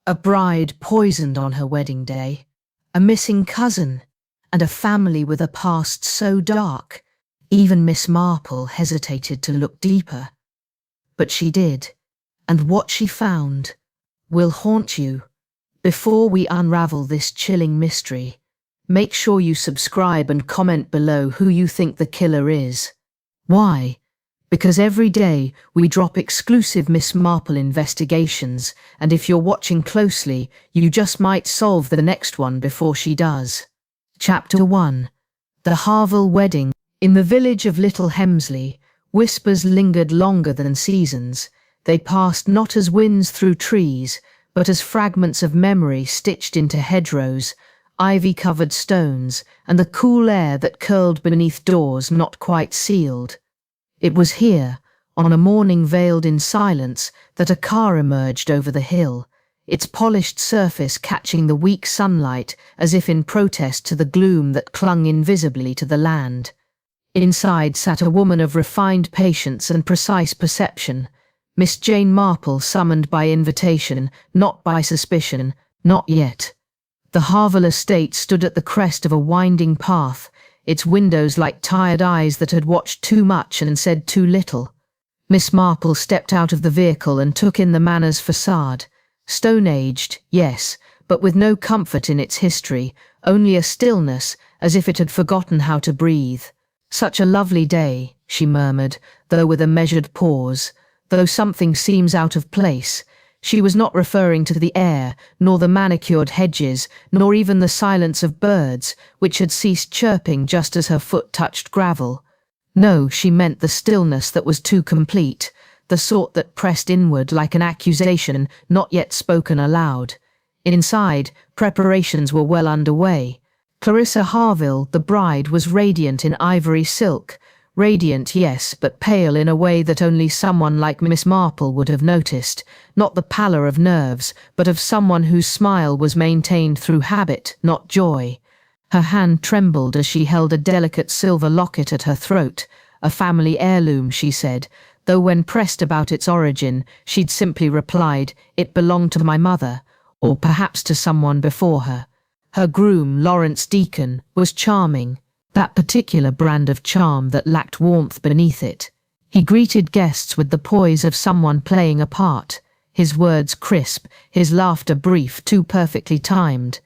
A bride poisoned on her wedding day, a missing cousin, and a family with a past so dark, even Miss Marple hesitated to look deeper. But she did, and what she found will haunt you. Before we unravel this chilling mystery, make sure you subscribe and comment below who you think the killer is. Why? Because every day we drop exclusive Miss Marple investigations, and if you're watching closely, you just might solve the next one before she does. Chapter 1. The Harville Wedding. In the village of Little Hemsley, whispers lingered longer than seasons. They passed not as winds through trees, but as fragments of memory stitched into hedgerows, ivy-covered stones, and the cool air that curled beneath doors not quite sealed. It was here, on a morning veiled in silence, that a car emerged over the hill, its polished surface catching the weak sunlight as if in protest to the gloom that clung invisibly to the land. Inside sat a woman of refined patience and precise perception, Miss Jane Marple, summoned by invitation, not by suspicion, not yet. The Harville estate stood at the crest of a winding path, its windows like tired eyes that had watched too much and said too little. Miss Marple stepped out of the vehicle and took in the manor's facade. Stone-aged, yes, but with no comfort in its history, only a stillness, as if it had forgotten how to breathe. "Such a lovely day," she murmured, though with a measured pause, "though something seems out of place." She was not referring to the air, nor the manicured hedges, nor even the silence of birds, which had ceased chirping just as her foot touched gravel. No, she meant the stillness that was too complete, the sort that pressed inward like an accusation not yet spoken aloud. Inside, preparations were well underway. Clarissa Harville, the bride, was radiant in ivory silk. Radiant, yes, but pale in a way that only someone like Miss Marple would have noticed, not the pallor of nerves, but of someone whose smile was maintained through habit, not joy. Her hand trembled as she held a delicate silver locket at her throat, a family heirloom, she said, though when pressed about its origin, she'd simply replied, "It belonged to my mother," or perhaps to someone before her. Her groom, Lawrence Deacon, was charming, that particular brand of charm that lacked warmth beneath it. He greeted guests with the poise of someone playing a part, his words crisp, his laughter brief, too perfectly timed.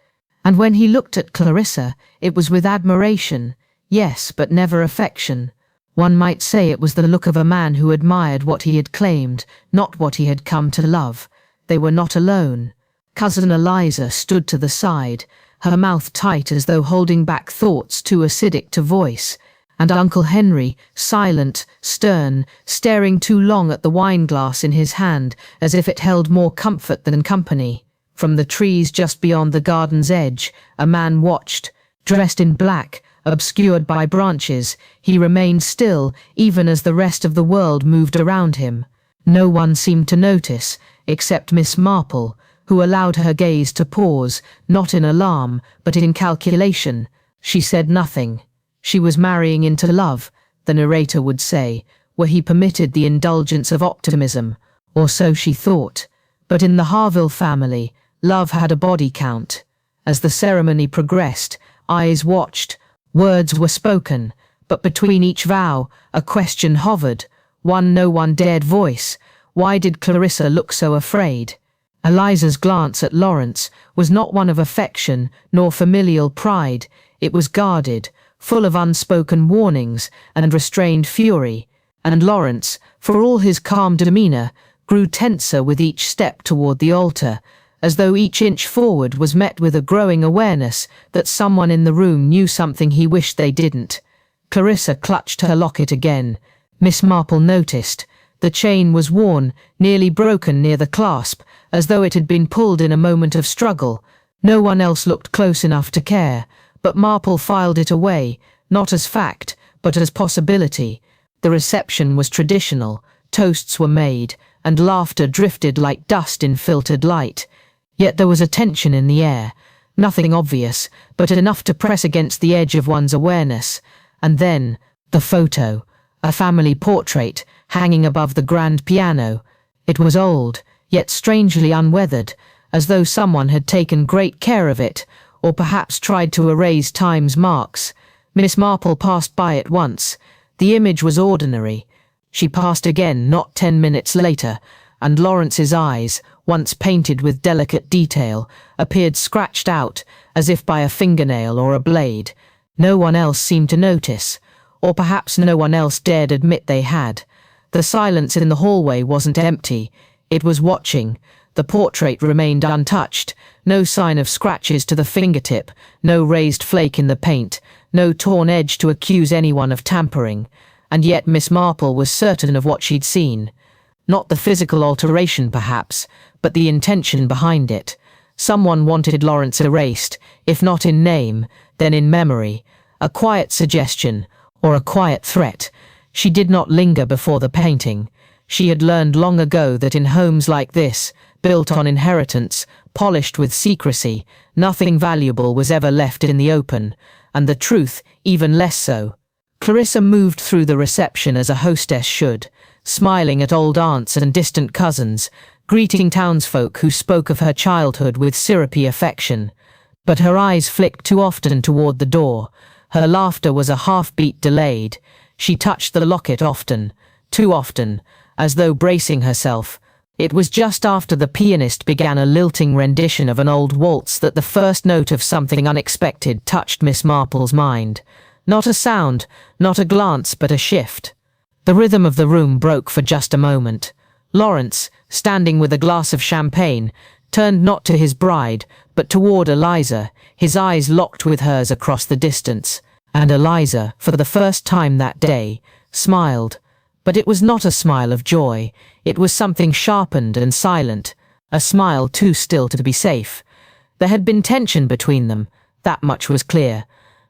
And when he looked at Clarissa, it was with admiration, yes, but never affection. One might say it was the look of a man who admired what he had claimed, not what he had come to love. They were not alone. Cousin Eliza stood to the side, her mouth tight as though holding back thoughts too acidic to voice, and Uncle Henry, silent, stern, staring too long at the wine-glass in his hand as if it held more comfort than company. From the trees just beyond the garden's edge, a man watched. Dressed in black, obscured by branches, he remained still even as the rest of the world moved around him. No one seemed to notice, except Miss Marple, who allowed her gaze to pause, not in alarm, but in calculation. She said nothing. She was marrying into love, the narrator would say, were he permitted the indulgence of optimism, or so she thought. But in the Harville family, love had a body count. As the ceremony progressed, eyes watched, words were spoken, but between each vow, a question hovered, one no one dared voice. Why did Clarissa look so afraid? Eliza's glance at Lawrence was not one of affection nor familial pride. It was guarded, full of unspoken warnings and restrained fury, and Lawrence, for all his calm demeanour, grew tenser with each step toward the altar, as though each inch forward was met with a growing awareness that someone in the room knew something he wished they didn't. Clarissa clutched her locket again. Miss Marple noticed. The chain was worn, nearly broken near the clasp, as though it had been pulled in a moment of struggle. No one else looked close enough to care, but Marple filed it away, not as fact, but as possibility. The reception was traditional, toasts were made, and laughter drifted like dust in filtered light. Yet there was a tension in the air, nothing obvious, but enough to press against the edge of one's awareness. And then, the photo, a family portrait, hanging above the grand piano. It was old, yet strangely unweathered, as though someone had taken great care of it, or perhaps tried to erase time's marks. Miss Marple passed by it once. The image was ordinary. She passed again not 10 minutes later, and Lawrence's eyes, once painted with delicate detail, appeared scratched out, as if by a fingernail or a blade. No one else seemed to notice, or perhaps no one else dared admit they had. The silence in the hallway wasn't empty. It was watching. The portrait remained untouched. No sign of scratches to the fingertip, no raised flake in the paint, no torn edge to accuse anyone of tampering. And yet Miss Marple was certain of what she'd seen. Not the physical alteration, perhaps, but the intention behind it. Someone wanted Lawrence erased, if not in name, then in memory. A quiet suggestion, or a quiet threat. She did not linger before the painting. She had learned long ago that in homes like this, built on inheritance, polished with secrecy, nothing valuable was ever left in the open, and the truth even less so. Clarissa moved through the reception as a hostess should, smiling at old aunts and distant cousins, greeting townsfolk who spoke of her childhood with syrupy affection. But her eyes flicked too often toward the door. Her laughter was a half-beat delayed. She touched the locket often, too often, as though bracing herself. It was just after the pianist began a lilting rendition of an old waltz that the first note of something unexpected touched Miss Marple's mind. Not a sound, not a glance, but a shift. The rhythm of the room broke for just a moment. Lawrence, standing with a glass of champagne, turned not to his bride, but toward Eliza, his eyes locked with hers across the distance. And Eliza, for the first time that day, smiled. But it was not a smile of joy. It was something sharpened and silent, a smile too still to be safe. There had been tension between them, that much was clear.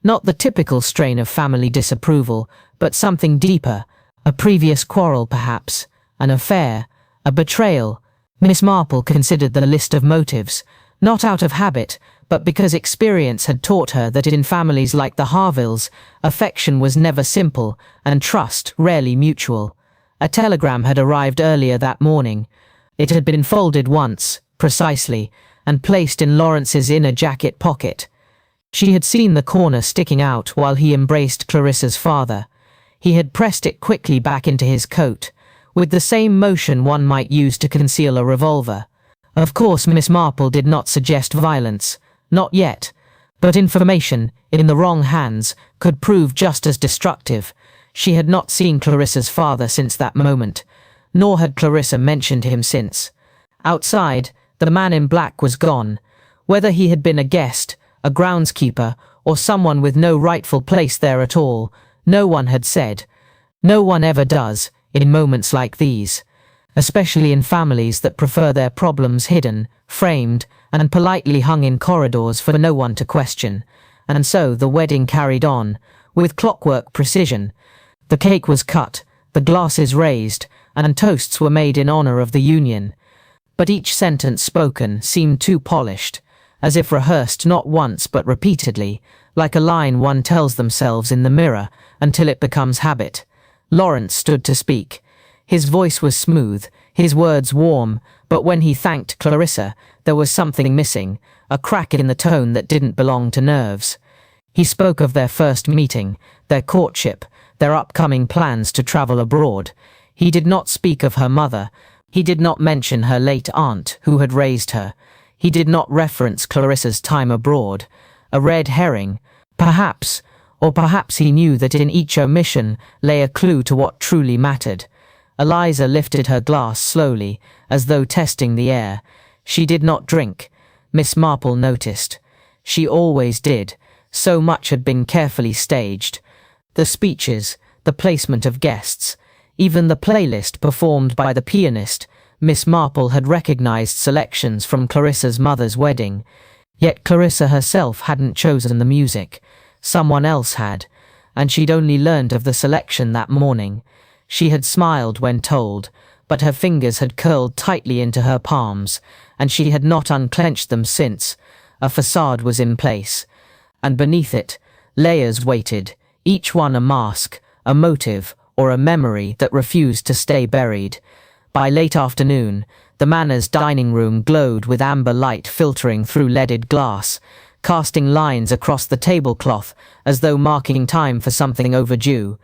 Not the typical strain of family disapproval, but something deeper. A previous quarrel, perhaps. An affair. A betrayal. Miss Marple considered the list of motives, not out of habit, but because experience had taught her that in families like the Harvilles, affection was never simple, and trust rarely mutual. A telegram had arrived earlier that morning. It had been folded once, precisely, and placed in Lawrence's inner jacket pocket. She had seen the corner sticking out while he embraced Clarissa's father. He had pressed it quickly back into his coat, with the same motion one might use to conceal a revolver. Of course, Miss Marple did not suggest violence. Not yet. But information, in the wrong hands, could prove just as destructive. She had not seen Clarissa's father since that moment, nor had Clarissa mentioned him since. Outside, the man in black was gone. Whether he had been a guest, a groundskeeper, or someone with no rightful place there at all, no one had said. No one ever does, in moments like these. Especially in families that prefer their problems hidden, framed, and politely hung in corridors for no one to question. And so the wedding carried on, with clockwork precision. The cake was cut, the glasses raised, and toasts were made in honor of the union. But each sentence spoken seemed too polished, as if rehearsed not once but repeatedly, like a line one tells themselves in the mirror until it becomes habit. Lawrence stood to speak. His voice was smooth, his words warm, but when he thanked Clarissa, there was something missing, a crack in the tone that didn't belong to nerves. He spoke of their first meeting, their courtship, their upcoming plans to travel abroad. He did not speak of her mother. He did not mention her late aunt, who had raised her. He did not reference Clarissa's time abroad. A red herring, perhaps, or perhaps he knew that in each omission lay a clue to what truly mattered. Eliza lifted her glass slowly, as though testing the air. She did not drink. Miss Marple noticed. She always did. So much had been carefully staged. The speeches, the placement of guests, even the playlist performed by the pianist. Miss Marple had recognized selections from Clarissa's mother's wedding. Yet Clarissa herself hadn't chosen the music. Someone else had, and she'd only learned of the selection that morning. She had smiled when told, but her fingers had curled tightly into her palms, and she had not unclenched them since. A facade was in place, and beneath it, layers waited, each one a mask, a motive, or a memory that refused to stay buried. By late afternoon, the manor's dining room glowed with amber light filtering through leaded glass, casting lines across the tablecloth as though marking time for something overdue.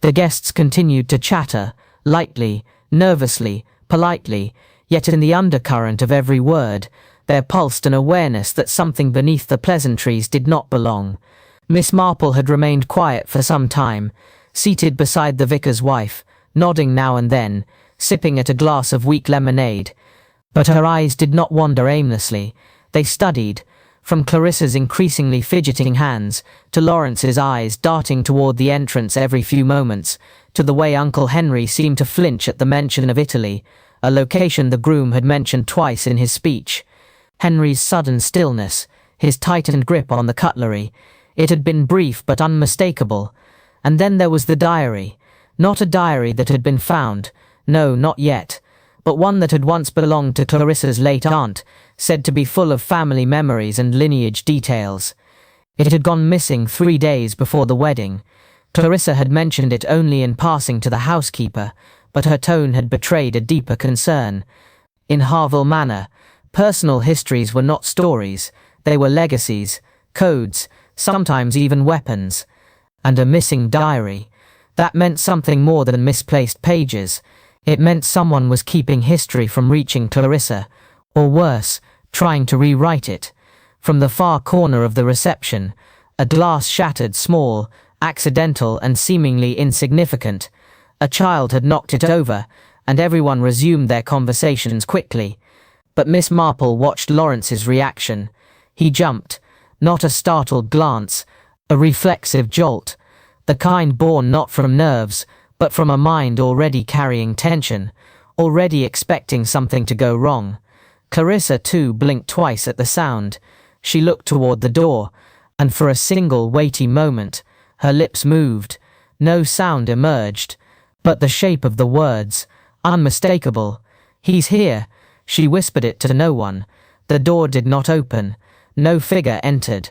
The guests continued to chatter, lightly, nervously, politely, yet in the undercurrent of every word, there pulsed an awareness that something beneath the pleasantries did not belong. Miss Marple had remained quiet for some time, seated beside the vicar's wife, nodding now and then, sipping at a glass of weak lemonade. But her eyes did not wander aimlessly. They studied, from Clarissa's increasingly fidgeting hands, to Lawrence's eyes darting toward the entrance every few moments, to the way Uncle Henry seemed to flinch at the mention of Italy, a location the groom had mentioned twice in his speech. Henry's sudden stillness, his tightened grip on the cutlery, it had been brief but unmistakable. And then there was the diary. Not a diary that had been found, no, not yet, but one that had once belonged to Clarissa's late aunt, said to be full of family memories and lineage details. It had gone missing 3 days before the wedding. Clarissa had mentioned it only in passing to the housekeeper, but her tone had betrayed a deeper concern. In Harville Manor, personal histories were not stories, they were legacies, codes, sometimes even weapons. And a missing diary. That meant something more than misplaced pages. It meant someone was keeping history from reaching Clarissa, or worse, trying to rewrite it. From the far corner of the reception, a glass shattered small, accidental and seemingly insignificant. A child had knocked it over, and everyone resumed their conversations quickly. But Miss Marple watched Lawrence's reaction. He jumped, not a startled glance, a reflexive jolt, the kind born not from nerves, but from a mind already carrying tension, already expecting something to go wrong. Clarissa, too, blinked twice at the sound. She looked toward the door, and for a single weighty moment, her lips moved. No sound emerged, but the shape of the words, unmistakable. "He's here." She whispered it to no one. The door did not open. No figure entered.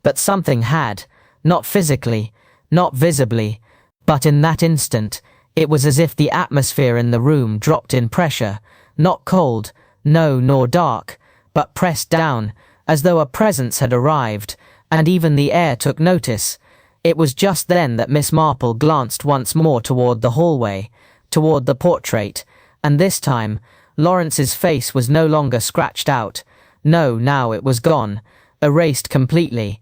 But something had, not physically, not visibly, but in that instant, it was as if the atmosphere in the room dropped in pressure, not cold, no, nor dark, but pressed down, as though a presence had arrived, and even the air took notice. It was just then that Miss Marple glanced once more toward the hallway, toward the portrait, and this time, Lawrence's face was no longer scratched out. No, now it was gone, erased completely.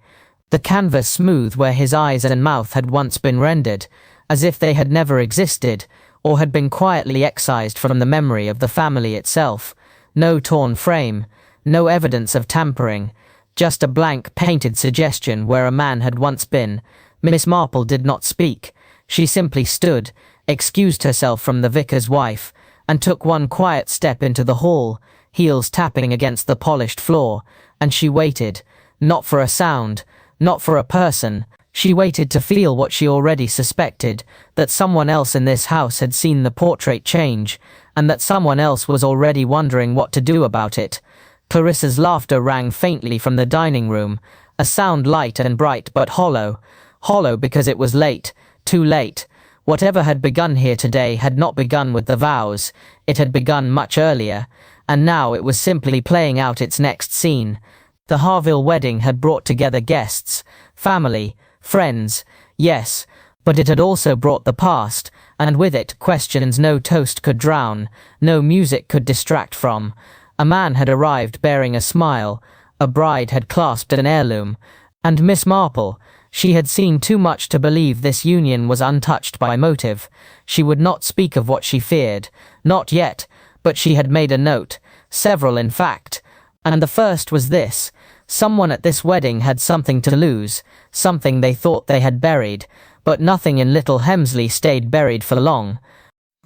The canvas smooth where his eyes and mouth had once been rendered, as if they had never existed, or had been quietly excised from the memory of the family itself. No torn frame, no evidence of tampering, just a blank painted suggestion where a man had once been. Miss Marple did not speak. She simply stood, excused herself from the vicar's wife, and took one quiet step into the hall, heels tapping against the polished floor, and she waited, not for a sound, not for a person. She waited to feel what she already suspected, that someone else in this house had seen the portrait change, and that someone else was already wondering what to do about it. Clarissa's laughter rang faintly from the dining room, a sound light and bright but hollow. Hollow because it was late, too late. Whatever had begun here today had not begun with the vows, it had begun much earlier, and now it was simply playing out its next scene. The Harville wedding had brought together guests, family, friends, yes, but it had also brought the past, and with it questions no toast could drown, no music could distract from. A man had arrived bearing a smile, a bride had clasped an heirloom, and Miss Marple, she had seen too much to believe this union was untouched by motive. She would not speak of what she feared, not yet, but she had made a note, several in fact, and the first was this: someone at this wedding had something to lose, something they thought they had buried, but nothing in Little Hemsley stayed buried for long.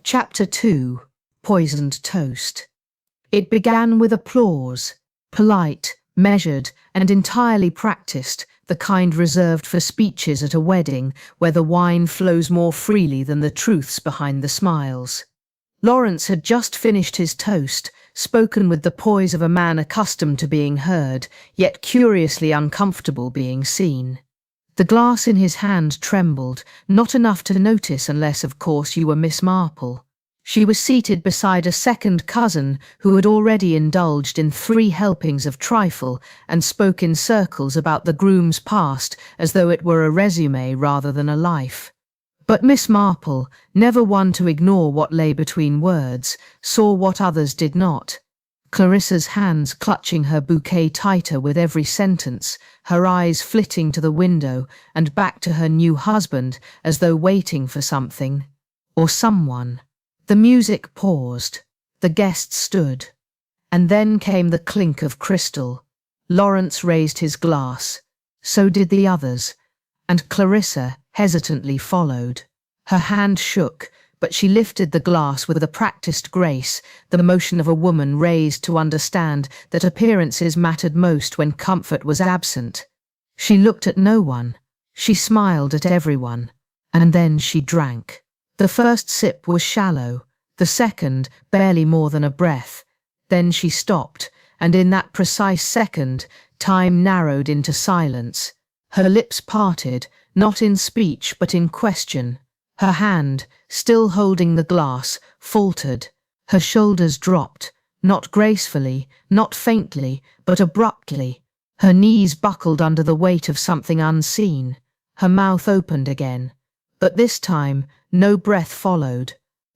Chapter 2. Poisoned Toast. It began with applause, polite, measured, and entirely practiced, the kind reserved for speeches at a wedding where the wine flows more freely than the truths behind the smiles. Lawrence had just finished his toast, spoken with the poise of a man accustomed to being heard, yet curiously uncomfortable being seen. The glass in his hand trembled, not enough to notice unless, of course, you were Miss Marple. She was seated beside a second cousin who had already indulged in 3 helpings of trifle and spoke in circles about the groom's past as though it were a resume rather than a life. But Miss Marple, never one to ignore what lay between words, saw what others did not. Clarissa's hands clutching her bouquet tighter with every sentence, her eyes flitting to the window and back to her new husband as though waiting for something or someone. The music paused, the guests stood, and then came the clink of crystal. Lawrence raised his glass, so did the others, and Clarissa hesitantly followed. Her hand shook, but she lifted the glass with a practiced grace, the motion of a woman raised to understand that appearances mattered most when comfort was absent. She looked at no one, she smiled at everyone, and then she drank. The first sip was shallow, the second barely more than a breath. Then she stopped, and in that precise second, time narrowed into silence. Her lips parted, not in speech but in question. Her hand, still holding the glass, faltered. Her shoulders dropped, not gracefully, not faintly, but abruptly. Her knees buckled under the weight of something unseen. Her mouth opened again. But this time, no breath followed.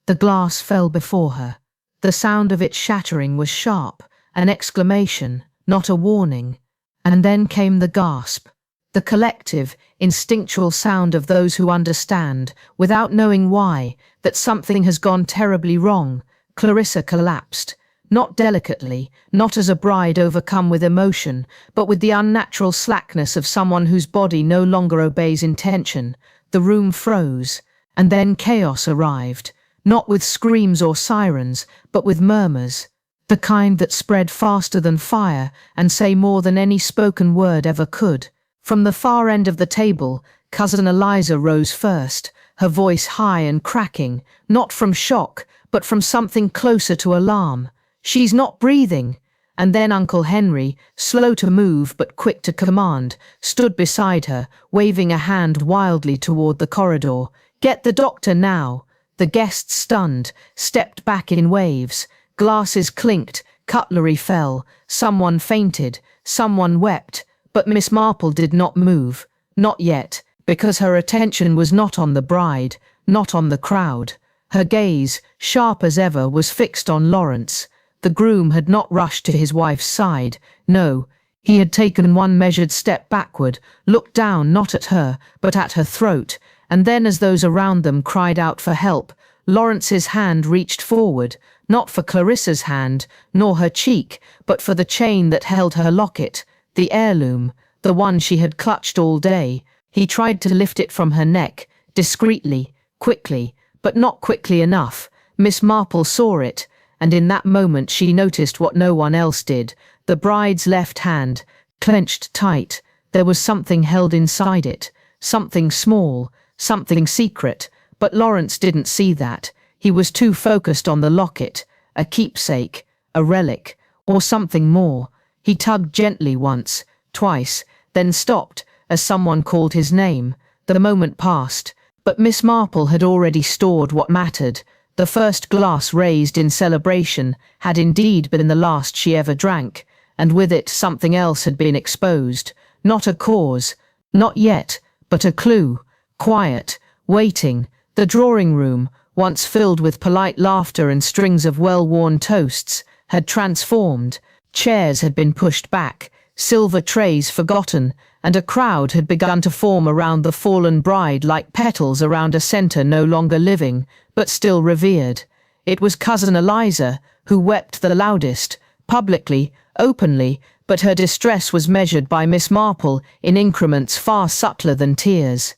The glass fell before her. The sound of it shattering was sharp, an exclamation, not a warning. And then came the gasp, the collective, instinctual sound of those who understand, without knowing why, that something has gone terribly wrong. Clarissa collapsed, not delicately, not as a bride overcome with emotion, but with the unnatural slackness of someone whose body no longer obeys intention. The room froze, and then chaos arrived, not with screams or sirens, but with murmurs, the kind that spread faster than fire and say more than any spoken word ever could. From the far end of the table, Cousin Eliza rose first, her voice high and cracking, not from shock, but from something closer to alarm. "She's not breathing." And then Uncle Henry, slow to move but quick to command, stood beside her, waving a hand wildly toward the corridor. "Get the doctor now." The guests, stunned, stepped back in waves. Glasses clinked, cutlery fell, someone fainted, someone wept, but Miss Marple did not move. Not yet, because her attention was not on the bride, not on the crowd. Her gaze, sharp as ever, was fixed on Lawrence. The groom had not rushed to his wife's side. No, he had taken one measured step backward, looked down not at her, but at her throat, and then as those around them cried out for help, Lawrence's hand reached forward, not for Clarissa's hand, nor her cheek, but for the chain that held her locket, the heirloom, the one she had clutched all day. He tried to lift it from her neck, discreetly, quickly, but not quickly enough. Miss Marple saw it, and in that moment she noticed what no one else did. The bride's left hand, clenched tight, there was something held inside it, something small, something secret, but Lawrence didn't see that. He was too focused on the locket, a keepsake, a relic, or something more. He tugged gently once, twice, then stopped as someone called his name. The moment passed, but Miss Marple had already stored what mattered. The first glass raised in celebration had indeed been the last she ever drank, and with it something else had been exposed. Not a cause, not yet, but a clue. Quiet, waiting, the drawing room, once filled with polite laughter and strings of well-worn toasts, had transformed. Chairs had been pushed back, silver trays forgotten, and a crowd had begun to form around the fallen bride like petals around a centre no longer living, but still revered. It was Cousin Eliza who wept the loudest, publicly, openly, but her distress was measured by Miss Marple in increments far subtler than tears.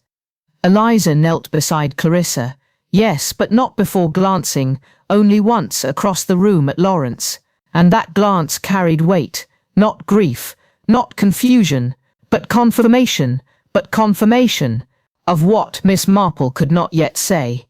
Eliza knelt beside Clarissa, yes, but not before glancing, only once across the room at Lawrence, and that glance carried weight, not grief, not confusion, but confirmation of what Miss Marple could not yet say.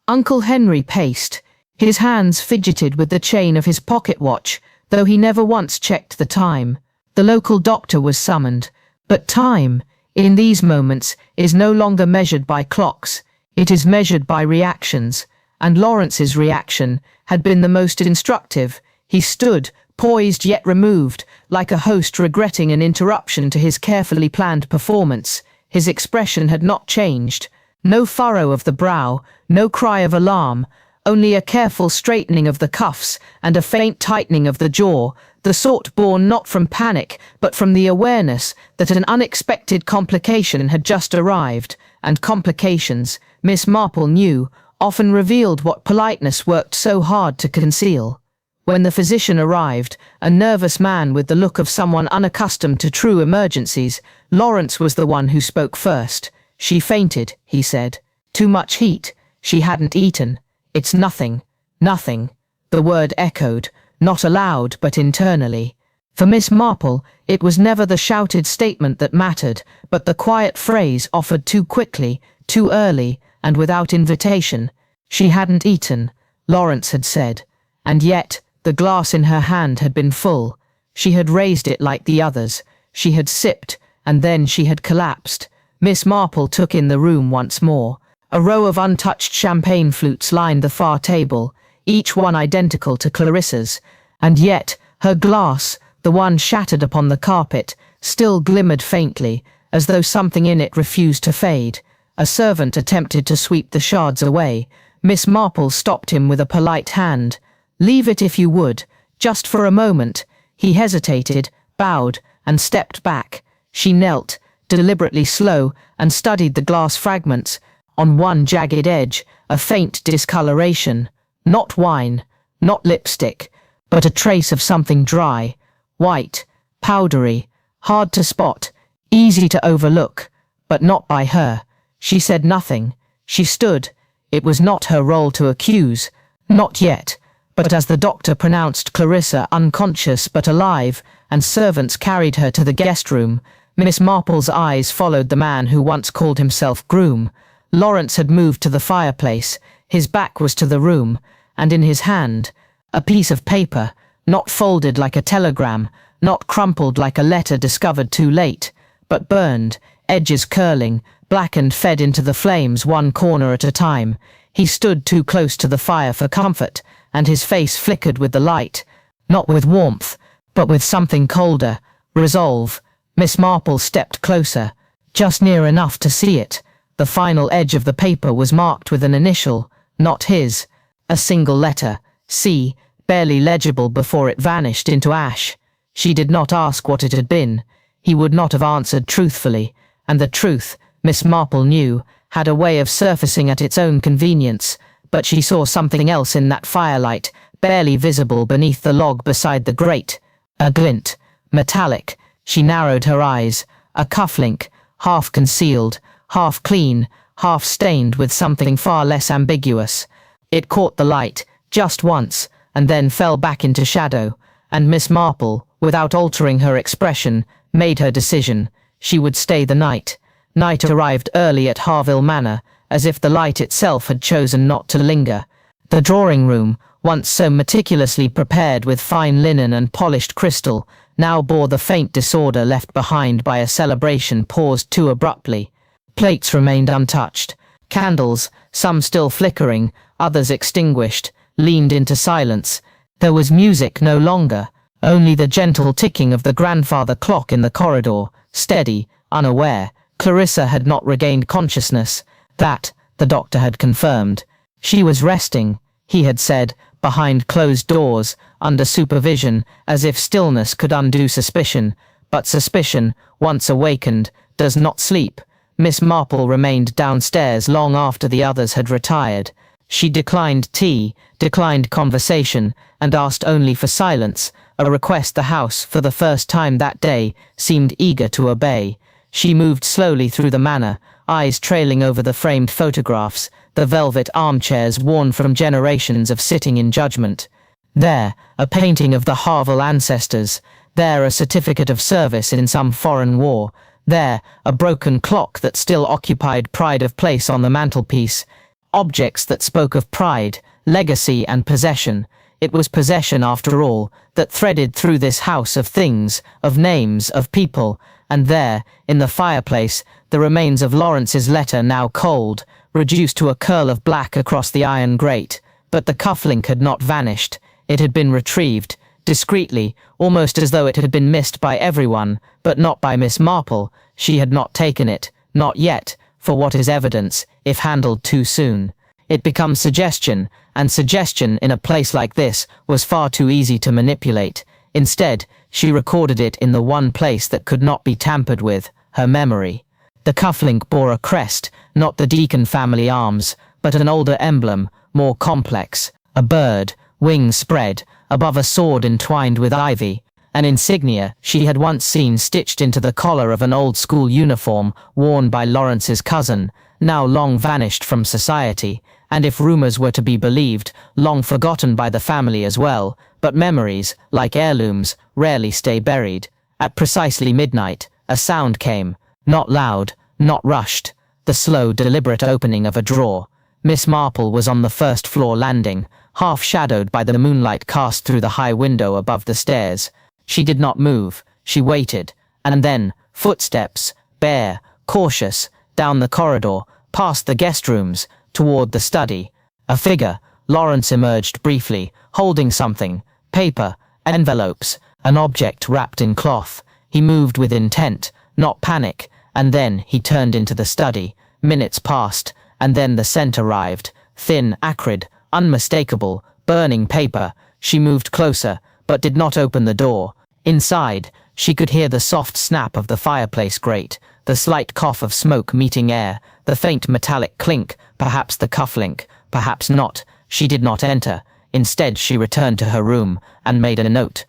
Uncle Henry paced, his hands fidgeted with the chain of his pocket watch, though he never once checked the time. The local doctor was summoned, but time, in these moments, is no longer measured by clocks, it is measured by reactions, and Lawrence's reaction had been the most instructive. He stood, poised yet removed, like a host regretting an interruption to his carefully planned performance. His expression had not changed. No furrow of the brow, no cry of alarm, only a careful straightening of the cuffs and a faint tightening of the jaw, the sort born not from panic but from the awareness that an unexpected complication had just arrived, and complications, Miss Marple knew, often revealed what politeness worked so hard to conceal. When the physician arrived, a nervous man with the look of someone unaccustomed to true emergencies, Lawrence was the one who spoke first. "She fainted," he said. "Too much heat. She hadn't eaten. It's nothing. Nothing." The word echoed, not aloud but internally. For Miss Marple, it was never the shouted statement that mattered, but the quiet phrase offered too quickly, too early, and without invitation. She hadn't eaten, Lawrence had said, and yet the glass in her hand had been full. She had raised it like the others. She had sipped, and then she had collapsed. Miss Marple took in the room once more. A row of untouched champagne flutes lined the far table, each one identical to Clarissa's, and yet her glass, the one shattered upon the carpet, still glimmered faintly, as though something in it refused to fade. A servant attempted to sweep the shards away. Miss Marple stopped him with a polite hand. "Leave it if you would, just for a moment." He hesitated, bowed, and stepped back. She knelt, deliberately slow, and studied the glass fragments. On one jagged edge, a faint discoloration. Not wine, not lipstick, but a trace of something dry, white, powdery, hard to spot, easy to overlook, but not by her. She said nothing. She stood. It was not her role to accuse. Not yet. But as the doctor pronounced Clarissa unconscious but alive, and servants carried her to the guest room, Miss Marple's eyes followed the man who once called himself groom. Lawrence had moved to the fireplace. His back was to the room, and in his hand, a piece of paper, not folded like a telegram, not crumpled like a letter discovered too late, but burned, edges curling, blackened, fed into the flames one corner at a time. He stood too close to the fire for comfort, and his face flickered with the light, not with warmth, but with something colder, resolve. Miss Marple stepped closer, just near enough to see it. The final edge of the paper was marked with an initial, not his, a single letter, C, barely legible before it vanished into ash. She did not ask what it had been. He would not have answered truthfully, and the truth, Miss Marple knew, had a way of surfacing at its own convenience, but she saw something else in that firelight, barely visible beneath the log beside the grate. A glint, metallic. She narrowed her eyes. A cufflink, half concealed, half clean, half stained with something far less ambiguous. It caught the light, just once, and then fell back into shadow, and Miss Marple, without altering her expression, made her decision. She would stay the night. Night arrived early at Harville Manor, as if the light itself had chosen not to linger. The drawing-room, once so meticulously prepared with fine linen and polished crystal, now bore the faint disorder left behind by a celebration paused too abruptly. Plates remained untouched. Candles, some still flickering, others extinguished, leaned into silence. There was music no longer, only the gentle ticking of the grandfather clock in the corridor, steady, unaware. Clarissa had not regained consciousness. That, the doctor had confirmed. She was resting, he had said, behind closed doors, under supervision, as if stillness could undo suspicion. But suspicion, once awakened, does not sleep. Miss Marple remained downstairs long after the others had retired. She declined tea, declined conversation, and asked only for silence, a request the house, for the first time that day, seemed eager to obey. She moved slowly through the manor, eyes trailing over the framed photographs, the velvet armchairs worn from generations of sitting in judgment. There, a painting of the Harville ancestors. There, a certificate of service in some foreign war. There, a broken clock that still occupied pride of place on the mantelpiece. Objects that spoke of pride, legacy and possession. It was possession, after all, that threaded through this house of things, of names, of people. And there, in the fireplace, the remains of Lawrence's letter now cold, reduced to a curl of black across the iron grate, but the cufflink had not vanished. It had been retrieved, discreetly, almost as though it had been missed by everyone, but not by Miss Marple. She had not taken it, not yet, for what is evidence, if handled too soon. It becomes suggestion, and suggestion in a place like this was far too easy to manipulate. Instead, she recorded it in the one place that could not be tampered with, her memory. The cufflink bore a crest, not the Deacon family arms, but an older emblem, more complex, a bird, wings spread, above a sword entwined with ivy, an insignia she had once seen stitched into the collar of an old-school uniform worn by Lawrence's cousin, now long vanished from society, and if rumours were to be believed, long forgotten by the family as well, but memories, like heirlooms, rarely stay buried. At precisely midnight, a sound came, not loud, not rushed, the slow, deliberate opening of a drawer. Miss Marple was on the first-floor landing, half shadowed by the moonlight cast through the high window above the stairs. She did not move, she waited, and then, footsteps, bare, cautious, down the corridor, past the guest rooms, toward the study. A figure, Lawrence emerged briefly, holding something, paper, envelopes, an object wrapped in cloth. He moved with intent, not panic, and then he turned into the study. Minutes passed, and then the scent arrived, thin, acrid, unmistakable, burning paper. She moved closer, but did not open the door. Inside, she could hear the soft snap of the fireplace grate, the slight cough of smoke meeting air, the faint metallic clink, perhaps the cufflink, perhaps not. She did not enter. Instead, she returned to her room, and made a note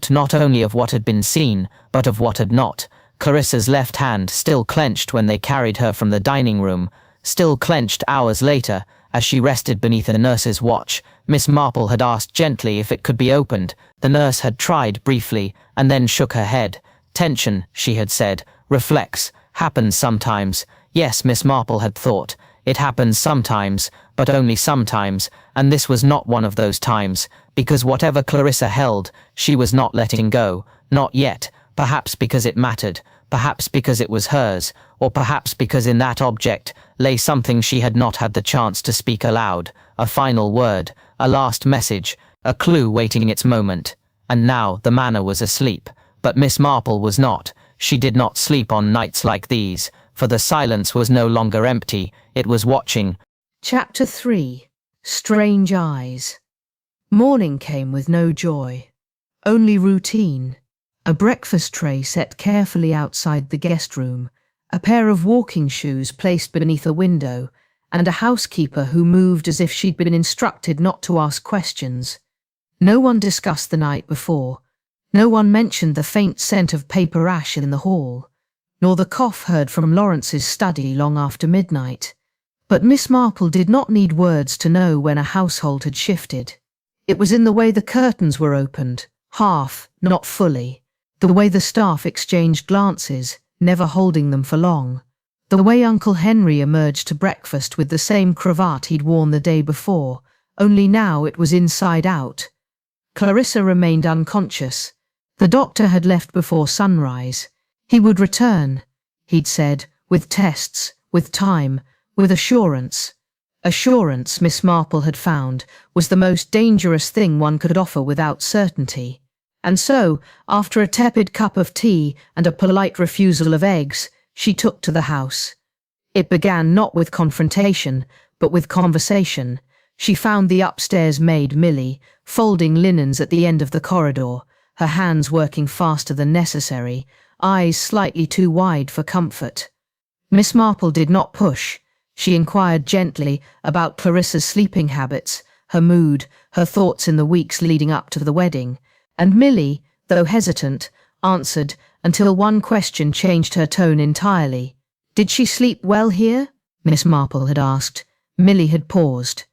not only of what had been seen, but of what had not. Clarissa's left hand still clenched when they carried her from the dining room, still clenched hours later, as she rested beneath a nurse's watch. Miss Marple had asked gently if it could be opened. The nurse had tried briefly, and then shook her head. Tension, she had said, reflex, happens sometimes. Yes, Miss Marple had thought. It happens sometimes, but only sometimes, and this was not one of those times, because whatever Clarissa held, she was not letting go, not yet, perhaps because it mattered, perhaps because it was hers, or perhaps because in that object lay something she had not had the chance to speak aloud, a final word, a last message, a clue waiting its moment. And now the manor was asleep, but Miss Marple was not. She did not sleep on nights like these, for the silence was no longer empty, it was watching. Chapter 3. Strange Eyes. Morning came with no joy, only routine. A breakfast tray set carefully outside the guest room, a pair of walking shoes placed beneath a window, and a housekeeper who moved as if she'd been instructed not to ask questions. No one discussed the night before. No one mentioned the faint scent of paper ash in the hall, nor the cough heard from Lawrence's study long after midnight. But Miss Marple did not need words to know when a household had shifted. It was in the way the curtains were opened, half, not fully, the way the staff exchanged glances, never holding them for long, the way Uncle Henry emerged to breakfast with the same cravat he'd worn the day before, only now it was inside out. Clarissa remained unconscious. The doctor had left before sunrise. He would return, he'd said, with tests, with time, with assurance. Assurance, Miss Marple had found, was the most dangerous thing one could offer without certainty. And so, after a tepid cup of tea and a polite refusal of eggs, she took to the house. It began not with confrontation, but with conversation. She found the upstairs maid, Milly, folding linens at the end of the corridor, her hands working faster than necessary, eyes slightly too wide for comfort. Miss Marple did not push. She inquired gently about Clarissa's sleeping habits, her mood, her thoughts in the weeks leading up to the wedding, and Milly, though hesitant, answered until one question changed her tone entirely. "Did she sleep well here?" Miss Marple had asked. Milly had paused.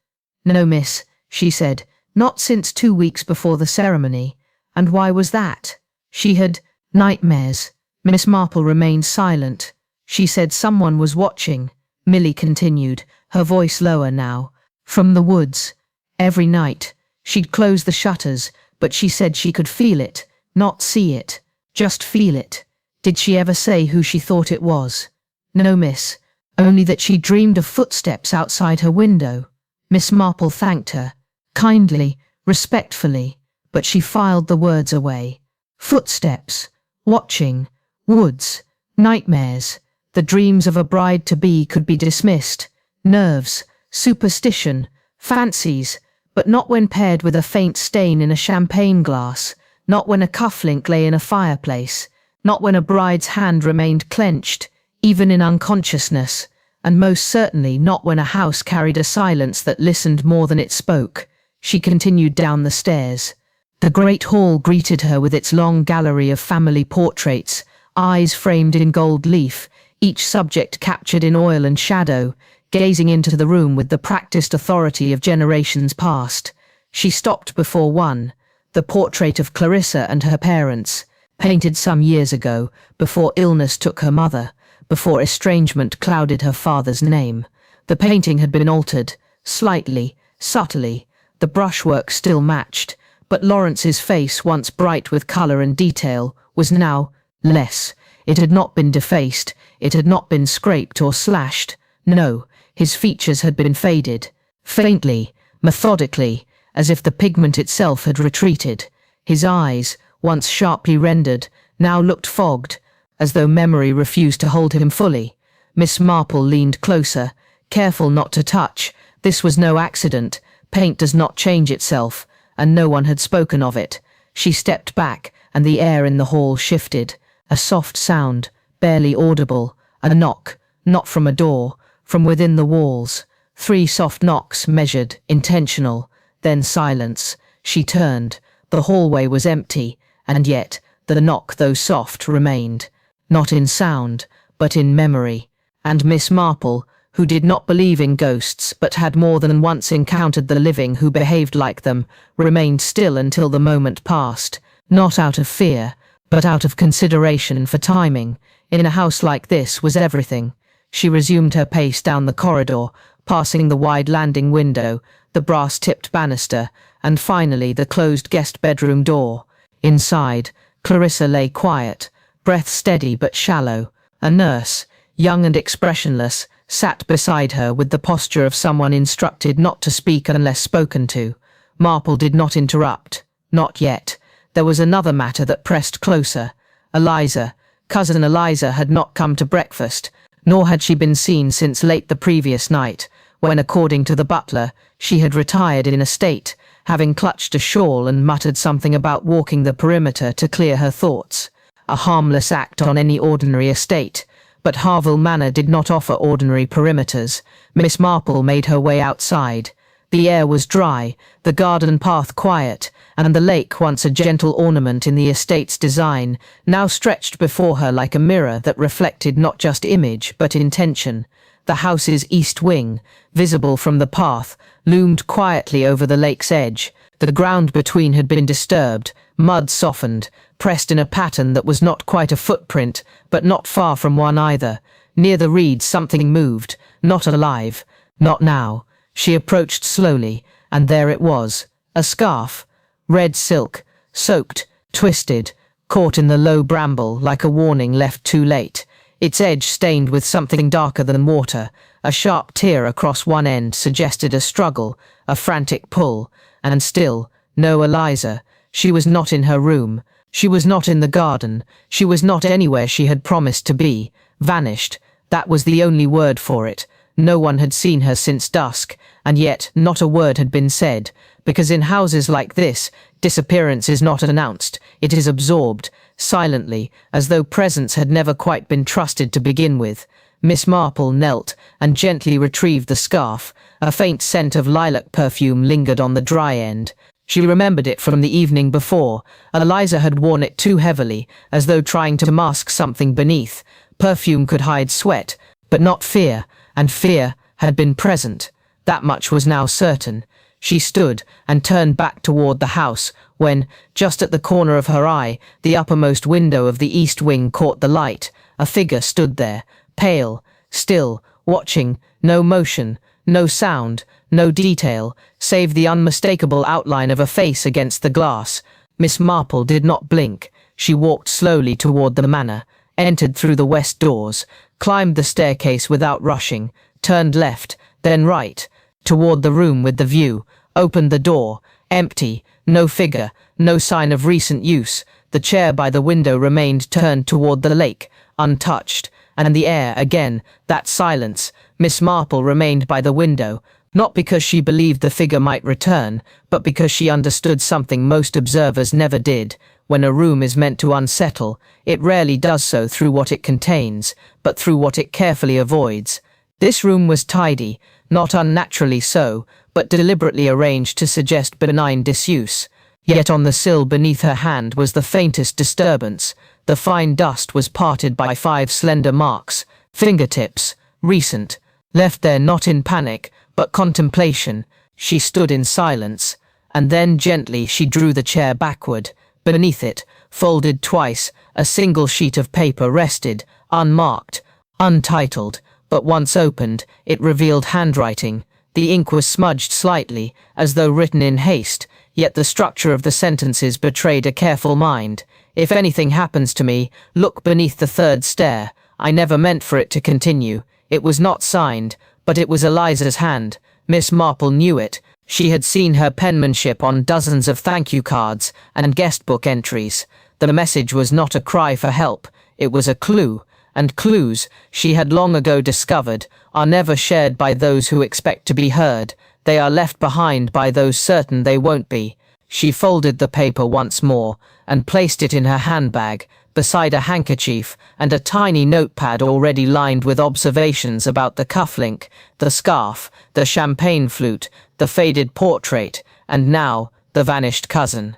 "No, miss," she said, "not since 2 weeks before the ceremony." "And why was that?" She had nightmares. Miss Marple remained silent. She said someone was watching. Milly continued, her voice lower now. "From the woods. Every night. She'd close the shutters, but she said she could feel it, not see it, just feel it." "Did she ever say who she thought it was?" "No, miss. only that she dreamed of footsteps outside her window. Miss Marple thanked her, kindly, respectfully, but she filed the words away. Footsteps, watching, woods, nightmares. The dreams of a bride-to-be could be dismissed. Nerves, superstition, fancies, but not when paired with a faint stain in a champagne glass, not when a cufflink lay in a fireplace, not when a bride's hand remained clenched, even in unconsciousness, and most certainly not when a house carried a silence that listened more than it spoke. She continued down the stairs. The great hall greeted her with its long gallery of family portraits, eyes framed in gold leaf, each subject captured in oil and shadow, gazing into the room with the practiced authority of generations past. She stopped before one, the portrait of Clarissa and her parents, painted some years ago, before illness took her mother, before estrangement clouded her father's name. The painting had been altered, slightly, subtly. The brushwork still matched, but Lawrence's face, once bright with colour and detail, was now less. It had not been defaced, it had not been scraped or slashed. No, his features had been faded, faintly, methodically, as if the pigment itself had retreated. His eyes, once sharply rendered, now looked fogged, as though memory refused to hold him fully. Miss Marple leaned closer, careful not to touch. This was no accident. Paint does not change itself, and no one had spoken of it. She stepped back, and the air in the hall shifted. A soft sound, barely audible, a knock, not from a door, from within the walls. 3 soft knocks, measured, intentional, then silence. She turned. The hallway was empty, and yet the knock, though soft, remained, not in sound, but in memory. And Miss Marple, who did not believe in ghosts but had more than once encountered the living who behaved like them, remained still until the moment passed, not out of fear, but out of consideration for timing. In a house like this was everything. She resumed her pace down the corridor, passing the wide landing window, the brass-tipped banister, and finally the closed guest bedroom door. Inside, Clarissa lay quiet, breath steady but shallow. A nurse, young and expressionless, sat beside her with the posture of someone instructed not to speak unless spoken to. Marple did not interrupt. Not yet. There was another matter that pressed closer. Eliza, cousin Eliza, had not come to breakfast, nor had she been seen since late the previous night, when, according to the butler, she had retired in a state, having clutched a shawl and muttered something about walking the perimeter to clear her thoughts. A harmless act on any ordinary estate, but Harville Manor did not offer ordinary perimeters. Miss Marple made her way outside. The air was dry, the garden path quiet, and the lake, once a gentle ornament in the estate's design, now stretched before her like a mirror that reflected not just image but intention. The house's east wing, visible from the path, loomed quietly over the lake's edge. The ground between had been disturbed, mud softened, pressed in a pattern that was not quite a footprint, but not far from one either. Near the reeds something moved, not alive, not now. She approached slowly, and there it was, a scarf, red silk, soaked, twisted, caught in the low bramble like a warning left too late. Its edge stained with something darker than water. A sharp tear across one end suggested a struggle, a frantic pull, and still, no Eliza. She was not in her room. She was not in the garden. She was not anywhere she had promised to be. Vanished. That was the only word for it. No one had seen her since dusk, and yet not a word had been said, because in houses like this, disappearance is not announced, it is absorbed, silently, as though presence had never quite been trusted to begin with. Miss Marple knelt and gently retrieved the scarf. A faint scent of lilac perfume lingered on the dry end. She remembered it from the evening before. Eliza had worn it too heavily, as though trying to mask something beneath. Perfume could hide sweat, but not fear, and fear had been present. That much was now certain. She stood and turned back toward the house when, just at the corner of her eye, the uppermost window of the east wing caught the light. A figure stood there, pale, still, watching, no motion, no sound, no detail, save the unmistakable outline of a face against the glass. Miss Marple did not blink. She walked slowly toward the manor. entered through the west doors, climbed the staircase without rushing, turned left, then right, toward the room with the view, opened the door, empty, no figure, no sign of recent use. The chair by the window remained turned toward the lake, untouched, and the air again, that silence. Miss Marple remained by the window, not because she believed the figure might return, but because she understood something most observers never did. When a room is meant to unsettle, it rarely does so through what it contains, but through what it carefully avoids. This room was tidy, not unnaturally so, but deliberately arranged to suggest benign disuse. Yet on the sill beneath her hand was the faintest disturbance. The fine dust was parted by 5 slender marks, fingertips, recent, left there not in panic, but contemplation. She stood in silence, and then gently she drew the chair backward. Beneath it, folded twice, a single sheet of paper rested, unmarked, untitled, but once opened, it revealed handwriting. The ink was smudged slightly, as though written in haste, yet the structure of the sentences betrayed a careful mind. If anything happens to me, look beneath the 3rd stair. I never meant for it to continue. It was not signed, but it was Eliza's hand. Miss Marple knew it. She had seen her penmanship on dozens of thank-you cards and guest-book entries. The message was not a cry for help. It was a clue, and clues, she had long ago discovered, are never shared by those who expect to be heard. They are left behind by those certain they won't be. She folded the paper once more and placed it in her handbag, beside a handkerchief and a tiny notepad already lined with observations about the cufflink, the scarf, the champagne flute, the faded portrait, and now the vanished cousin.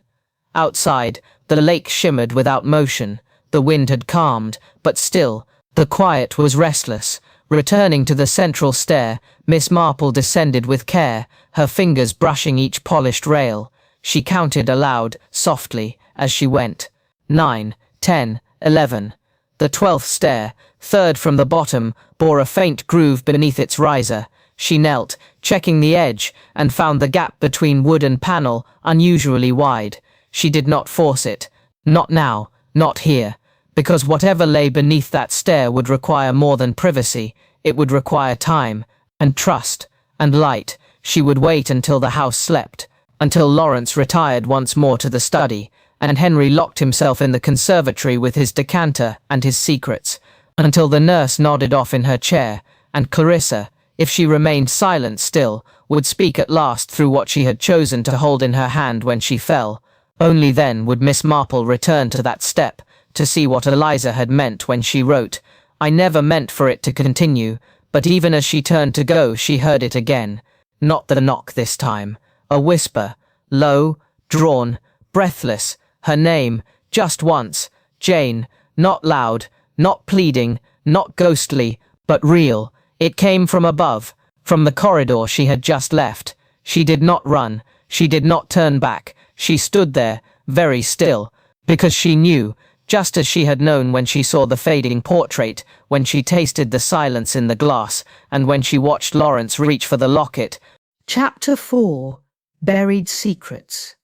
Outside, the lake shimmered without motion. The wind had calmed, but still, the quiet was restless. Returning to the central stair, Miss Marple descended with care, her fingers brushing each polished rail. She counted aloud, softly, as she went. 9, 10, 11. The 12th stair, 3rd from the bottom, bore a faint groove beneath its riser. She knelt, checking the edge, and found the gap between wood and panel unusually wide. She did not force it. Not now, not here. Because whatever lay beneath that stair would require more than privacy. It would require time, and trust, and light. She would wait until the house slept, until Lawrence retired once more to the study, and Henry locked himself in the conservatory with his decanter and his secrets, until the nurse nodded off in her chair, and Clarissa, if she remained silent still, would speak at last through what she had chosen to hold in her hand when she fell. Only then would Miss Marple return to that step, to see what Eliza had meant when she wrote, "I never meant for it to continue," but even as she turned to go she heard it again. Not the knock this time. A whisper, low, drawn, breathless, her name, just once, Jane, not loud, not pleading, not ghostly, but real. It came from above, from the corridor she had just left. She did not run, she did not turn back, she stood there, very still, because she knew, just as she had known when she saw the fading portrait, when she tasted the silence in the glass, and when she watched Lawrence reach for the locket. Chapter 4. Buried Secrets.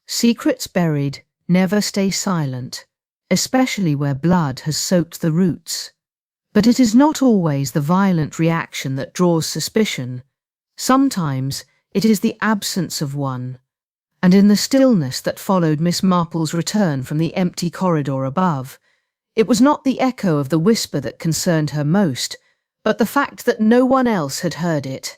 Secrets buried never stay silent, especially where blood has soaked the roots. But it is not always the violent reaction that draws suspicion. Sometimes it is the absence of one. And in the stillness that followed Miss Marple's return from the empty corridor above, it was not the echo of the whisper that concerned her most, but the fact that no one else had heard it.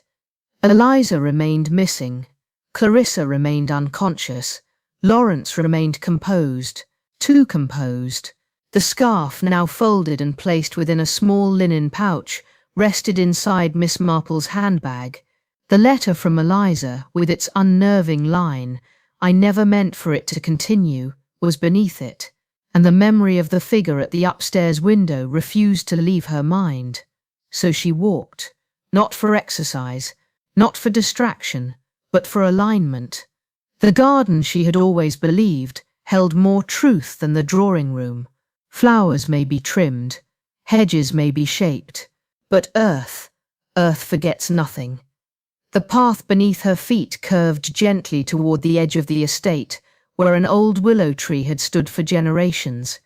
Eliza remained missing, Clarissa remained unconscious, Lawrence remained composed, too composed. The scarf, now folded and placed within a small linen pouch, rested inside Miss Marple's handbag. The letter from Eliza, with its unnerving line, "I never meant for it to continue," was beneath it, and the memory of the figure at the upstairs window refused to leave her mind. So she walked, not for exercise, not for distraction, but for alignment. The garden, she had always believed, held more truth than the drawing room. Flowers may be trimmed, hedges may be shaped, but earth forgets nothing. The path beneath her feet curved gently toward the edge of the estate, where an old willow tree had stood for generations.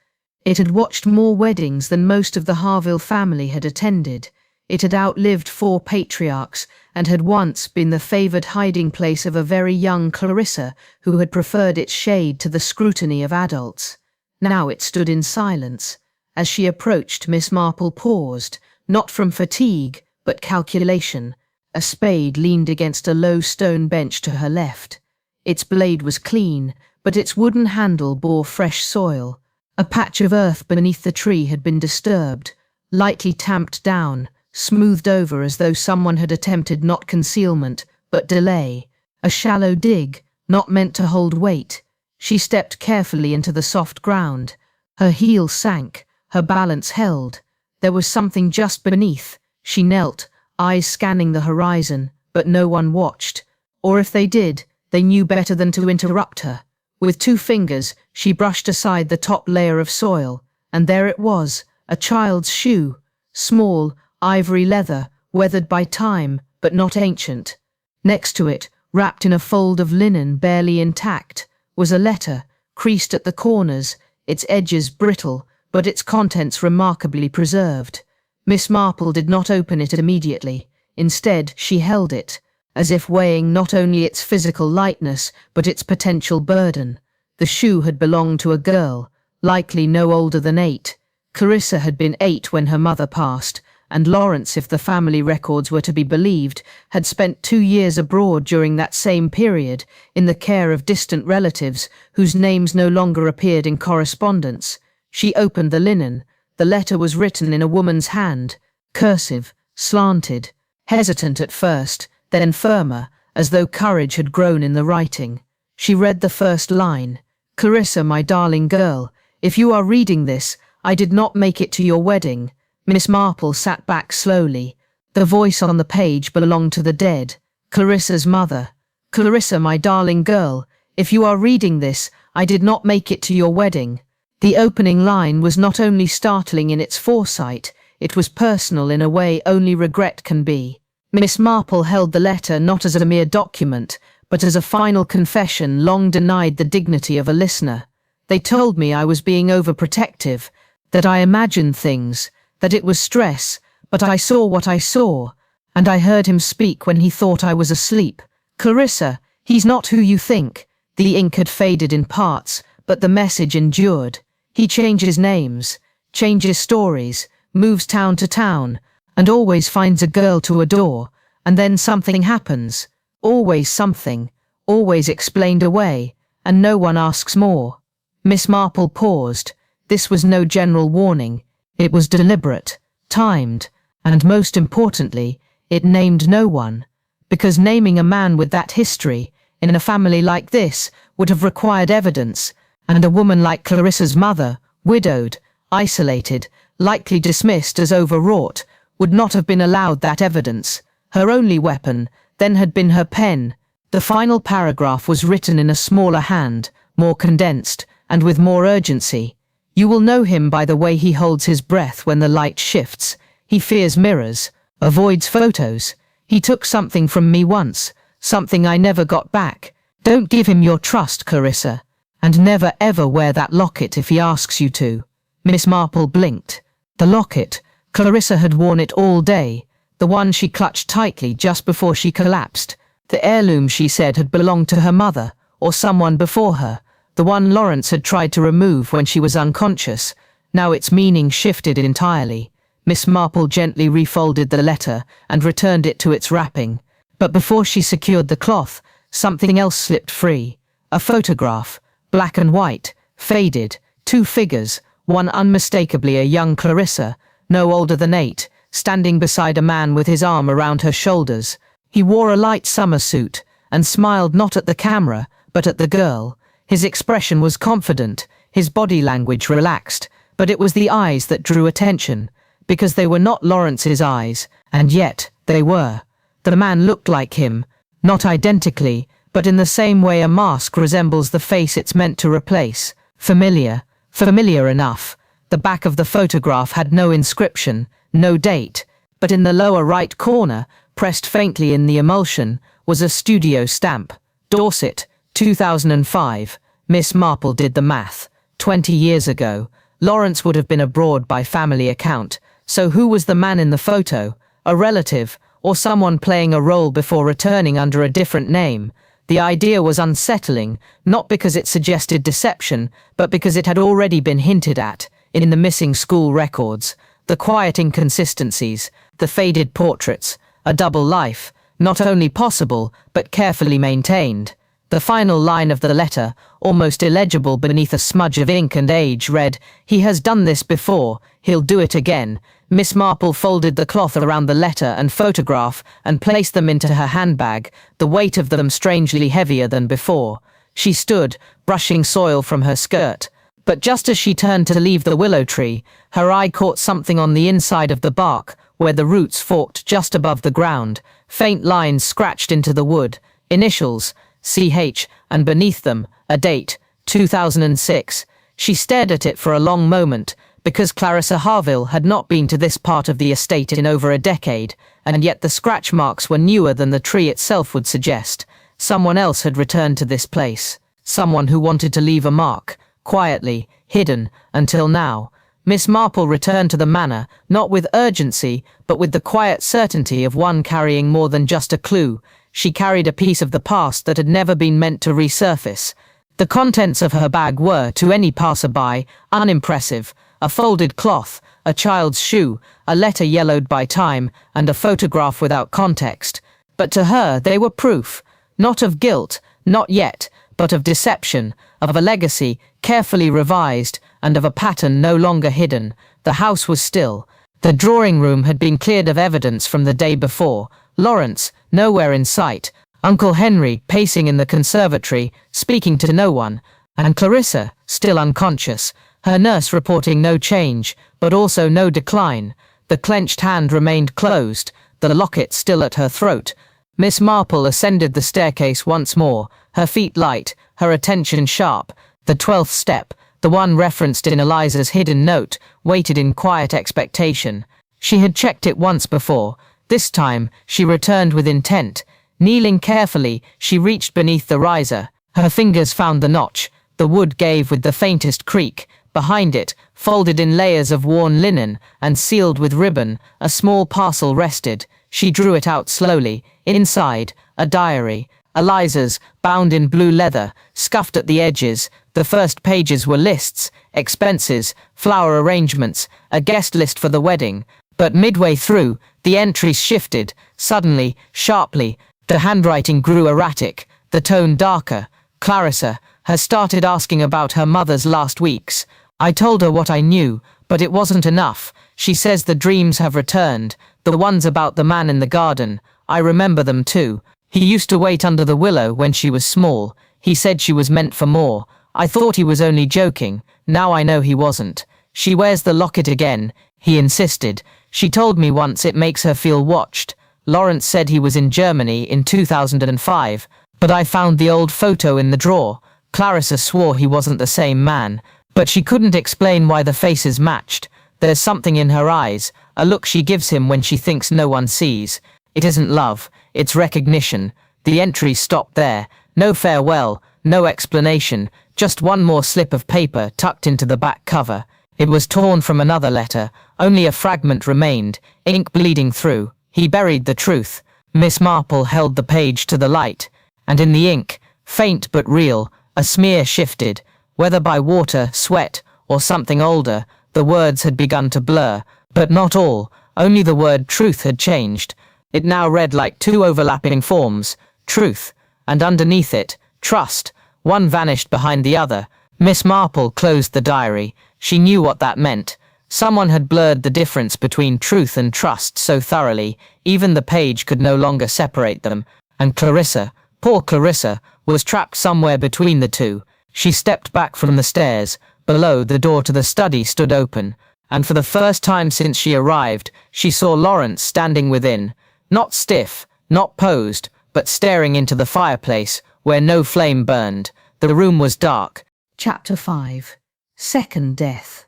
It had watched more weddings than most of the Harville family had attended. It had outlived 4 patriarchs and had once been the favoured hiding place of a very young Clarissa who had preferred its shade to the scrutiny of adults. Now it stood in silence. As she approached, Miss Marple paused, not from fatigue, but calculation. A spade leaned against a low stone bench to her left. Its blade was clean, but its wooden handle bore fresh soil. A patch of earth beneath the tree had been disturbed, lightly tamped down, smoothed over as though someone had attempted not concealment, but delay. A shallow dig, not meant to hold weight. She stepped carefully into the soft ground. Her heel sank, her balance held. There was something just beneath. She knelt, eyes scanning the horizon, but no one watched. Or if they did, they knew better than to interrupt her. With 2 fingers, she brushed aside the top layer of soil, and there it was, a child's shoe. Small, ivory leather, weathered by time, but not ancient. Next to it, wrapped in a fold of linen barely intact, was a letter, creased at the corners, its edges brittle, but its contents remarkably preserved. Miss Marple did not open it immediately. Instead, she held it, as if weighing not only its physical lightness, but its potential burden. The shoe had belonged to a girl, likely no older than 8. Clarissa had been 8 when her mother passed, and Lawrence, if the family records were to be believed, had spent 2 years abroad during that same period, in the care of distant relatives whose names no longer appeared in correspondence. She opened the linen. The letter was written in a woman's hand, cursive, slanted, hesitant at first, then firmer, as though courage had grown in the writing. She read the first line. "Clarissa, my darling girl, if you are reading this, I did not make it to your wedding." Miss Marple sat back slowly. The voice on the page belonged to the dead, Clarissa's mother. "Clarissa, my darling girl, if you are reading this, I did not make it to your wedding." The opening line was not only startling in its foresight, it was personal in a way only regret can be. Miss Marple held the letter not as a mere document, but as a final confession long denied the dignity of a listener. "They told me I was being overprotective, that I imagined things, that it was stress, but I saw what I saw, and I heard him speak when he thought I was asleep. Clarissa, he's not who you think." The ink had faded in parts, but the message endured. "He changes names, changes stories, moves town to town, and always finds a girl to adore, and then something happens. Always something, always explained away, and no one asks more." Miss Marple paused. This was no general warning. It was deliberate, timed, and most importantly, it named no one. Because naming a man with that history, in a family like this, would have required evidence, and a woman like Clarissa's mother, widowed, isolated, likely dismissed as overwrought, would not have been allowed that evidence. Her only weapon, then, had been her pen. The final paragraph was written in a smaller hand, more condensed, and with more urgency. "You will know him by the way he holds his breath when the light shifts. He fears mirrors, avoids photos. He took something from me once, something I never got back. Don't give him your trust, Clarissa, and never ever wear that locket if he asks you to." Miss Marple blinked. The locket. Clarissa had worn it all day, the one she clutched tightly just before she collapsed. The heirloom, she said, had belonged to her mother, or someone before her, the one Lawrence had tried to remove when she was unconscious. Now its meaning shifted entirely. Miss Marple gently refolded the letter and returned it to its wrapping. But before she secured the cloth, something else slipped free. A photograph, black and white, faded, 2 figures, one unmistakably a young Clarissa, no older than 8, standing beside a man with his arm around her shoulders. He wore a light summer suit and smiled not at the camera, but at the girl. His expression was confident, his body language relaxed, but it was the eyes that drew attention, because they were not Lawrence's eyes, and yet they were. The man looked like him, not identically, but in the same way a mask resembles the face it's meant to replace. Familiar enough. The back of the photograph had no inscription, no date, but in the lower right corner, pressed faintly in the emulsion, was a studio stamp. Dorset, 2005. Miss Marple did the math. 20 years ago. Lawrence would have been abroad by family account, so who was the man in the photo? A relative, or someone playing a role before returning under a different name? The idea was unsettling, not because it suggested deception, but because it had already been hinted at in the missing school records, the quiet inconsistencies, the faded portraits, a double life, not only possible, but carefully maintained. The final line of the letter, almost illegible beneath a smudge of ink and age, read, "He has done this before, he'll do it again." Miss Marple folded the cloth around the letter and photograph and placed them into her handbag, the weight of them strangely heavier than before. She stood, brushing soil from her skirt. But just as she turned to leave the willow tree, her eye caught something on the inside of the bark, where the roots forked just above the ground. Faint lines scratched into the wood, initials, CH, and beneath them, a date, 2006. She stared at it for a long moment, because Clarissa Harville had not been to this part of the estate in over a decade, and yet the scratch marks were newer than the tree itself would suggest. Someone else had returned to this place. Someone who wanted to leave a mark, quietly, hidden, until now. Miss Marple returned to the manor, not with urgency, but with the quiet certainty of one carrying more than just a clue. She carried a piece of the past that had never been meant to resurface. The contents of her bag were, to any passer-by, unimpressive. A folded cloth, a child's shoe, a letter yellowed by time, and a photograph without context. But to her they were proof, not of guilt, not yet, but of deception, of a legacy carefully revised, and of a pattern no longer hidden. The house was still. The drawing room had been cleared of evidence from the day before. Lawrence, nowhere in sight. Uncle Henry, pacing in the conservatory, speaking to no one. And Clarissa, still unconscious. Her nurse reporting no change, but also no decline. The clenched hand remained closed, the locket still at her throat. Miss Marple ascended the staircase once more, her feet light, her attention sharp. The 12th step, the one referenced in Eliza's hidden note, waited in quiet expectation. She had checked it once before. This time, she returned with intent. Kneeling carefully, she reached beneath the riser. Her fingers found the notch. The wood gave with the faintest creak. Behind it, folded in layers of worn linen and sealed with ribbon, a small parcel rested. She drew it out slowly. Inside, a diary. Eliza's, bound in blue leather, scuffed at the edges. The first pages were lists, expenses, flower arrangements, a guest list for the wedding. But midway through, the entries shifted. Suddenly, sharply, the handwriting grew erratic, the tone darker. Clarissa has started asking about her mother's last weeks. I told her what I knew, but it wasn't enough. She says the dreams have returned, the ones about the man in the garden. I remember them too. He used to wait under the willow when she was small. He said she was meant for more. I thought he was only joking. Now I know he wasn't. She wears the locket again, he insisted. She told me once it makes her feel watched. Lawrence said he was in Germany in 2005, but I found the old photo in the drawer. Clarissa swore he wasn't the same man, but she couldn't explain why the faces matched. There's something in her eyes, a look she gives him when she thinks no one sees. It isn't love, it's recognition. The entries stopped there. No farewell, no explanation, just one more slip of paper tucked into the back cover. It was torn from another letter. Only a fragment remained, ink bleeding through. He buried the truth. Miss Marple held the page to the light, and in the ink, faint but real, a smear shifted. Whether by water, sweat, or something older, the words had begun to blur. But not all. Only the word truth had changed. It now read like two overlapping forms. Truth. And underneath it, trust. One vanished behind the other. Miss Marple closed the diary. She knew what that meant. Someone had blurred the difference between truth and trust so thoroughly, even the page could no longer separate them. And Clarissa, poor Clarissa, was trapped somewhere between the two. She stepped back from the stairs. Below, the door to the study stood open, and for the first time since she arrived, she saw Lawrence standing within. Not stiff, not posed, but staring into the fireplace, where no flame burned. The room was dark. Chapter 5. Second Death.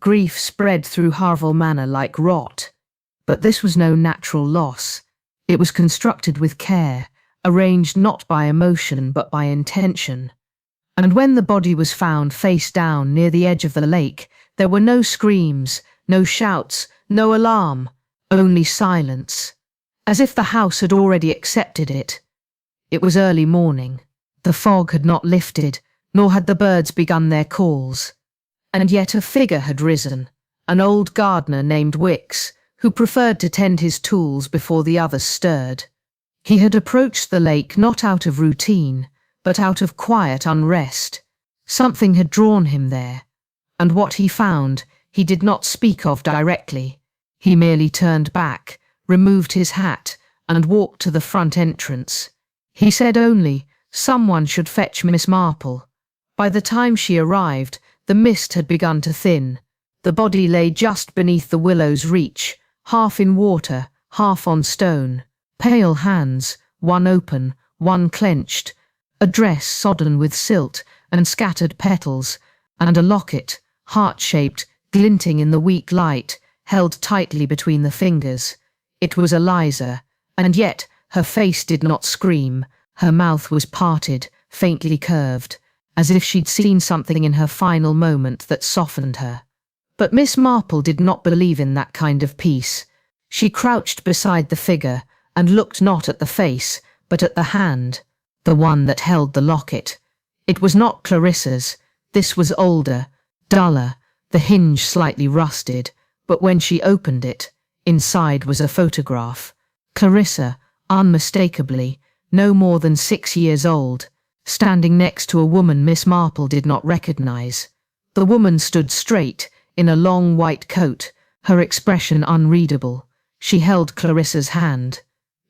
Grief spread through Harville Manor like rot. But this was no natural loss. It was constructed with care, arranged not by emotion but by intention. And when the body was found face down near the edge of the lake, There were no screams, no shouts, no alarm, only silence, as if the house had already accepted it. It was early morning. The fog had not lifted, nor had the birds begun their calls. And yet a figure had risen, an old gardener named Wicks, who preferred to tend his tools before the others stirred. He had approached the lake not out of routine, but out of quiet unrest. Something had drawn him there, and what he found he did not speak of directly. He merely turned back, removed his hat, and walked to the front entrance. He said only, "Someone should fetch Miss Marple." By the time she arrived, the mist had begun to thin. The body lay just beneath the willow's reach, half in water, half on stone. Pale hands, one open, one clenched, a dress sodden with silt and scattered petals, and a locket, heart-shaped, glinting in the weak light, held tightly between the fingers. It was Eliza, and yet her face did not scream. Her mouth was parted, faintly curved, as if she'd seen something in her final moment that softened her. But Miss Marple did not believe in that kind of peace. She crouched beside the figure and looked not at the face, but at the hand, the one that held the locket. It was not Clarissa's. This was older, duller, the hinge slightly rusted, but when she opened it, inside was a photograph. Clarissa, unmistakably, no more than 6 years old, standing next to a woman Miss Marple did not recognize. The woman stood straight, in a long white coat, her expression unreadable. She held Clarissa's hand.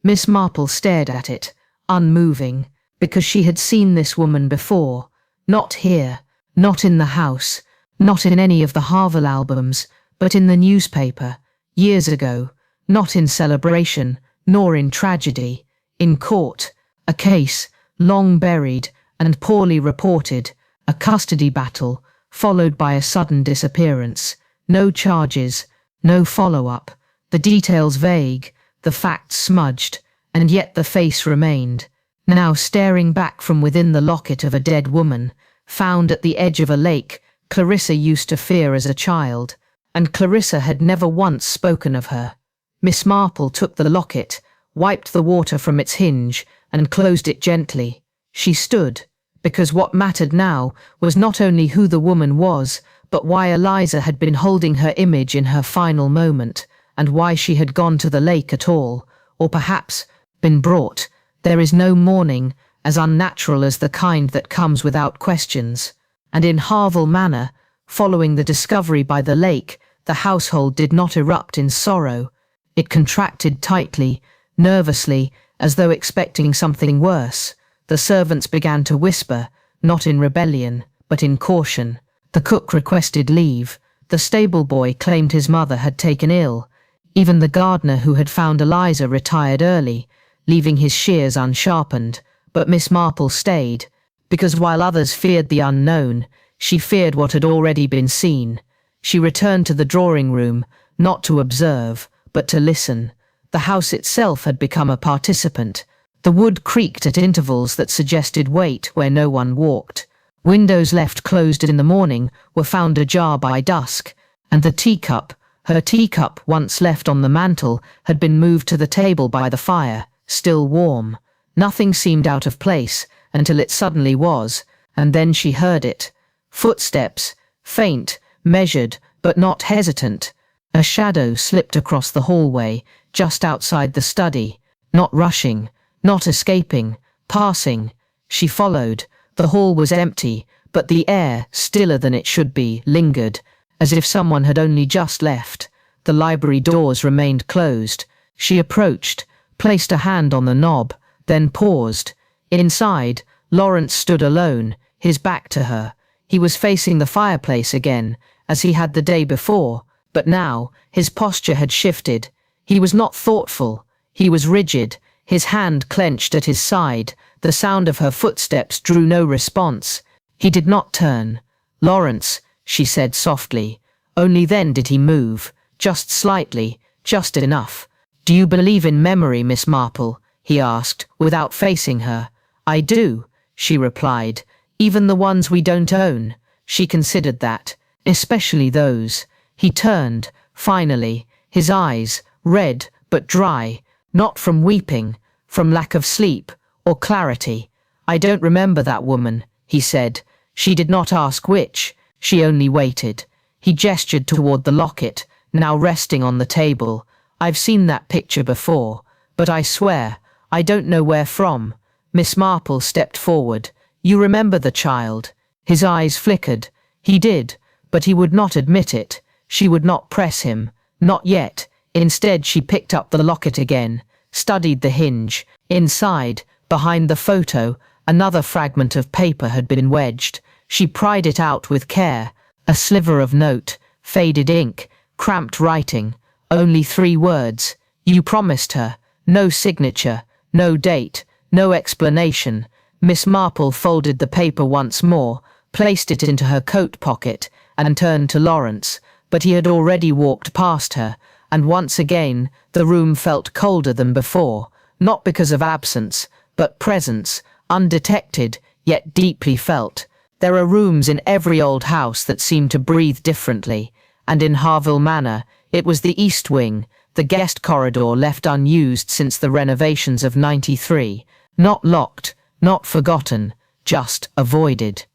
Miss Marple stared at it, unmoving, because she had seen this woman before. Not here, not in the house, not in any of the Harville albums, but in the newspaper, years ago, not in celebration, nor in tragedy, in court, a case, long buried and poorly reported, a custody battle, followed by a sudden disappearance. No charges, no follow-up, the details vague, the facts smudged, and yet the face remained, now staring back from within the locket of a dead woman, found at the edge of a lake Clarissa used to fear as a child, and Clarissa had never once spoken of her. Miss Marple took the locket, wiped the water from its hinge, and closed it gently. She stood, because what mattered now was not only who the woman was, but why Eliza had been holding her image in her final moment, and why she had gone to the lake at all, or perhaps been brought. There is no mourning as unnatural as the kind that comes without questions. And in Harville Manor, following the discovery by the lake, the household did not erupt in sorrow. It contracted tightly, nervously, as though expecting something worse. The servants began to whisper, not in rebellion, but in caution. The cook requested leave. The stable boy claimed his mother had taken ill. Even the gardener who had found Eliza retired early, leaving his shears unsharpened. But Miss Marple stayed, because while others feared the unknown, she feared what had already been seen. She returned to the drawing room, not to observe, but to listen. The house itself had become a participant. The wood creaked at intervals that suggested wait where no one walked. Windows left closed in the morning were found ajar by dusk, and the teacup, her teacup once left on the mantel, had been moved to the table by the fire, still warm. Nothing seemed out of place until it suddenly was, and then she heard it. Footsteps, faint, measured, but not hesitant. A shadow slipped across the hallway, just outside the study, not rushing, not escaping, passing. She followed. The hall was empty, but the air, stiller than it should be, lingered, as if someone had only just left. The library doors remained closed. She approached, placed a hand on the knob, then paused. Inside, Lawrence stood alone, his back to her. He was facing the fireplace again, as he had the day before, but now his posture had shifted. He was not thoughtful. He was rigid, his hand clenched at his side. The sound of her footsteps drew no response. He did not turn. "Lawrence," she said softly. Only then did he move, just slightly, just enough. "Do you believe in memory, Miss Marple?" he asked, without facing her. "I do," she replied. "Even the ones we don't own." She considered that. especially those. He turned, finally, his eyes, red but dry, not from weeping, from lack of sleep or clarity. "I don't remember that woman," he said. She did not ask which, she only waited. He gestured toward the locket, now resting on the table. "I've seen that picture before, but I swear, I don't know where from." Miss Marple stepped forward. "You remember the child?" His eyes flickered. He did, but he would not admit it. She would not press him. Not yet. Instead, she picked up the locket again, studied the hinge. Inside, behind the photo, another fragment of paper had been wedged. She pried it out with care. A sliver of note, faded ink, cramped writing. Only 3 words. "You promised her." No signature, no date, no explanation. Miss Marple folded the paper once more, placed it into her coat pocket, and turned to Lawrence. But he had already walked past her, and once again the room felt colder than before, not because of absence, but presence, undetected, yet deeply felt. There are rooms in every old house that seem to breathe differently, and in Harville Manor it was the east wing, the guest corridor left unused since the renovations of '93, not locked, not forgotten, just avoided.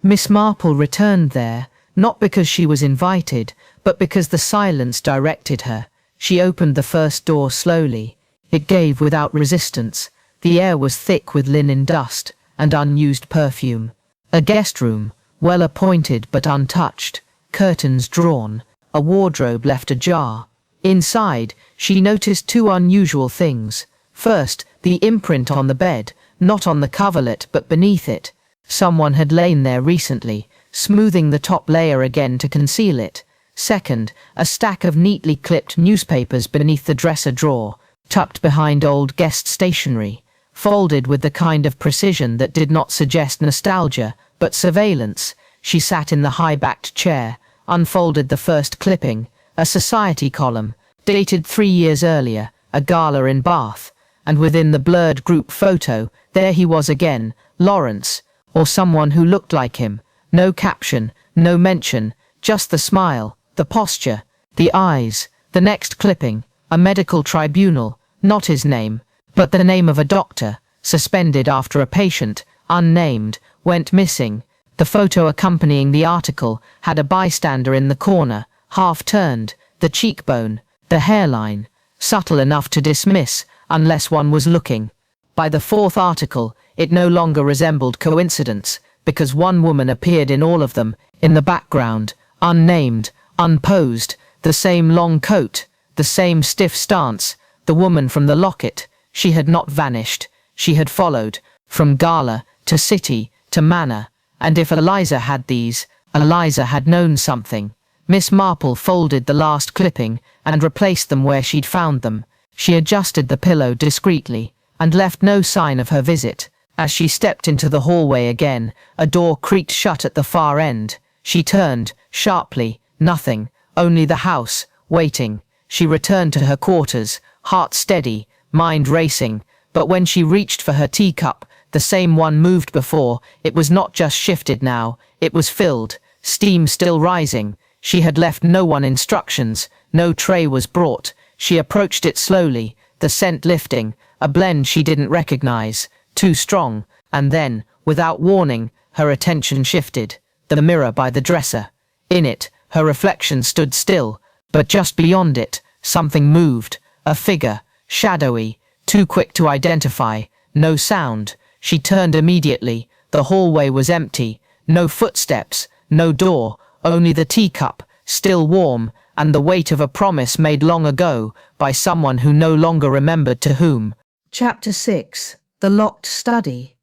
Miss Marple returned there, not because she was invited, but because the silence directed her. She opened the first door slowly. It gave without resistance. The air was thick with linen dust and unused perfume. A guest room, well appointed but untouched, curtains drawn, a wardrobe left ajar. Inside, she noticed 2 unusual things. First, the imprint on the bed, not on the coverlet but beneath it. Someone had lain there recently, smoothing the top layer again to conceal it. Second, a stack of neatly clipped newspapers beneath the dresser drawer, tucked behind old guest stationery, folded with the kind of precision that did not suggest nostalgia, but surveillance. She sat in the high-backed chair, unfolded the first clipping, a society column, dated 3 years earlier, a gala in Bath, and within the blurred group photo, there he was again, Lawrence, or someone who looked like him. No caption, no mention, just the smile, the posture, the eyes. The next clipping, a medical tribunal, not his name, but the name of a doctor, suspended after a patient, unnamed, went missing. The photo accompanying the article had a bystander in the corner, half turned, the cheekbone, the hairline, subtle enough to dismiss, unless one was looking. By the 4th article, it no longer resembled coincidence, because one woman appeared in all of them, in the background, unnamed, unposed, the same long coat, the same stiff stance, the woman from the locket. She had not vanished. She had followed, from gala, to city, to manor. And if Eliza had these, Eliza had known something. Miss Marple folded the last clipping and replaced them where she'd found them. She adjusted the pillow discreetly and left no sign of her visit. As she stepped into the hallway again, a door creaked shut at the far end. She turned, sharply. Nothing, only the house, waiting. She returned to her quarters, heart steady, mind racing. But when she reached for her teacup, the same one moved before. It was not just shifted now, it was filled, steam still rising. She had left no one instructions, no tray was brought. She approached it slowly, the scent lifting, a blend she didn't recognize, too strong, and then, without warning, her attention shifted. The mirror by the dresser. In it, her reflection stood still, but just beyond it, something moved, a figure, shadowy, too quick to identify, no sound. She turned immediately. The hallway was empty, no footsteps, no door, only the teacup, still warm, and the weight of a promise made long ago by someone who no longer remembered to whom. Chapter 6. The Locked Study.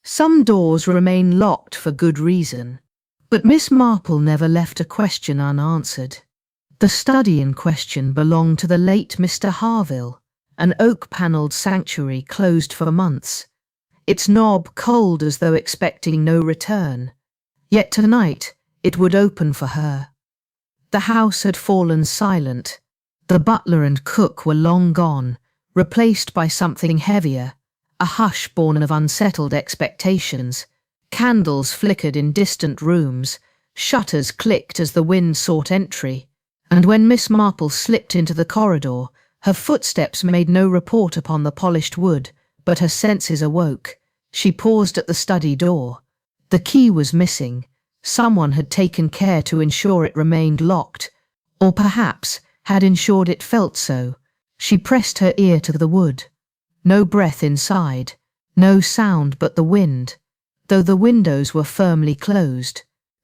Some doors remain locked for good reason, but Miss Marple never left a question unanswered. The study in question belonged to the late Mr. Harville, an oak-panelled sanctuary closed for months, its knob cold as though expecting no return. Yet tonight it would open for her. The house had fallen silent. The butler and cook were long gone, replaced by something heavier, a hush born of unsettled expectations. Candles flickered in distant rooms, Shutters clicked as the wind sought entry, and when Miss Marple slipped into the corridor, her footsteps made no report upon the polished wood, but her senses awoke. She paused at the study door. The key was missing. Someone had taken care to ensure it remained locked, or perhaps had ensured it felt so. She pressed her ear to the wood. No breath inside, no sound but the wind, though the windows were firmly closed.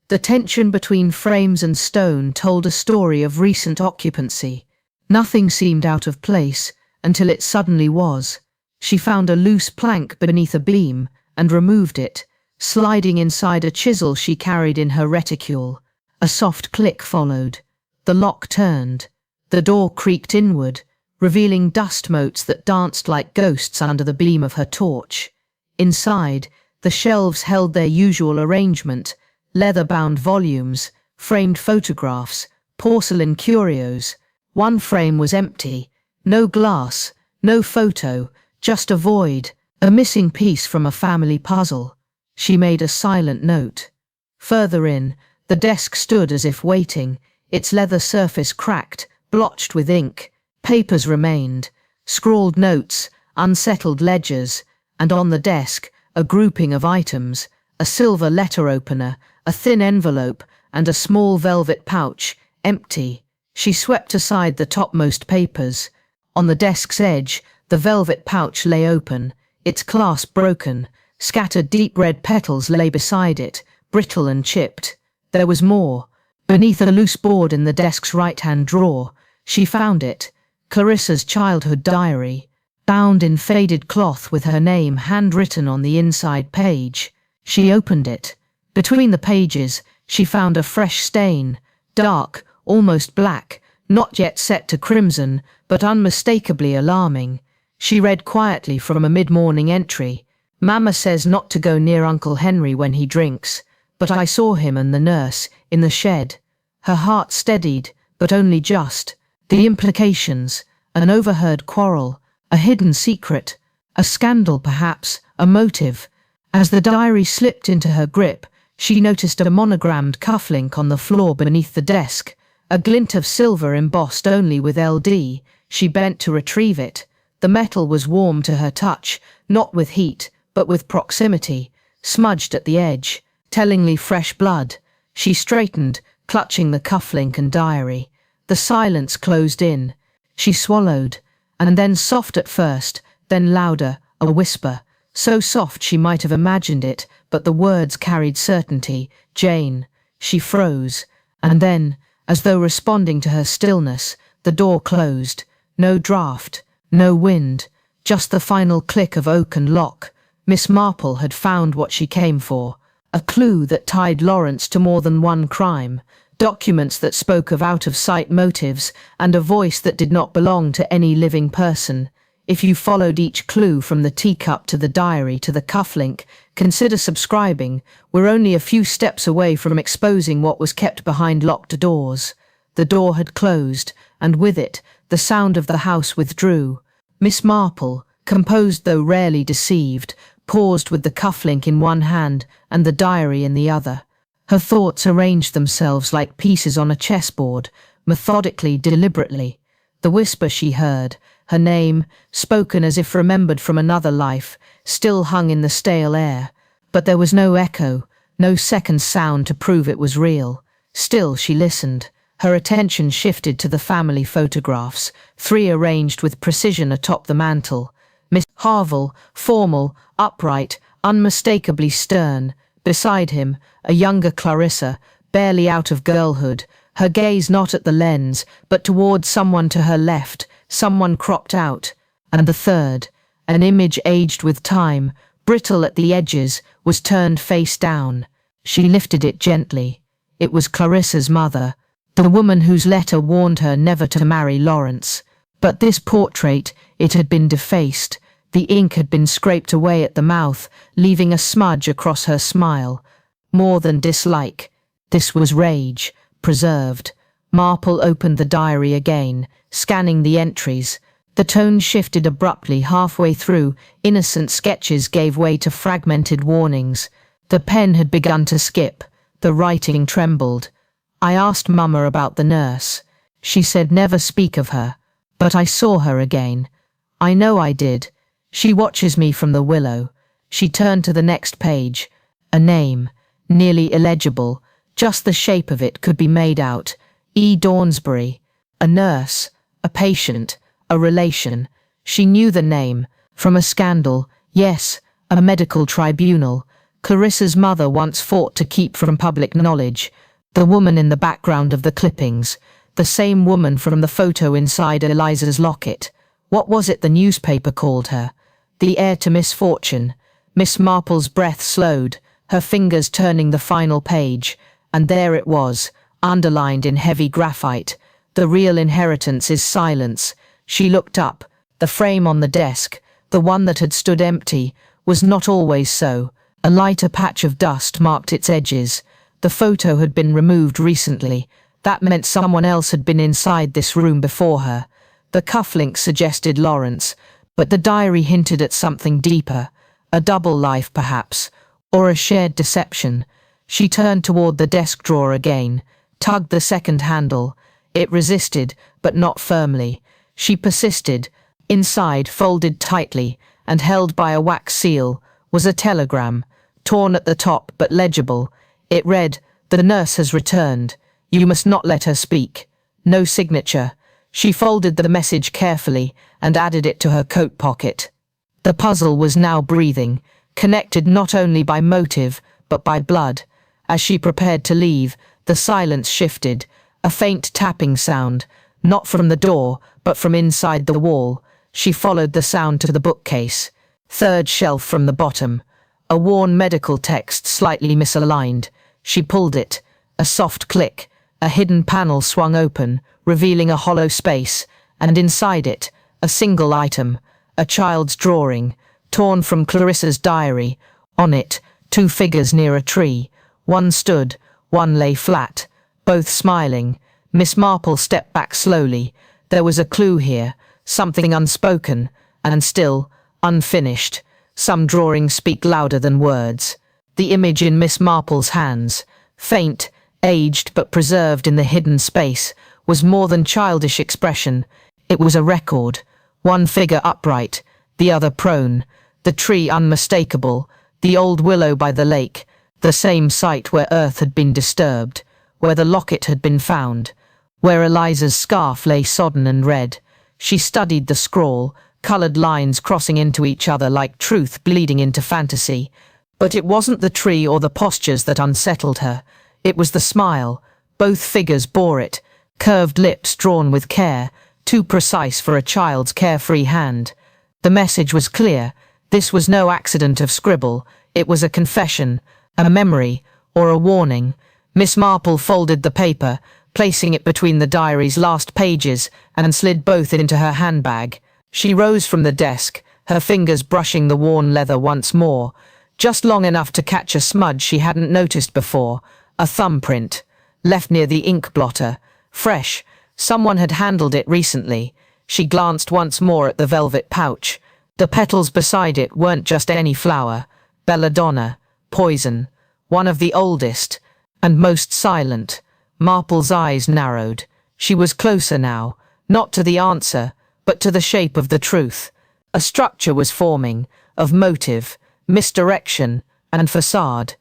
The tension between frames and stone told a story of recent occupancy. Nothing seemed out of place until it suddenly was. She found a loose plank beneath a beam and removed it, sliding inside a chisel she carried in her reticule. A soft click followed. The lock turned. The door creaked inward, revealing dust motes that danced like ghosts under the beam of her torch. Inside, the shelves held their usual arrangement: leather-bound volumes, framed photographs, porcelain curios. One frame was empty. No glass, no photo, just a void, a missing piece from a family puzzle. She made a silent note. Further in, the desk stood as if waiting, its leather surface cracked, blotched with ink. Papers remained, scrawled notes, unsettled ledgers, and on the desk, a grouping of items: a silver letter opener, a thin envelope, and a small velvet pouch, empty. She swept aside the topmost papers. On the desk's edge, the velvet pouch lay open, its clasp broken. Scattered deep red petals lay beside it, brittle and chipped. There was more. Beneath a loose board in the desk's right-hand drawer, she found it: Clarissa's childhood diary, bound in faded cloth with her name handwritten on the inside page. She opened it. Between the pages, she found a fresh stain, dark, almost black, not yet set to crimson, but unmistakably alarming. She read quietly from a mid-morning entry: "Mama says not to go near Uncle Henry when he drinks, but I saw him and the nurse in the shed." Her heart steadied, but only just. The implications: an overheard quarrel, a hidden secret, a scandal perhaps, a motive. As the diary slipped into her grip, she noticed a monogrammed cufflink on the floor beneath the desk, a glint of silver embossed only with LD. She bent to retrieve it. The metal was warm to her touch, not with heat, but with proximity, smudged at the edge, tellingly fresh blood. She straightened, clutching the cufflink and diary. The silence closed in. She swallowed, and then, soft at first, then louder, a whisper, so soft she might have imagined it, but the words carried certainty: "Jane." She froze, and then, as though responding to her stillness, the door closed. No draft, no wind, just the final click of oaken lock. Miss Marple had found what she came for: a clue that tied Lawrence to more than one crime, documents that spoke of out-of-sight motives, and a voice that did not belong to any living person. If you followed each clue from the teacup to the diary to the cufflink, consider subscribing. We're only a few steps away from exposing what was kept behind locked doors. The door had closed, and with it, the sound of the house withdrew. Miss Marple, composed though rarely deceived, paused with the cufflink in one hand and the diary in the other. Her thoughts arranged themselves like pieces on a chessboard, methodically, deliberately. The whisper she heard, her name, spoken as if remembered from another life, still hung in the stale air. But there was no echo, no second sound to prove it was real. Still she listened. Her attention shifted to the family photographs, 3 arranged with precision atop the mantel. Miss Harville, formal, upright, unmistakably stern. Beside him, a younger Clarissa, barely out of girlhood, her gaze not at the lens, but toward someone to her left, someone cropped out. And the third, an image aged with time, brittle at the edges, was turned face down. She lifted it gently. It was Clarissa's mother, the woman whose letter warned her never to marry Lawrence. But this portrait, it had been defaced. The ink had been scraped away at the mouth, leaving a smudge across her smile. More than dislike. This was rage, preserved. Marple opened the diary again, scanning the entries. The tone shifted abruptly halfway through. Innocent sketches gave way to fragmented warnings. The pen had begun to skip. The writing trembled. I asked Mama about the nurse. She said never speak of her. But I saw her again. I know I did. She watches me from the willow. She turned to the next page. A name, nearly illegible. Just the shape of it could be made out. E. Dawnsbury. A nurse, a patient, a relation. She knew the name. From a scandal, yes, a medical tribunal. Clarissa's mother once fought to keep from public knowledge. The woman in the background of the clippings. The same woman from the photo inside Eliza's locket. What was it the newspaper called her? The heir to misfortune. Miss Marple's breath slowed, her fingers turning the final page, and there it was, underlined in heavy graphite. The real inheritance is silence. She looked up. The frame on the desk, the one that had stood empty, was not always so. A lighter patch of dust marked its edges. The photo had been removed recently. That meant someone else had been inside this room before her. The cufflinks suggested Lawrence, but the diary hinted at something deeper. A double life, perhaps, or a shared deception. She turned toward the desk drawer again, tugged the second handle. It resisted, but not firmly. She persisted. Inside, folded tightly, and held by a wax seal, was a telegram, torn at the top but legible. It read, "The nurse has returned. You must not let her speak." No signature. She folded the message carefully and added it to her coat pocket. The puzzle was now breathing, connected not only by motive, but by blood. As she prepared to leave, the silence shifted, a faint tapping sound, not from the door, but from inside the wall. She followed the sound to the bookcase. Third shelf from the bottom. A worn medical text slightly misaligned. She pulled it. A soft click. A hidden panel swung open, revealing a hollow space, and inside it, a single item, a child's drawing, torn from Clarissa's diary. On it, two figures near a tree. One stood, one lay flat, both smiling. Miss Marple stepped back slowly. There was a clue here, something unspoken, and still, unfinished. Some drawings speak louder than words. The image in Miss Marple's hands, faint, aged but preserved in the hidden space, was more than childish expression. It was a record. One figure upright, the other prone, the tree unmistakable, the old willow by the lake, the same site where earth had been disturbed, where the locket had been found, where Eliza's scarf lay sodden and red. She studied the scrawl, coloured lines crossing into each other like truth bleeding into fantasy. But it wasn't the tree or the postures that unsettled her. It was the smile. Both figures bore it, curved lips drawn with care, too precise for a child's carefree hand. The message was clear. This was no accident of scribble. It was a confession, a memory, or a warning. Miss Marple folded the paper, placing it between the diary's last pages, and slid both into her handbag. She rose from the desk, her fingers brushing the worn leather once more, just long enough to catch a smudge she hadn't noticed before, a thumbprint, left near the ink blotter, fresh. Someone had handled it recently. She glanced once more at the velvet pouch. The petals beside it weren't just any flower. Belladonna, poison, one of the oldest, and most silent. Marple's eyes narrowed. She was closer now, not to the answer, but to the shape of the truth. A structure was forming, of motive, misdirection, and facade.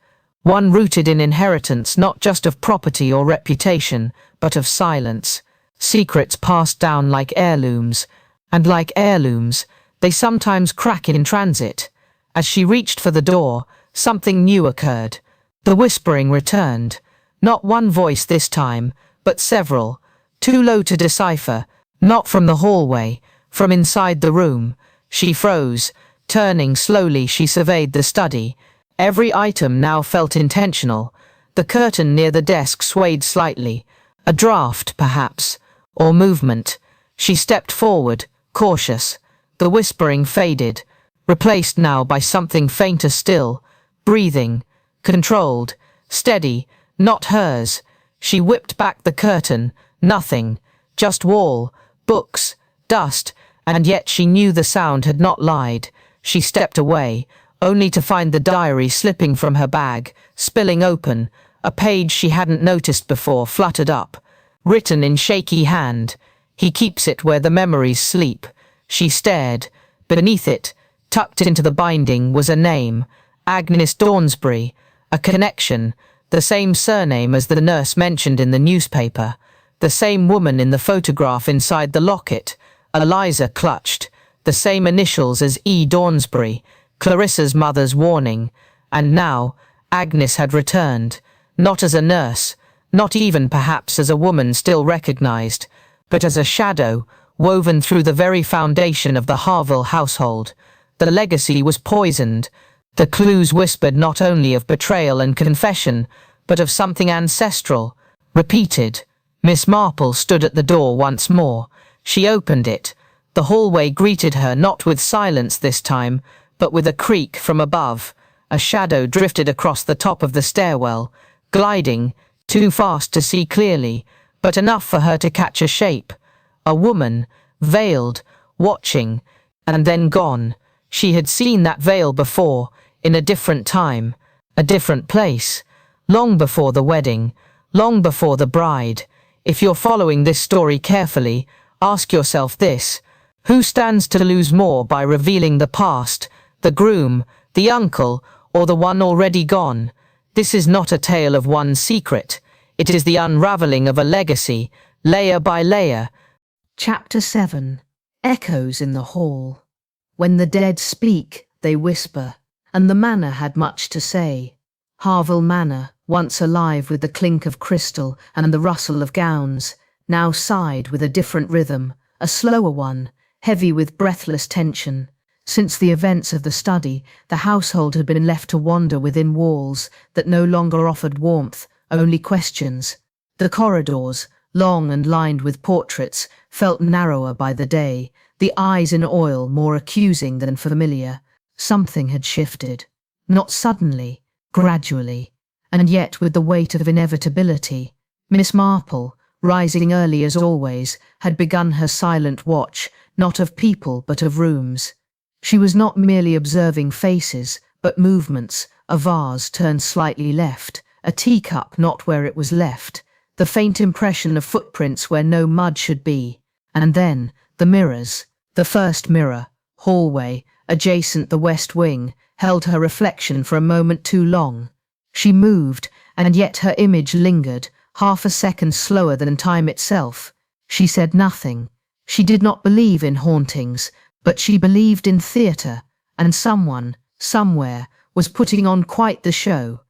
One rooted in inheritance not just of property or reputation, but of silence. Secrets passed down like heirlooms, and like heirlooms, they sometimes crack in transit. As she reached for the door, something new occurred. The whispering returned. Not one voice this time, but several, too low to decipher, not from the hallway, from inside the room. She froze. Turning slowly, she surveyed the study. Every item now felt intentional. The curtain near the desk swayed slightly. A draft, perhaps, or movement. She stepped forward, cautious. The whispering faded, replaced now by something fainter still, breathing, controlled, steady, not hers. She whipped back the curtain. Nothing, just wall, books, dust, and yet she knew the sound had not lied. She stepped away, only to find the diary slipping from her bag, spilling open, A page she hadn't noticed before fluttered up, written in shaky hand. "He keeps it where the memories sleep." She stared. Beneath it, tucked into the binding, was a name, Agnes Dawnsbury, a connection, the same surname as the nurse mentioned in the newspaper, the same woman in the photograph inside the locket, Eliza clutched, the same initials as E. Dawnsbury, Clarissa's mother's warning. And now, Agnes had returned, not as a nurse, not even perhaps as a woman still recognized, but as a shadow, woven through the very foundation of the Harville household. The legacy was poisoned. The clues whispered not only of betrayal and confession, but of something ancestral, repeated. Miss Marple stood at the door once more. She opened it. The hallway greeted her not with silence this time, but with a creak from above. A shadow drifted across the top of the stairwell, gliding, too fast to see clearly, but enough for her to catch a shape. A woman, veiled, watching, and then gone. She had seen that veil before, in a different time, a different place, long before the wedding, long before the bride. If you're following this story carefully, ask yourself this: who stands to lose more by revealing the past, the groom, the uncle, or the one already gone? This is not a tale of one secret. It is the unraveling of a legacy, layer by layer. Chapter 7. Echoes in the Hall. When the dead speak, they whisper, and the manor had much to say. Harville Manor, once alive with the clink of crystal and the rustle of gowns, now sighed with a different rhythm, a slower one, heavy with breathless tension. Since the events of the study, the household had been left to wander within walls that no longer offered warmth, only questions. The corridors, long and lined with portraits, felt narrower by the day, the eyes in oil more accusing than familiar. Something had shifted. Not suddenly, gradually, and yet with the weight of inevitability. Miss Marple, rising early as always, had begun her silent watch, not of people but of rooms. She was not merely observing faces, but movements, a vase turned slightly left, a teacup not where it was left, the faint impression of footprints where no mud should be. And then, the mirrors. The first mirror, hallway, adjacent the west wing, held her reflection for a moment too long. She moved, and yet her image lingered, half a second slower than time itself. She said nothing. She did not believe in hauntings, but she believed in theatre, and someone, somewhere, was putting on quite the show.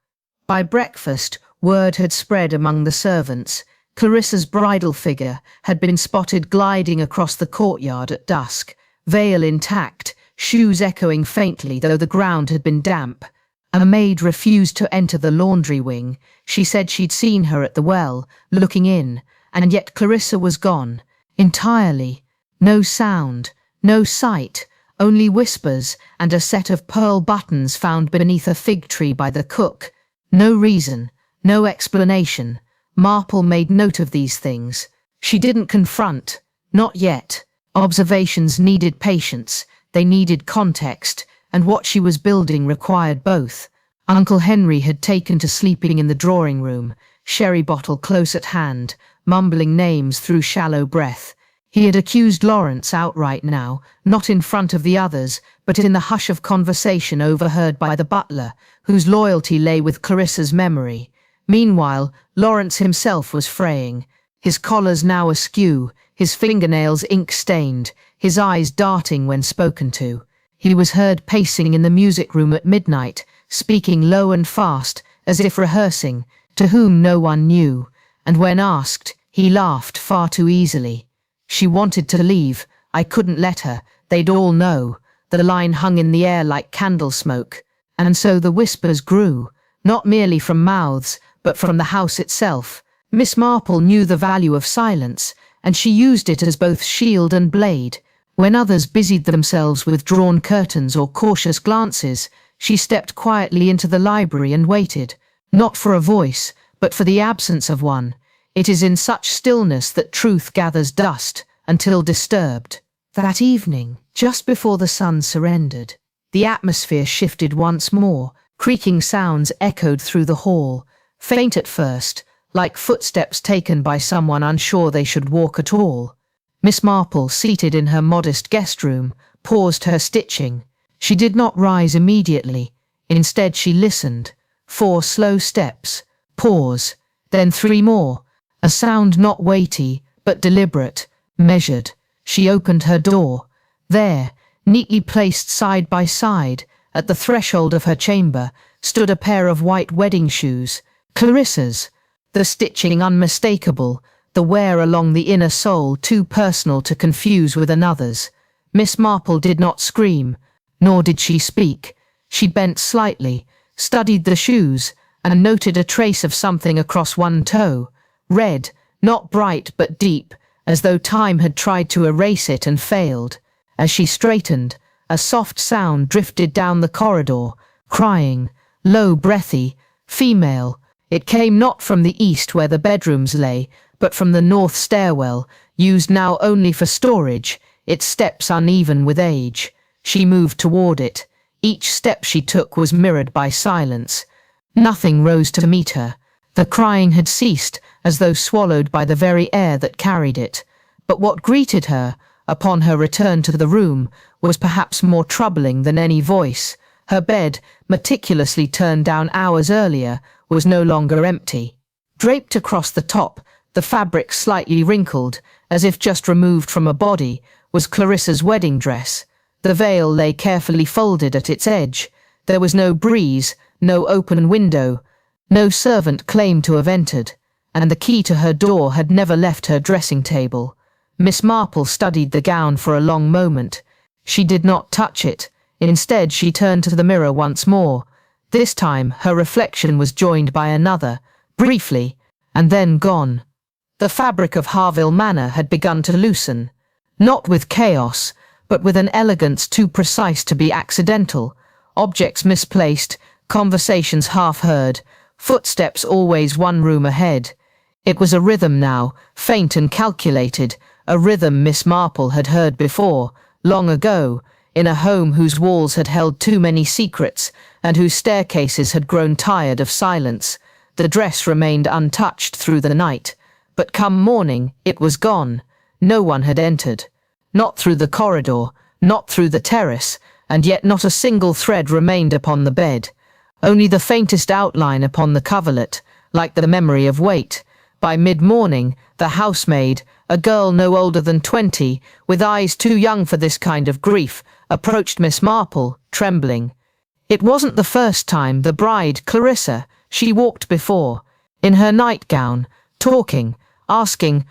By breakfast, word had spread among the servants. Clarissa's bridal figure had been spotted gliding across the courtyard at dusk, veil intact, shoes echoing faintly though the ground had been damp. A maid refused to enter the laundry wing. She said she'd seen her at the well, looking in, and yet Clarissa was gone, entirely. No sound, no sight, only whispers and a set of pearl buttons found beneath a fig tree by the cook. No reason, no explanation. Marple made note of these things. She didn't confront, not yet. Observations needed patience, they needed context, and what she was building required both. Uncle Henry had taken to sleeping in the drawing room, sherry bottle close at hand, mumbling names through shallow breath. He had accused Lawrence outright now, not in front of the others, but in the hush of conversation overheard by the butler, whose loyalty lay with Clarissa's memory. Meanwhile, Lawrence himself was fraying, his collars now askew, his fingernails ink-stained, his eyes darting when spoken to. He was heard pacing in the music room at midnight, speaking low and fast, as if rehearsing, to whom no one knew, and when asked, he laughed far too easily. She wanted to leave, I couldn't let her, they'd all know. The line hung in the air like candle smoke, and so the whispers grew, not merely from mouths, but from the house itself. Miss Marple knew the value of silence, and she used it as both shield and blade. When others busied themselves with drawn curtains or cautious glances, she stepped quietly into the library and waited, not for a voice, but for the absence of one. It is in such stillness that truth gathers dust, until disturbed. That evening, just before the sun surrendered, the atmosphere shifted once more. Creaking sounds echoed through the hall. faint at first, like footsteps taken by someone unsure they should walk at all. Miss Marple, seated in her modest guest room, paused her stitching. She did not rise immediately. Instead she listened. 4 slow steps, pause, then 3 more. A sound not weighty, but deliberate, measured. She opened her door. There, neatly placed side by side, at the threshold of her chamber, stood a pair of white wedding shoes, Clarissa's, the stitching unmistakable, the wear along the inner sole too personal to confuse with another's. Miss Marple did not scream, nor did she speak. She bent slightly, studied the shoes, and noted a trace of something across one toe, red, not bright but deep, as though time had tried to erase it and failed. As she straightened, a soft sound drifted down the corridor, crying, low, breathy, female. It came not from the east where the bedrooms lay, but from the north stairwell, used now only for storage, its steps uneven with age. She moved toward it. Each step she took was mirrored by silence. Nothing rose to meet her. The crying had ceased, as though swallowed by the very air that carried it. But what greeted her, upon her return to the room, was perhaps more troubling than any voice. Her bed, meticulously turned down hours earlier, was no longer empty. Draped across the top, the fabric slightly wrinkled, as if just removed from a body, was Clarissa's wedding dress. The veil lay carefully folded at its edge. There was no breeze, no open window. No servant claimed to have entered, and the key to her door had never left her dressing table. Miss Marple studied the gown for a long moment. She did not touch it. Instead, she turned to the mirror once more. This time, her reflection was joined by another, briefly, and then gone. The fabric of Harville Manor had begun to loosen, not with chaos, but with an elegance too precise to be accidental. Objects misplaced, conversations half heard, footsteps always one room ahead. It was a rhythm now, faint and calculated, a rhythm Miss Marple had heard before, long ago, in a home whose walls had held too many secrets, and whose staircases had grown tired of silence. The dress remained untouched through the night, but come morning it was gone. No one had entered. Not through the corridor, not through the terrace, and yet not a single thread remained upon the bed. Only the faintest outline upon the coverlet, like the memory of weight. By mid-morning, the housemaid, a girl no older than 20, with eyes too young for this kind of grief, approached Miss Marple, trembling. It wasn't the first time the bride, Clarissa, she walked before, in her nightgown, talking, asking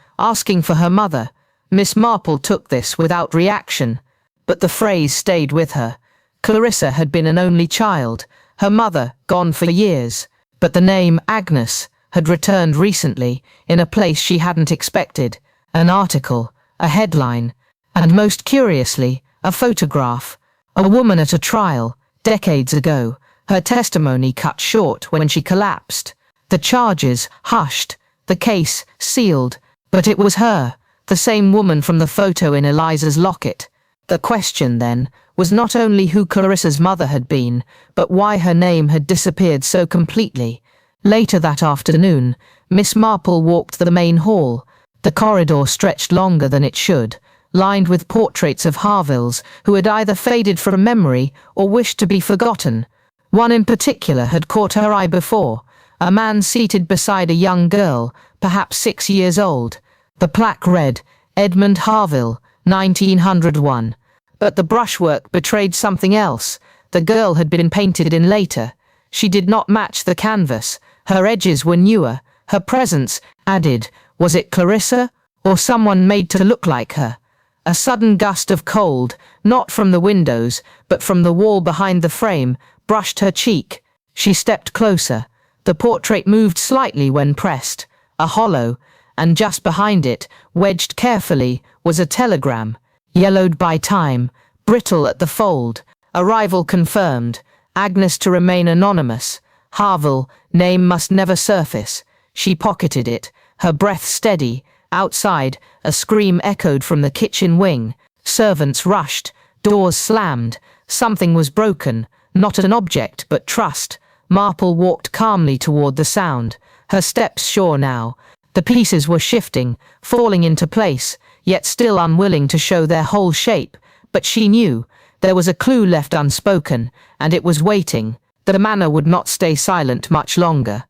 for her mother. Miss Marple took this without reaction, but the phrase stayed with her. Clarissa had been an only child, her mother gone for years, but the name Agnes had returned recently in a place she hadn't expected. An article, a headline, and most curiously, a photograph. A woman at a trial, decades ago, her testimony cut short when she collapsed. The charges hushed, the case sealed, but it was her, the same woman from the photo in Eliza's locket. The question, then, was not only who Clarissa's mother had been, but why her name had disappeared so completely. Later that afternoon, Miss Marple walked the main hall. The corridor stretched longer than it should, lined with portraits of Harvilles who had either faded from memory or wished to be forgotten. One in particular had caught her eye before, a man seated beside a young girl, perhaps 6 years old. The plaque read, Edmund Harville, 1901. But the brushwork betrayed something else. The girl had been painted in later. She did not match the canvas. Her edges were newer. Her presence added. Was it Clarissa, or someone made to look like her? A sudden gust of cold, not from the windows, but from the wall behind the frame, brushed her cheek. She stepped closer. The portrait moved slightly when pressed, a hollow, and just behind it, wedged carefully, was a telegram, yellowed by time, brittle at the fold. Arrival confirmed. Agnes to remain anonymous. Harville, name must never surface. She pocketed it, her breath steady. Outside, a scream echoed from the kitchen wing. Servants rushed, doors slammed. Something was broken, not an object, but trust. Marple walked calmly toward the sound, her steps sure now. The pieces were shifting, falling into place, yet still unwilling to show their whole shape. But she knew there was a clue left unspoken, and it was waiting. The manor would not stay silent much longer.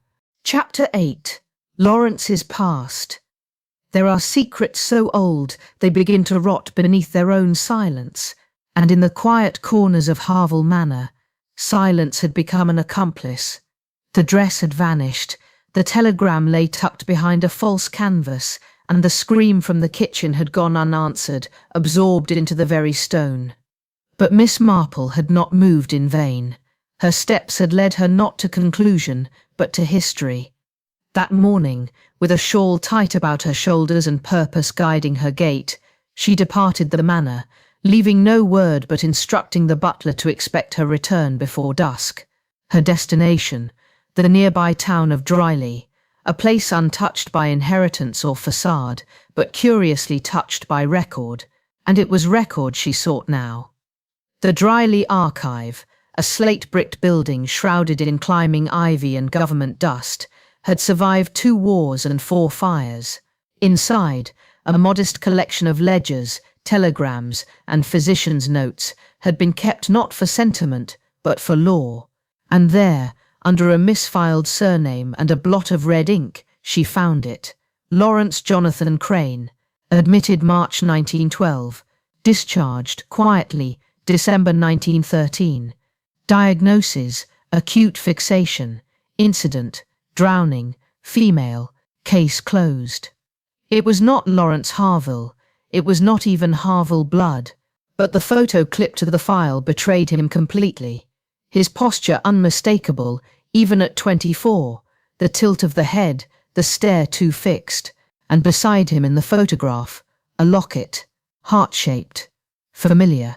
Chapter 8. Lawrence's Past. There are secrets so old they begin to rot beneath their own silence, and in the quiet corners of Harville Manor, silence had become an accomplice. The dress had vanished, the telegram lay tucked behind a false canvas, and the scream from the kitchen had gone unanswered, absorbed into the very stone. But Miss Marple had not moved in vain. Her steps had led her not to conclusion, but to history. That morning, with a shawl tight about her shoulders and purpose guiding her gait, she departed the manor, leaving no word but instructing the butler to expect her return before dusk. Her destination, the nearby town of Dryly, a place untouched by inheritance or facade, but curiously touched by record, and it was record she sought now. The Dryly Archive, a slate-bricked building shrouded in climbing ivy and government dust, had survived 2 wars and 4 fires. Inside, a modest collection of ledgers, telegrams, and physicians' notes had been kept not for sentiment, but for law. And there, under a misfiled surname and a blot of red ink, she found it. Lawrence Jonathan Crane, admitted March 1912, discharged quietly December 1913. Diagnosis: acute fixation. Incident: drowning. Female. Case closed. It was not Lawrence Harville. It was not even Harville blood. But the photo clipped to the file betrayed him completely. His posture unmistakable, even at 24, the tilt of the head, the stare too fixed, and beside him in the photograph, a locket, heart-shaped, familiar.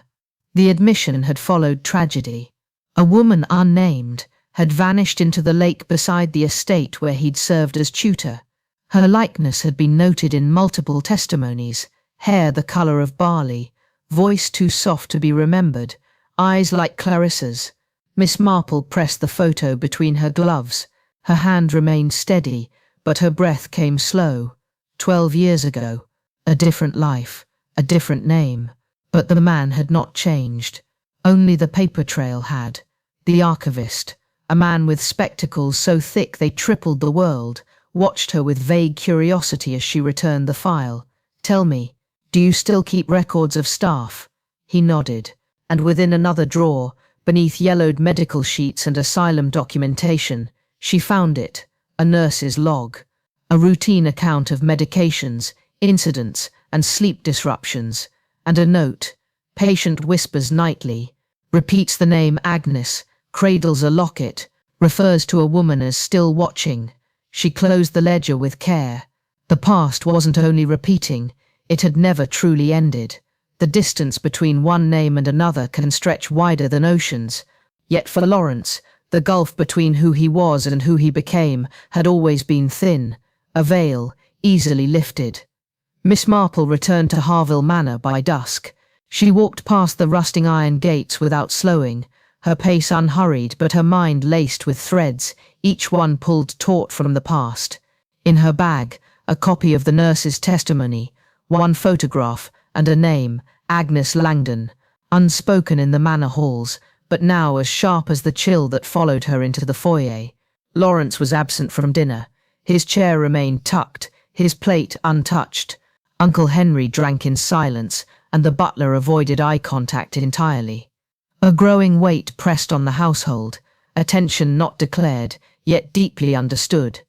The admission had followed tragedy. A woman unnamed had vanished into the lake beside the estate where he'd served as tutor. Her likeness had been noted in multiple testimonies: hair the colour of barley, voice too soft to be remembered, eyes like Clarissa's. Miss Marple pressed the photo between her gloves. Her hand remained steady, but her breath came slow. 12 years ago, a different life, a different name. But the man had not changed. Only the paper trail had. The archivist, a man with spectacles so thick they tripled the world, watched her with vague curiosity as she returned the file. "Tell me, do you still keep records of staff?" He nodded, and within another drawer, beneath yellowed medical sheets and asylum documentation, she found it, a nurse's log, a routine account of medications, incidents, and sleep disruptions, and a note: patient whispers nightly, repeats the name Agnes, cradles a locket, refers to a woman as still watching. She closed the ledger with care. The past wasn't only repeating, it had never truly ended. The distance between one name and another can stretch wider than oceans. Yet for Lawrence, the gulf between who he was and who he became had always been thin, a veil, easily lifted. Miss Marple returned to Harville Manor by dusk. She walked past the rusting iron gates without slowing, her pace unhurried but her mind laced with threads, each one pulled taut from the past. In her bag, a copy of the nurse's testimony, one photograph, and a name, Agnes Langdon, unspoken in the manor halls, but now as sharp as the chill that followed her into the foyer. Lawrence was absent from dinner. His chair remained tucked, his plate untouched. Uncle Henry drank in silence, and the butler avoided eye contact entirely. A growing weight pressed on the household, a tension not declared, yet deeply understood.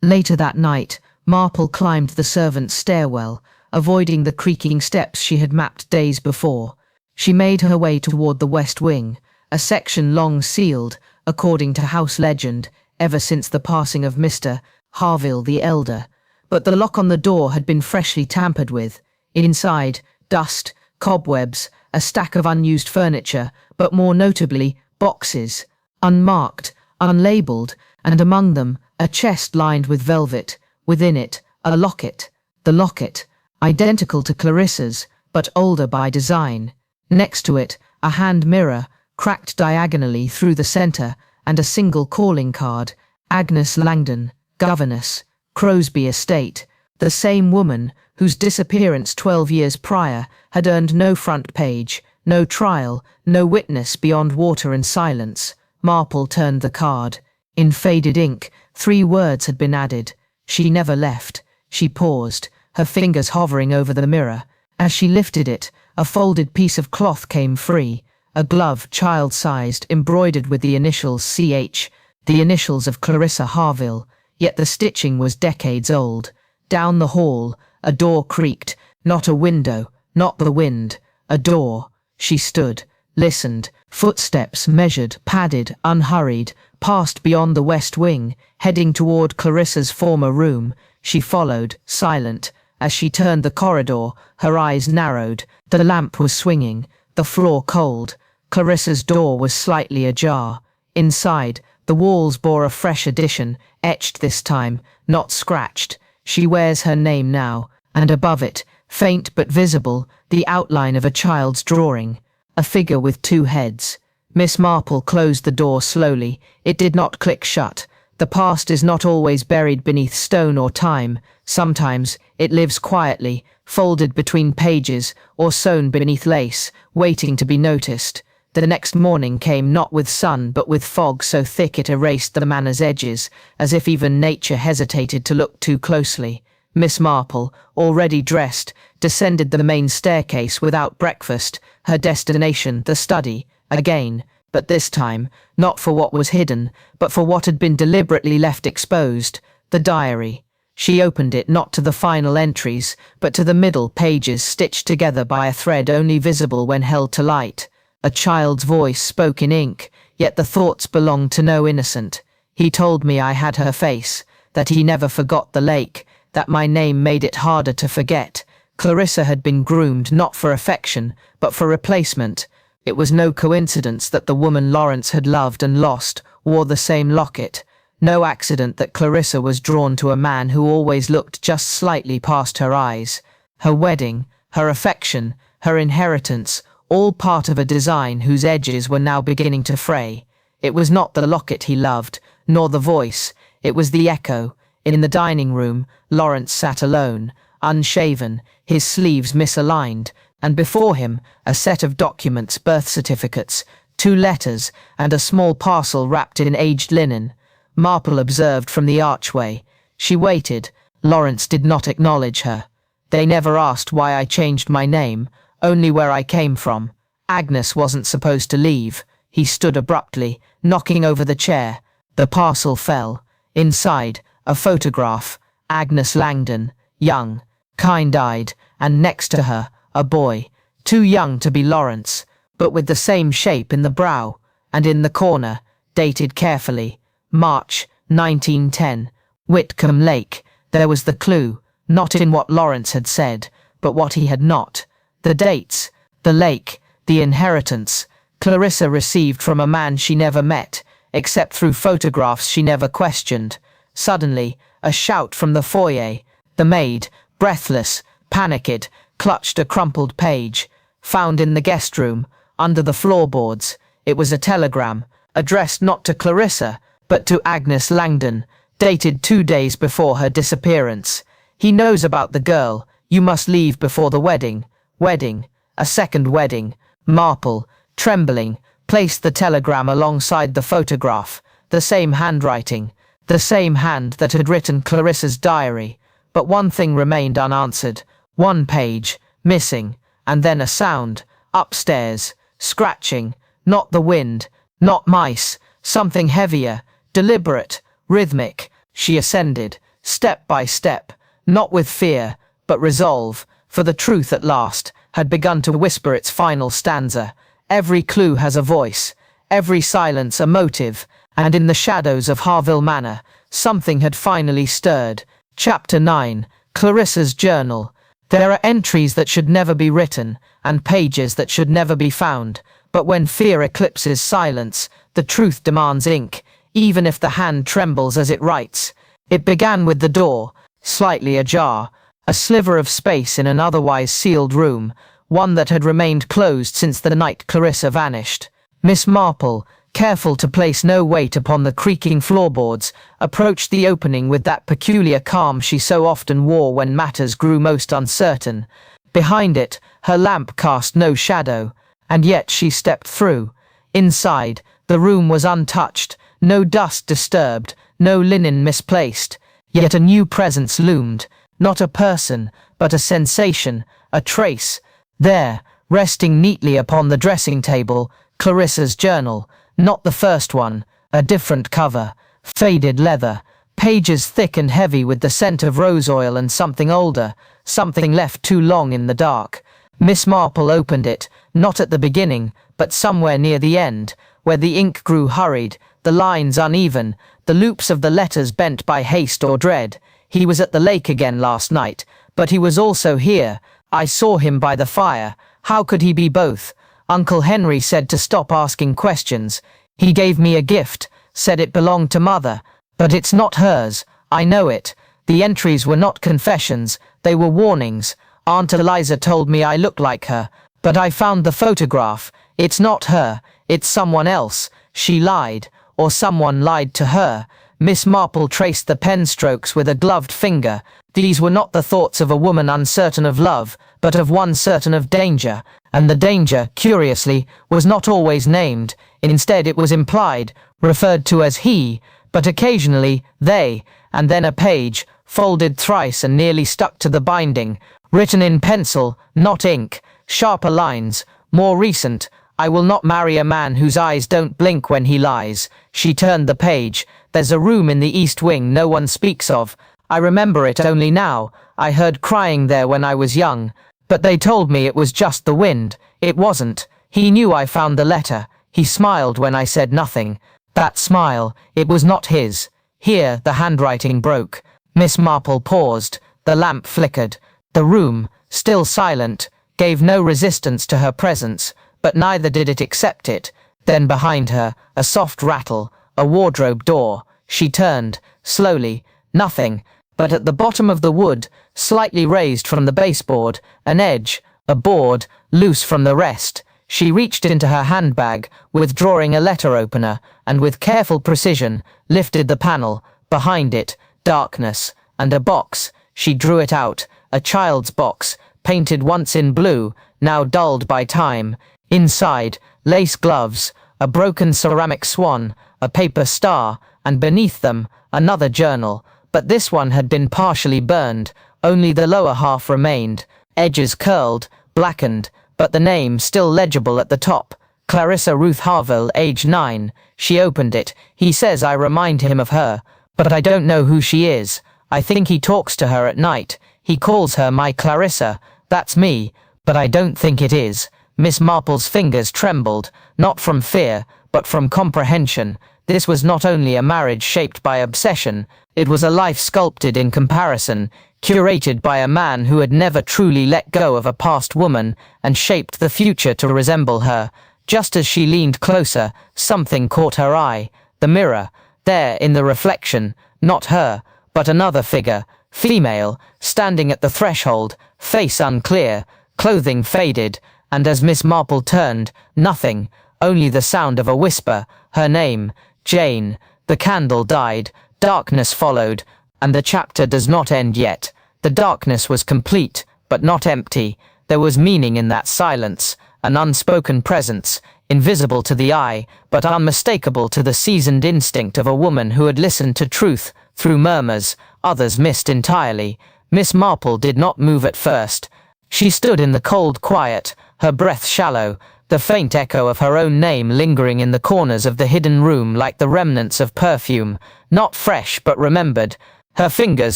Later that night, Marple climbed the servants' stairwell, avoiding the creaking steps she had mapped days before. She made her way toward the west wing, a section long sealed, according to house legend, ever since the passing of Mr. Harville the Elder. But the lock on the door had been freshly tampered with. Inside, dust, cobwebs, a stack of unused furniture, but more notably, boxes, unmarked, unlabeled, and among them, a chest lined with velvet. Within it, a locket. The locket, identical to Clarissa's, but older by design. Next to it, a hand mirror, cracked diagonally through the center, and a single calling card: Agnes Langdon, governess, Crosby Estate. The same woman whose disappearance 12 years prior had earned no front page, no trial, no witness beyond water and silence. Marple turned the card. In faded ink, 3 words had been added: she never left. She paused, her fingers hovering over the mirror. As she lifted it, a folded piece of cloth came free, a glove, child-sized, embroidered with the initials CH, the initials of Clarissa Harville, yet the stitching was decades old. Down the hall, a door creaked, not a window, not the wind, a door. She stood, listened, footsteps measured, padded, unhurried, passed beyond the west wing, heading toward Clarissa's former room. She followed, silent. As she turned the corridor, her eyes narrowed. The lamp was swinging, the floor cold. Clarissa's door was slightly ajar. Inside, the walls bore a fresh addition, etched this time, not scratched. She wears her name now, and above it, faint but visible, the outline of a child's drawing, a figure with 2 heads. Miss Marple closed the door slowly. It did not click shut. The past is not always buried beneath stone or time. Sometimes it lives quietly, folded between pages or sewn beneath lace, waiting to be noticed. The next morning came not with sun but with fog so thick it erased the manor's edges, as if even nature hesitated to look too closely. Miss Marple, already dressed, descended the main staircase without breakfast, her destination the study, again, but this time, not for what was hidden, but for what had been deliberately left exposed, the diary. She opened it not to the final entries, but to the middle pages stitched together by a thread only visible when held to light. A child's voice spoke in ink, yet the thoughts belonged to no innocent. He told me I had her face, that he never forgot the lake, that my name made it harder to forget. Clarissa had been groomed not for affection, but for replacement. It was no coincidence that the woman Lawrence had loved and lost wore the same locket. No accident that Clarissa was drawn to a man who always looked just slightly past her eyes. Her wedding, her affection, her inheritance, all part of a design whose edges were now beginning to fray. It was not the locket he loved, nor the voice. It was the echo. In the dining room, Lawrence sat alone, unshaven, his sleeves misaligned, and before him a set of documents, birth certificates, 2 letters, and a small parcel wrapped in aged linen. Marple observed from the archway. She waited. Lawrence did not acknowledge her. They never asked why I changed my name, only where I came from. Agnes wasn't supposed to leave. He stood abruptly, knocking over the chair. The parcel fell. Inside, a photograph. Agnes Langdon, young, kind-eyed, and next to her, a boy, too young to be Lawrence, but with the same shape in the brow, and in the corner, dated carefully, March 1910, Whitcomb Lake. There was the clue, not in what Lawrence had said, but what he had not. The dates, the lake, the inheritance, Clarissa received from a man she never met, except through photographs she never questioned. Suddenly, a shout from the foyer. The maid, breathless, panicked, clutched a crumpled page, found in the guest room, under the floorboards. It was a telegram, addressed not to Clarissa, but to Agnes Langdon, dated 2 days before her disappearance. He knows about the girl. You must leave before the wedding. Wedding. A second wedding. Marple, trembling, placed the telegram alongside the photograph. The same handwriting. The same hand that had written Clarissa's diary. But one thing remained unanswered. 1 page, missing, and then a sound, upstairs, scratching, not the wind, not mice, something heavier, deliberate, rhythmic. She ascended, step by step, not with fear, but resolve, for the truth at last had begun to whisper its final stanza. Every clue has a voice, every silence a motive, and in the shadows of Harville Manor, something had finally stirred. Chapter 9, Clarissa's Journal. There are entries that should never be written, and pages that should never be found, but when fear eclipses silence, the truth demands ink, even if the hand trembles as it writes. It began with the door, slightly ajar, a sliver of space in an otherwise sealed room, one that had remained closed since the night Clarissa vanished. Miss Marple, careful to place no weight upon the creaking floorboards, approached the opening with that peculiar calm she so often wore when matters grew most uncertain. Behind it, her lamp cast no shadow, and yet she stepped through. Inside, the room was untouched, no dust disturbed, no linen misplaced, yet a new presence loomed, not a person, but a sensation, a trace. There, resting neatly upon the dressing table, Clarissa's journal, not the first one, a different cover, faded leather, pages thick and heavy with the scent of rose oil and something older, something left too long in the dark. Miss Marple opened it, not at the beginning, but somewhere near the end, where the ink grew hurried, the lines uneven, the loops of the letters bent by haste or dread. He was at the lake again last night, but he was also here. I saw him by the fire. How could he be both? Uncle Henry said to stop asking questions. He gave me a gift, said it belonged to Mother, but it's not hers. I know it. The entries were not confessions, they were warnings. Aunt Eliza told me I look like her, but I found the photograph. It's not her, it's someone else. She lied, or someone lied to her. Miss Marple traced the pen strokes with a gloved finger. These were not the thoughts of a woman uncertain of love, but of one certain of danger, and the danger, curiously, was not always named. Instead it was implied, referred to as he, but occasionally they, and then a page, folded thrice and nearly stuck to the binding, written in pencil, not ink, sharper lines, more recent. I will not marry a man whose eyes don't blink when he lies. She turned the page. There's a room in the east wing no one speaks of. I remember it only now. I heard crying there when I was young, but they told me it was just the wind. It wasn't. He knew I found the letter. He smiled when I said nothing. That smile, it was not his. Here the handwriting broke. Miss Marple paused. The lamp flickered. The room, still silent, gave no resistance to her presence, but neither did it accept it. Then behind her, a soft rattle, a wardrobe door. She turned, slowly. Nothing, but at the bottom of the wood, slightly raised from the baseboard, an edge, a board, loose from the rest. She reached into her handbag, withdrawing a letter opener, and with careful precision, lifted the panel. Behind it, darkness, and a box. She drew it out, a child's box, painted once in blue, now dulled by time. Inside, lace gloves, a broken ceramic swan, a paper star, and beneath them, another journal, but this one had been partially burned, only the lower half remained, edges curled, blackened, but the name still legible at the top. Clarissa Ruth Harville, age 9. She opened it. He says I remind him of her, but I don't know who she is. I think he talks to her at night. He calls her my Clarissa. That's me, but I don't think it is. Miss Marple's fingers trembled, not from fear, but from comprehension. This was not only a marriage shaped by obsession, it was a life sculpted in comparison, curated by a man who had never truly let go of a past woman and shaped the future to resemble her. Just as she leaned closer, something caught her eye. The mirror. There, in the reflection, not her, but another figure, female, standing at the threshold, face unclear, clothing faded, and as Miss Marple turned, nothing, only the sound of a whisper, her name, Jane. The candle died, darkness followed, and the chapter does not end yet. The darkness was complete, but not empty. There was meaning in that silence, an unspoken presence, invisible to the eye, but unmistakable to the seasoned instinct of a woman who had listened to truth through murmurs others missed entirely. Miss Marple did not move at first. She stood in the cold quiet, her breath shallow, the faint echo of her own name lingering in the corners of the hidden room like the remnants of perfume, not fresh but remembered. Her fingers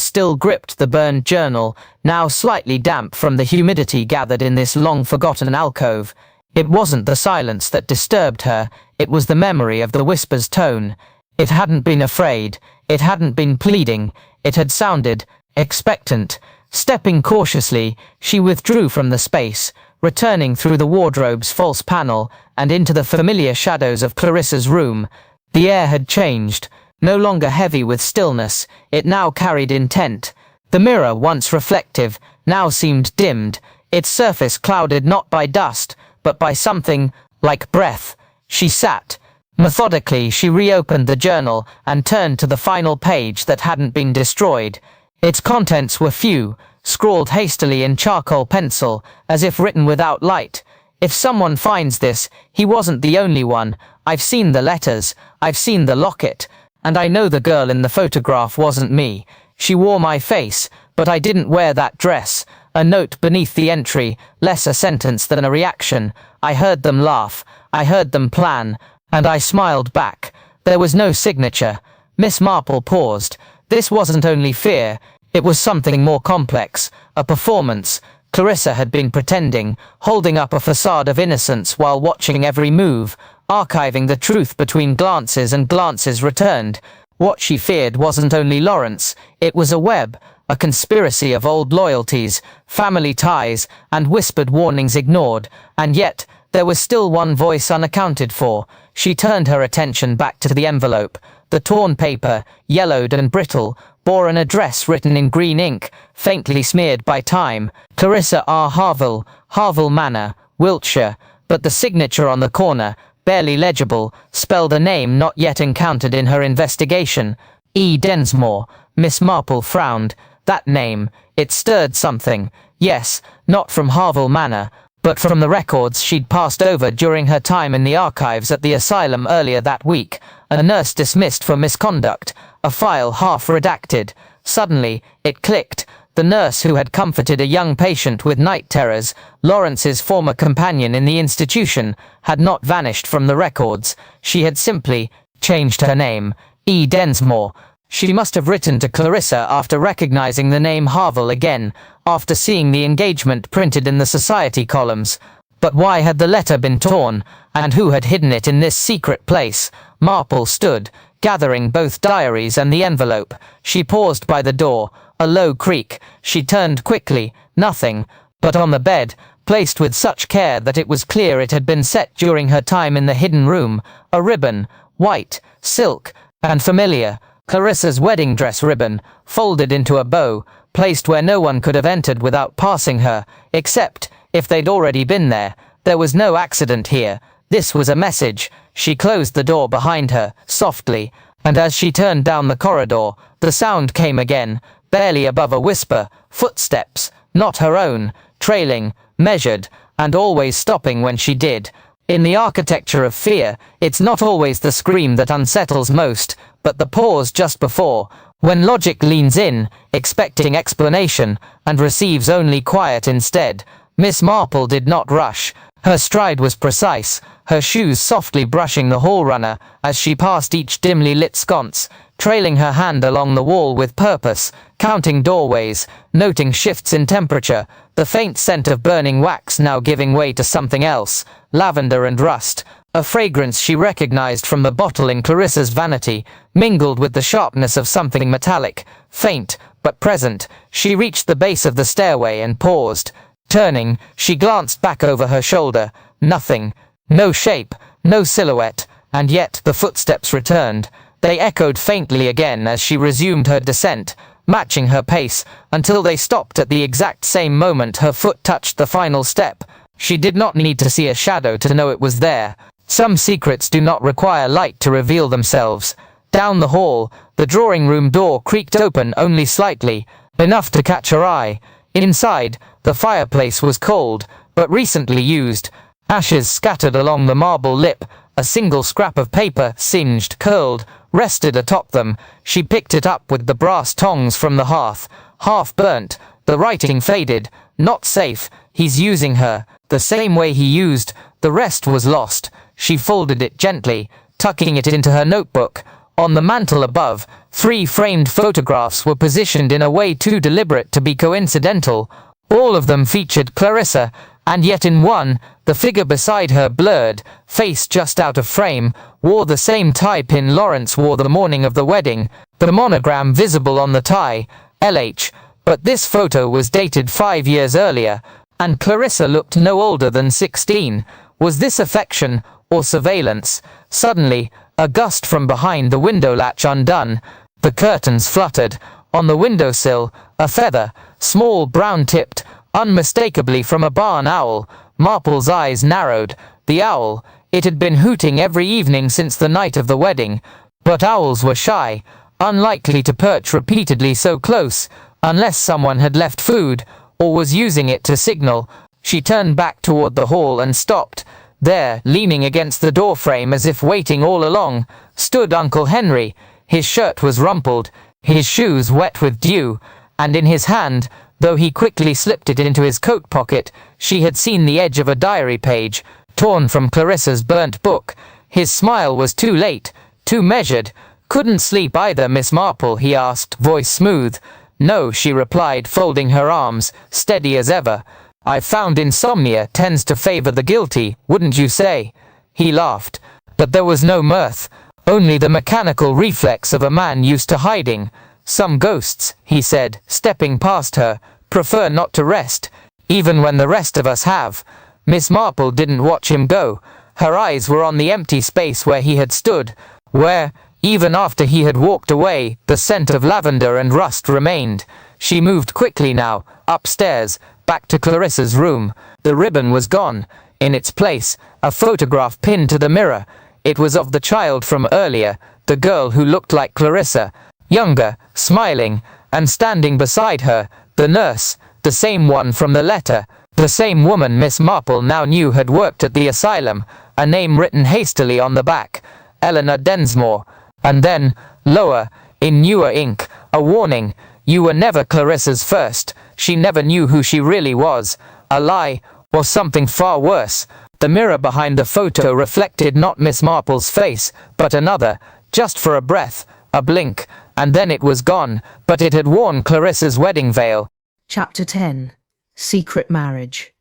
still gripped the burned journal, now slightly damp from the humidity gathered in this long-forgotten alcove. It wasn't the silence that disturbed her, it was the memory of the whisper's tone. It hadn't been afraid, it hadn't been pleading, it had sounded expectant. Stepping cautiously, she withdrew from the space, returning through the wardrobe's false panel and into the familiar shadows of Clarissa's room. The air had changed, no longer heavy with stillness, it now carried intent. The mirror, once reflective, now seemed dimmed, its surface clouded not by dust, but by something like breath. She sat, Methodically, she reopened the journal and turned to the final page that hadn't been destroyed. Its contents were few, scrawled hastily in charcoal pencil, as if written without light. If someone finds this, he wasn't the only one. I've seen the letters, I've seen the locket, and I know the girl in the photograph wasn't me. She wore my face, but I didn't wear that dress. A note beneath the entry, less a sentence than a reaction. I heard them laugh, I heard them plan, and I smiled back. There was no signature. Miss Marple paused. This wasn't only fear, it was something more complex, a performance. Clarissa had been pretending, holding up a facade of innocence while watching every move, archiving the truth between glances and glances returned. What she feared wasn't only Lawrence, it was a web, a conspiracy of old loyalties, family ties, and whispered warnings ignored, and yet there was still one voice unaccounted for. She turned her attention back to the envelope. The torn paper, yellowed and brittle, bore an address written in green ink, faintly smeared by time. Clarissa R. Harville, Harville Manor, Wiltshire, but the signature on the corner, barely legible, spelled a name not yet encountered in her investigation. E. Densmore. Miss Marple frowned. That name, it stirred something. Yes, not from Harville Manor, but from the records she'd passed over during her time in the archives at the asylum earlier that week. A nurse dismissed for misconduct, a file half redacted. Suddenly, it clicked. The nurse who had comforted a young patient with night terrors, Lawrence's former companion in the institution, had not vanished from the records. She had simply changed her name. E. Densmore. She must have written to Clarissa after recognizing the name Harville again, after seeing the engagement printed in the society columns. But why had the letter been torn, and who had hidden it in this secret place? Marple stood, gathering both diaries and the envelope. She paused by the door, a low creak. She turned quickly, nothing, but on the bed, placed with such care that it was clear it had been set during her time in the hidden room, a ribbon, white, silk, and familiar. Clarissa's wedding dress ribbon, folded into a bow, placed where no one could have entered without passing her, except if they'd already been there. There was no accident here. This was a message. She closed the door behind her, softly, and as she turned down the corridor, the sound came again, barely above a whisper, footsteps, not her own, trailing, measured, and always stopping when she did. In the architecture of fear, it's not always the scream that unsettles most, but the pause just before, when logic leans in, expecting explanation, and receives only quiet instead. Miss Marple did not rush. Her stride was precise, her shoes softly brushing the hall runner as she passed each dimly lit sconce, trailing her hand along the wall with purpose, counting doorways, noting shifts in temperature, the faint scent of burning wax now giving way to something else, lavender and rust, a fragrance she recognized from the bottle in Clarissa's vanity, mingled with the sharpness of something metallic, faint, but present. She reached the base of the stairway and paused. Turning, she glanced back over her shoulder. Nothing. No shape, no silhouette, and yet the footsteps returned. They echoed faintly again as she resumed her descent, matching her pace, until they stopped at the exact same moment her foot touched the final step. She did not need to see a shadow to know it was there. Some secrets do not require light to reveal themselves. Down the hall, the drawing-room door creaked open only slightly, enough to catch her eye. Inside, the fireplace was cold, but recently used. Ashes scattered along the marble lip, a single scrap of paper, singed, curled, rested atop them. She picked it up with the brass tongs from the hearth. Half burnt, the writing faded. Not safe, he's using her, the same way he used. The rest was lost. She folded it gently, tucking it into her notebook. On the mantel above, 3 framed photographs were positioned in a way too deliberate to be coincidental. All of them featured Clarissa, and yet in one, the figure beside her, blurred, face just out of frame, wore the same tie pin Lawrence wore the morning of the wedding, the monogram visible on the tie, LH, but this photo was dated 5 years earlier, and Clarissa looked no older than 16. Was this affection, or surveillance? Suddenly, a gust from behind the window latch undone. The curtains fluttered. On the windowsill, a feather, small, brown-tipped, unmistakably from a barn owl. Marple's eyes narrowed. The owl, It had been hooting every evening since the night of the wedding, but owls were shy, unlikely to perch repeatedly so close, unless someone had left food, or was using it to signal. She turned back toward the hall and stopped. There, leaning against the doorframe as if waiting all along, stood Uncle Henry. His shirt was rumpled, his shoes wet with dew, and in his hand, though he quickly slipped it into his coat pocket, she had seen the edge of a diary page, torn from Clarissa's burnt book. His smile was too late, too measured. "Couldn't sleep either, Miss Marple?" he asked, voice smooth. "No," she replied, folding her arms, steady as ever. "I've found insomnia tends to favor the guilty, wouldn't you say?" He laughed, but there was no mirth, only the mechanical reflex of a man used to hiding. "Some ghosts," he said, stepping past her, "prefer not to rest, even when the rest of us have." Miss Marple didn't watch him go. Her eyes were on the empty space where he had stood, where, even after he had walked away, the scent of lavender and rust remained. She moved quickly now, upstairs, back to Clarissa's room. The ribbon was gone. In its place, a photograph pinned to the mirror. It was of the child from earlier, the girl who looked like Clarissa, younger, smiling, and standing beside her, the nurse, the same one from the letter, the same woman Miss Marple now knew had worked at the asylum, a name written hastily on the back, Eleanor Densmore, and then, lower, in newer ink, a warning: "You were never Clarissa's first." She never knew who she really was, a lie, or something far worse. The mirror behind the photo reflected not Miss Marple's face, but another, just for a breath, a blink, and then it was gone, but it had worn Clarissa's wedding veil. Chapter 10. Secret Marriage.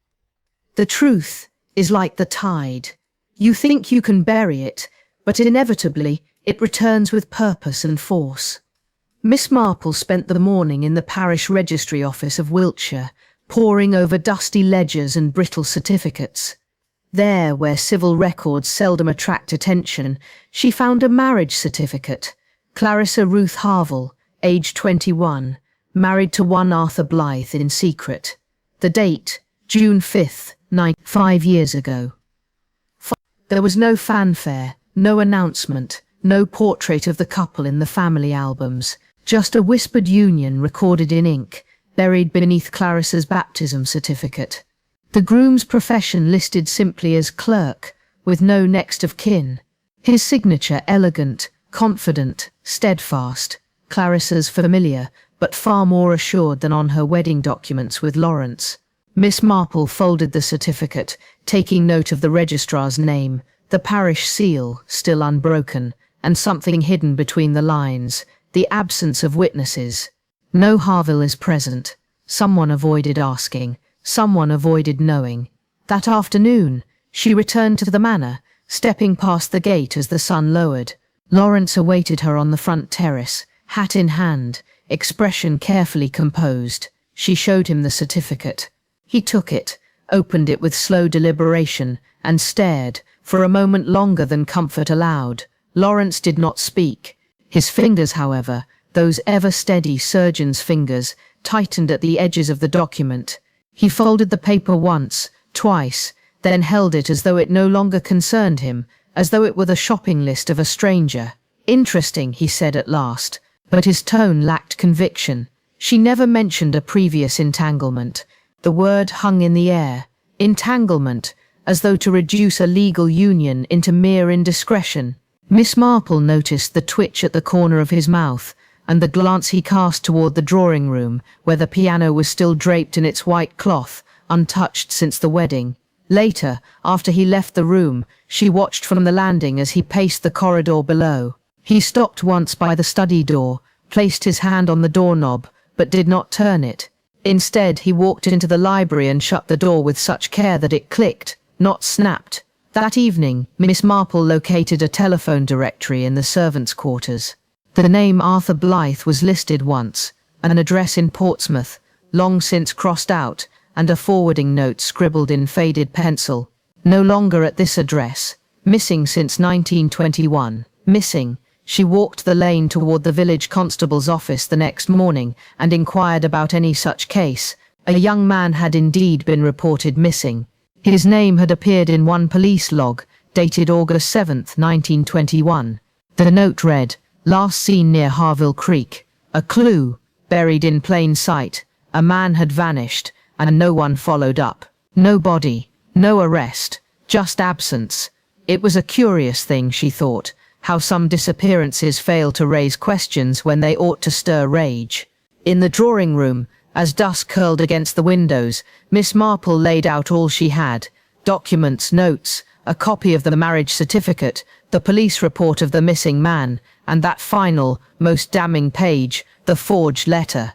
The truth is like the tide. You think you can bury it, but inevitably it returns with purpose and force. Miss Marple spent the morning in the parish registry office of Wiltshire, poring over dusty ledgers and brittle certificates. There, where civil records seldom attract attention, she found a marriage certificate. Clarissa Ruth Harville, aged 21, married to one Arthur Blythe in secret. The date, June 5th, 5 years ago. There was no fanfare, no announcement, no portrait of the couple in the family albums, just a whispered union recorded in ink, buried beneath Clarissa's baptism certificate. The groom's profession listed simply as clerk, with no next of kin. His signature elegant, confident, steadfast, Clarissa's familiar, but far more assured than on her wedding documents with Lawrence. Miss Marple folded the certificate, taking note of the registrar's name, the parish seal, still unbroken, and something hidden between the lines, the absence of witnesses. No Harville is present. Someone avoided asking, someone avoided knowing. That afternoon, she returned to the manor, stepping past the gate as the sun lowered. Lawrence awaited her on the front terrace, hat in hand, expression carefully composed. She showed him the certificate. He took it, opened it with slow deliberation, and stared, for a moment longer than comfort allowed. Lawrence did not speak. His fingers, however, those ever-steady surgeon's fingers, tightened at the edges of the document. He folded the paper once, twice, then held it as though it no longer concerned him, as though it were the shopping list of a stranger. "Interesting," he said at last, but his tone lacked conviction. She never mentioned a previous entanglement. The word hung in the air. Entanglement, as though to reduce a legal union into mere indiscretion. Miss Marple noticed the twitch at the corner of his mouth, and the glance he cast toward the drawing room, where the piano was still draped in its white cloth, untouched since the wedding. Later, after he left the room, she watched from the landing as he paced the corridor below. He stopped once by the study door, placed his hand on the doorknob, but did not turn it. Instead, he walked into the library and shut the door with such care that it clicked, not snapped. That evening, Miss Marple located a telephone directory in the servants' quarters. The name Arthur Blythe was listed once, an address in Portsmouth, long since crossed out, and a forwarding note scribbled in faded pencil. No longer at this address. Missing since 1921. Missing. She walked the lane toward the village constable's office the next morning and inquired about any such case. A young man had indeed been reported missing. His name had appeared in one police log, dated August 7, 1921. The note read, "Last seen near Harville Creek. A clue, buried in plain sight. A man had vanished, and no one followed up. No body, no arrest, just absence." It was a curious thing, she thought, how some disappearances fail to raise questions when they ought to stir rage. In the drawing room, as dusk curled against the windows, Miss Marple laid out all she had: documents, notes, a copy of the marriage certificate, the police report of the missing man, and that final, most damning page, the forged letter.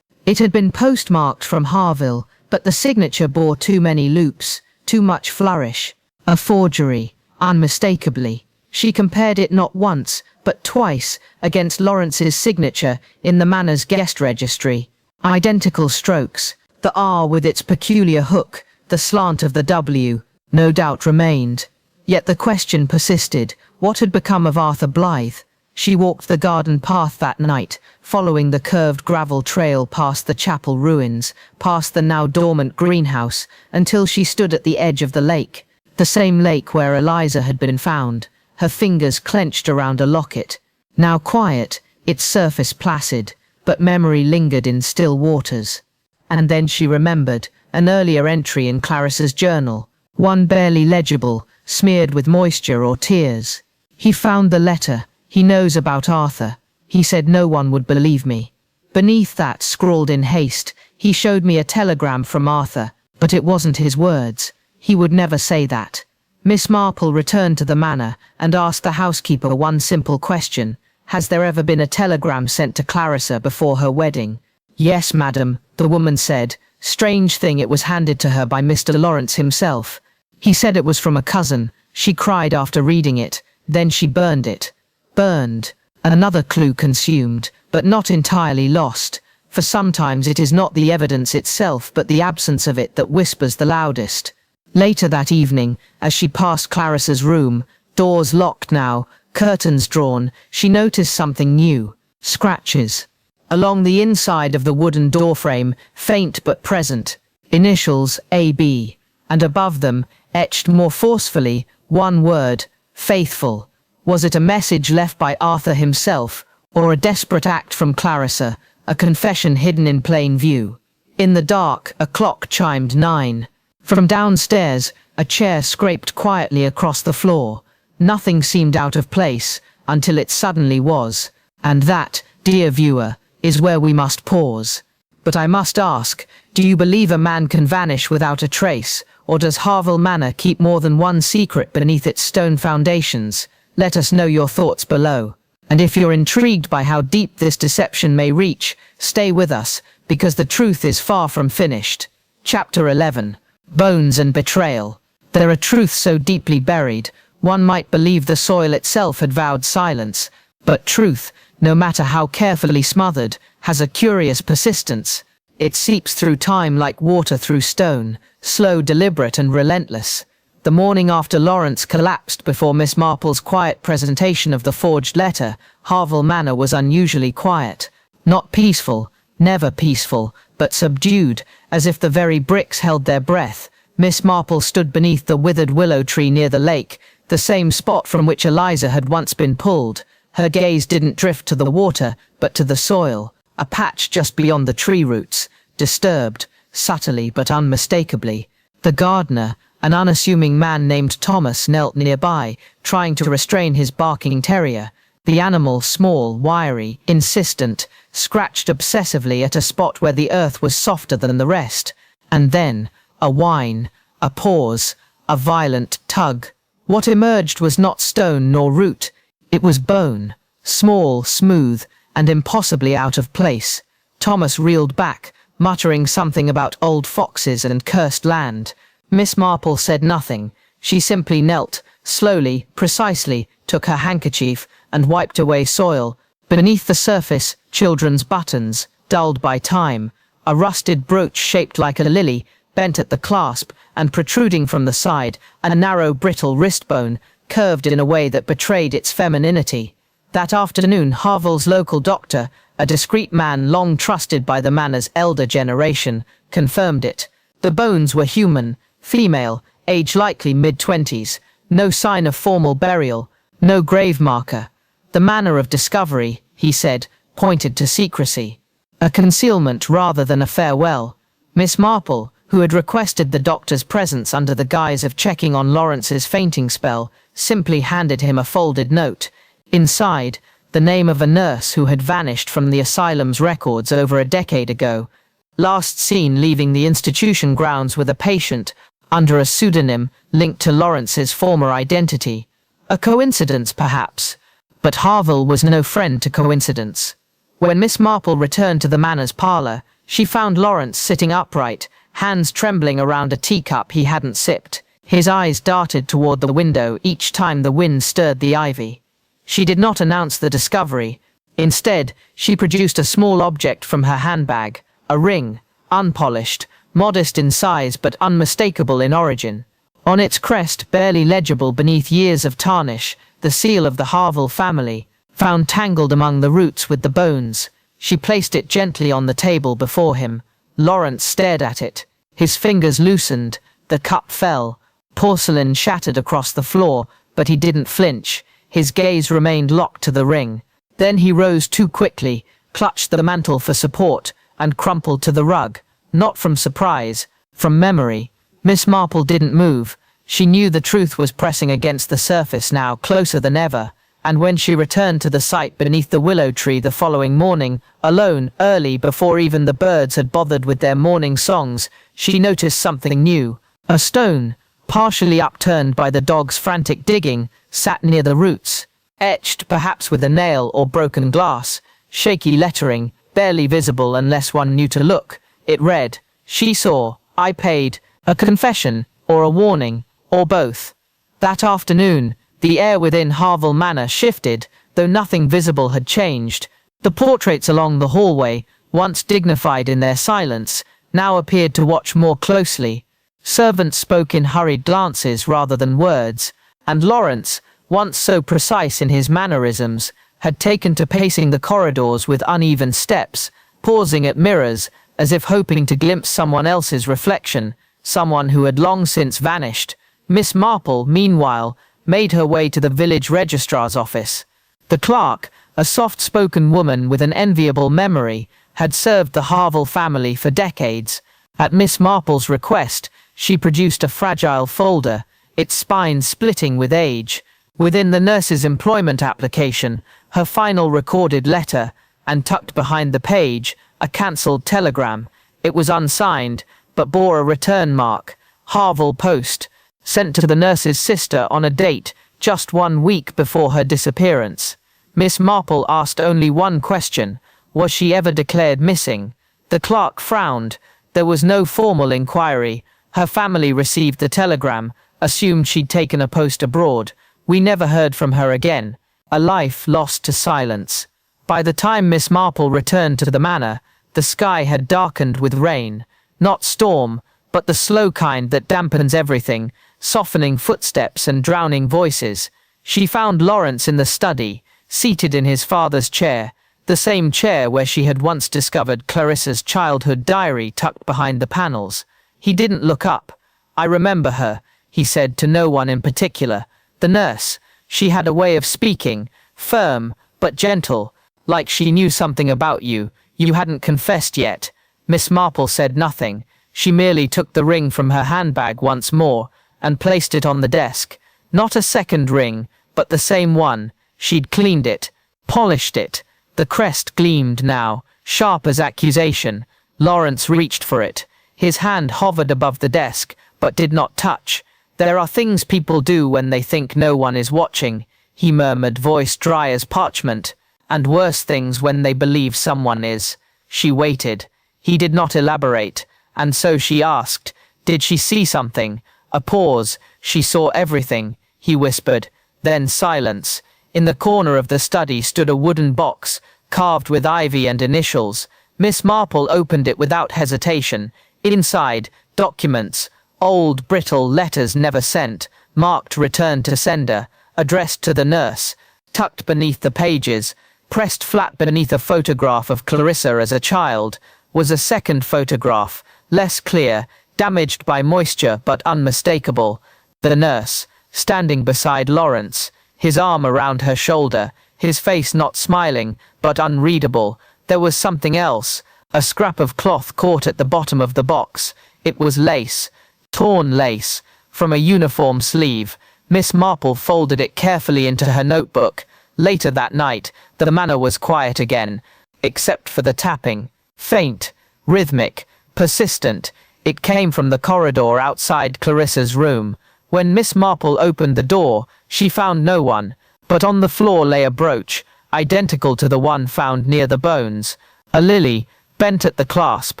It had been postmarked from Harville, but the signature bore too many loops, too much flourish. A forgery, unmistakably. She compared it not once, but twice, against Lawrence's signature in the Manor's guest registry. Identical strokes, the R with its peculiar hook, the slant of the W, no doubt remained. Yet the question persisted, what had become of Arthur Blythe? She walked the garden path that night, following the curved gravel trail past the chapel ruins, past the now dormant greenhouse, until she stood at the edge of the lake. The same lake where Eliza had been found, her fingers clenched around a locket. Now quiet, its surface placid, but memory lingered in still waters. And then she remembered an earlier entry in Clarissa's journal, one barely legible, smeared with moisture or tears. "He found the letter. He knows about Arthur. He said no one would believe me." Beneath that, scrawled in haste, "He showed me a telegram from Arthur, but it wasn't his words. He would never say that." Miss Marple returned to the Manor and asked the housekeeper one simple question: "Has there ever been a telegram sent to Clarissa before her wedding?" "Yes, madam," the woman said. "Strange thing, it was handed to her by Mr. Lawrence himself. He said it was from a cousin. She cried after reading it. Then she burned it." Burned. Another clue consumed, but not entirely lost, for sometimes it is not the evidence itself but the absence of it that whispers the loudest. Later that evening, as she passed Clarissa's room, doors locked now, curtains drawn, she noticed something new: scratches. Along the inside of the wooden doorframe, faint but present, initials A.B., and above them, etched more forcefully, one word: faithful. Was it a message left by Arthur himself, or a desperate act from Clarissa, a confession hidden in plain view? In the dark, a clock chimed 9. From downstairs, a chair scraped quietly across the floor. Nothing seemed out of place, until it suddenly was. And that, dear viewer, is where we must pause. But I must ask, do you believe a man can vanish without a trace, or does Harville Manor keep more than one secret beneath its stone foundations? Let us know your thoughts below. And if you're intrigued by how deep this deception may reach, stay with us, because the truth is far from finished. Chapter 11. Bones and Betrayal. There are truths so deeply buried, one might believe the soil itself had vowed silence. But truth, no matter how carefully smothered, has a curious persistence. It seeps through time like water through stone, slow, deliberate, and relentless. The morning after Lawrence collapsed before Miss Marple's quiet presentation of the forged letter, Harville Manor was unusually quiet. Not peaceful, never peaceful, but subdued, as if the very bricks held their breath. Miss Marple stood beneath the withered willow tree near the lake, the same spot from which Eliza had once been pulled. Her gaze didn't drift to the water, but to the soil, a patch just beyond the tree roots, disturbed, subtly but unmistakably. The gardener, an unassuming man named Thomas, knelt nearby, trying to restrain his barking terrier. The animal, small, wiry, insistent, scratched obsessively at a spot where the earth was softer than the rest. And then, a whine, a pause, a violent tug. What emerged was not stone nor root. It was bone, small, smooth, and impossibly out of place. Thomas reeled back, muttering something about old foxes and cursed land. Miss Marple said nothing. She simply knelt, slowly, precisely, took her handkerchief, and wiped away soil. Beneath the surface, children's buttons, dulled by time, a rusted brooch shaped like a lily, bent at the clasp, and protruding from the side, a narrow, brittle wrist bone, curved in a way that betrayed its femininity. That afternoon, Harville's local doctor, a discreet man long trusted by the Manor's elder generation, confirmed it. The bones were human, female, age likely mid-20s, No sign of formal burial, no grave marker. The manner of discovery, he said, pointed to secrecy. A concealment rather than a farewell. Miss Marple, who had requested the doctor's presence under the guise of checking on Lawrence's fainting spell, simply handed him a folded note. Inside, the name of a nurse who had vanished from the asylum's records over a decade ago. Last seen leaving the institution grounds with a patient, under a pseudonym linked to Lawrence's former identity. A coincidence, perhaps, but Harville was no friend to coincidence. When Miss Marple returned to the Manor's parlour, she found Lawrence sitting upright, hands trembling around a teacup he hadn't sipped. His eyes darted toward the window each time the wind stirred the ivy. She did not announce the discovery. Instead, she produced a small object from her handbag, a ring, unpolished, modest in size but unmistakable in origin. On its crest, barely legible beneath years of tarnish, the seal of the Harville family, found tangled among the roots with the bones. She placed it gently on the table before him. Lawrence stared at it. His fingers loosened, the cup fell. Porcelain shattered across the floor, but he didn't flinch. His gaze remained locked to the ring. Then he rose too quickly, clutched the mantel for support, and crumpled to the rug. Not from surprise, from memory. Miss Marple didn't move. She knew the truth was pressing against the surface now, closer than ever. And when she returned to the site beneath the willow tree the following morning, alone, early, before even the birds had bothered with their morning songs, she noticed something new. A stone, partially upturned by the dog's frantic digging, sat near the roots. Etched, perhaps with a nail or broken glass, shaky lettering, barely visible unless one knew to look. It read, "She saw, I paid," a confession, or a warning, or both. That afternoon, the air within Harville Manor shifted, though nothing visible had changed. The portraits along the hallway, once dignified in their silence, now appeared to watch more closely. Servants spoke in hurried glances rather than words, and Lawrence, once so precise in his mannerisms, had taken to pacing the corridors with uneven steps, pausing at mirrors, as if hoping to glimpse someone else's reflection, someone who had long since vanished. Miss Marple, meanwhile, made her way to the village registrar's office. The clerk, a soft-spoken woman with an enviable memory, had served the Harville family for decades. At Miss Marple's request, she produced a fragile folder, its spine splitting with age. Within the nurse's employment application, her final recorded letter, and tucked behind the page, a cancelled telegram. It was unsigned, but bore a return mark, Harville Post, sent to the nurse's sister on a date just 1 week before her disappearance. Miss Marple asked only one question: was she ever declared missing? The clerk frowned. There was no formal inquiry. Her family received the telegram, assumed she'd taken a post abroad. We never heard from her again. A life lost to silence. By the time Miss Marple returned to the manor, the sky had darkened with rain. Not storm, but the slow kind that dampens everything, softening footsteps and drowning voices. She found Lawrence in the study, seated in his father's chair, the same chair where she had once discovered Clarissa's childhood diary tucked behind the panels. He didn't look up. "I remember her," he said to no one in particular. "The nurse. She had a way of speaking, firm, but gentle, like she knew something about you. You hadn't confessed yet." Miss Marple said nothing. She merely took the ring from her handbag once more, and placed it on the desk. Not a second ring, but the same one. She'd cleaned it, polished it. The crest gleamed now, sharp as accusation. Lawrence reached for it. His hand hovered above the desk, but did not touch. "There are things people do when they think no one is watching," he murmured, voice dry as parchment. "And worse things when they believe someone is." She waited. He did not elaborate, and so she asked, "Did she see something?" A pause. "She saw everything," he whispered. Then silence. In the corner of the study stood a wooden box, carved with ivy and initials. Miss Marple opened it without hesitation. Inside, documents, old, brittle letters never sent, marked "Return to Sender," addressed to the nurse. Tucked beneath the pages, pressed flat beneath a photograph of Clarissa as a child, was a second photograph, less clear, damaged by moisture but unmistakable. The nurse, standing beside Lawrence, his arm around her shoulder, his face not smiling, but unreadable. There was something else. A scrap of cloth caught at the bottom of the box. It was lace, torn lace, from a uniform sleeve. Miss Marple folded it carefully into her notebook. Later that night, the manor was quiet again, except for the tapping. Faint, rhythmic, persistent. It came from the corridor outside Clarissa's room. When Miss Marple opened the door, she found no one, but on the floor lay a brooch, identical to the one found near the bones. A lily, bent at the clasp.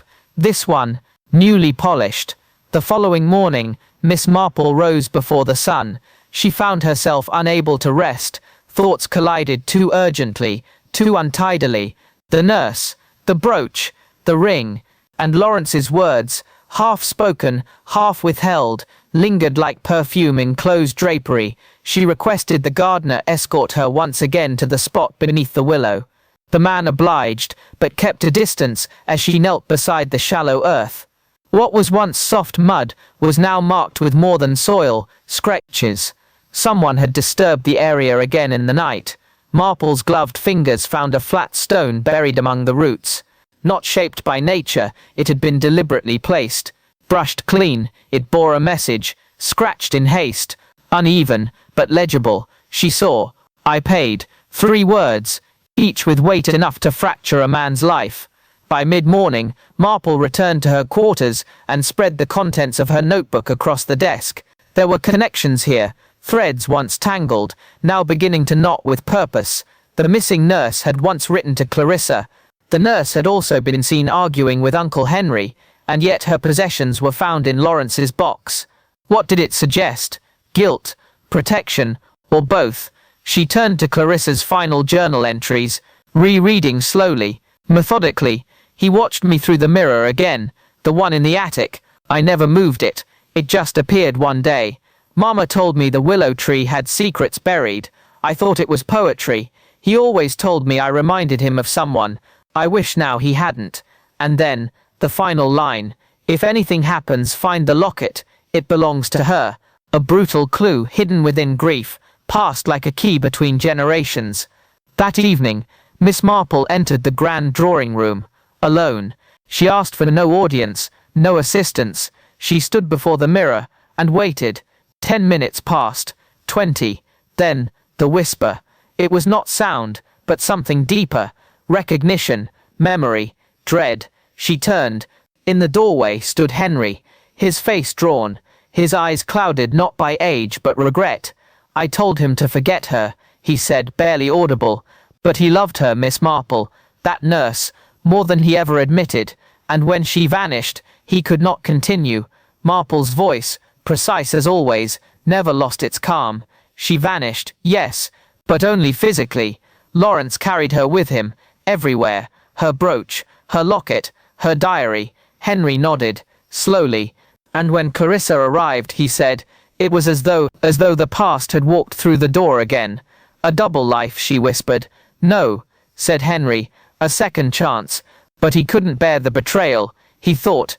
This one, newly polished. The following morning, Miss Marple rose before the sun. She found herself unable to rest. Thoughts collided too urgently, too untidily. The nurse, the brooch, the ring, and Lawrence's words, half spoken, half withheld, lingered like perfume in closed drapery. She requested the gardener escort her once again to the spot beneath the willow. The man obliged, but kept a distance as she knelt beside the shallow earth. What was once soft mud was now marked with more than soil, scratches. Someone had disturbed the area again in the night. Marple's gloved fingers found a flat stone buried among the roots. Not shaped by nature, it had been deliberately placed. Brushed clean, it bore a message, scratched in haste, uneven, but legible. She saw, "I paid," 3 words, each with weight enough to fracture a man's life. By mid-morning, Marple returned to her quarters and spread the contents of her notebook across the desk. There were connections here, threads once tangled, now beginning to knot with purpose. The missing nurse had once written to Clarissa. The nurse had also been seen arguing with Uncle Henry, and yet her possessions were found in Lawrence's box. What did it suggest? Guilt, protection, or both? She turned to Clarissa's final journal entries, rereading slowly, methodically. "He watched me through the mirror again, the one in the attic. I never moved it. It just appeared one day. Mama told me the willow tree had secrets buried. I thought it was poetry. He always told me I reminded him of someone. I wish now he hadn't." And then, the final line, "If anything happens, find the locket. It belongs to her." A brutal clue hidden within grief, passed like a key between generations. That evening, Miss Marple entered the grand drawing room, alone. She asked for no audience, no assistance. She stood before the mirror and waited. 10 minutes passed, 20, then the whisper. It was not sound, but something deeper. Recognition, memory, dread. She turned. In the doorway stood Henry, his face drawn, his eyes clouded not by age but regret. "I told him to forget her," he said, barely audible. "But he loved her, Miss Marple, that nurse, more than he ever admitted, and when she vanished, he could not continue." Marple's voice, precise as always, never lost its calm. She vanished, yes, but only physically. Lawrence carried her with him, everywhere. Her brooch, her locket, her diary. Henry nodded, slowly, and when Clarissa arrived, he said, it was as though the past had walked through the door again. "A double life," she whispered. "No," said Henry, "a second chance." But he couldn't bear the betrayal. He thought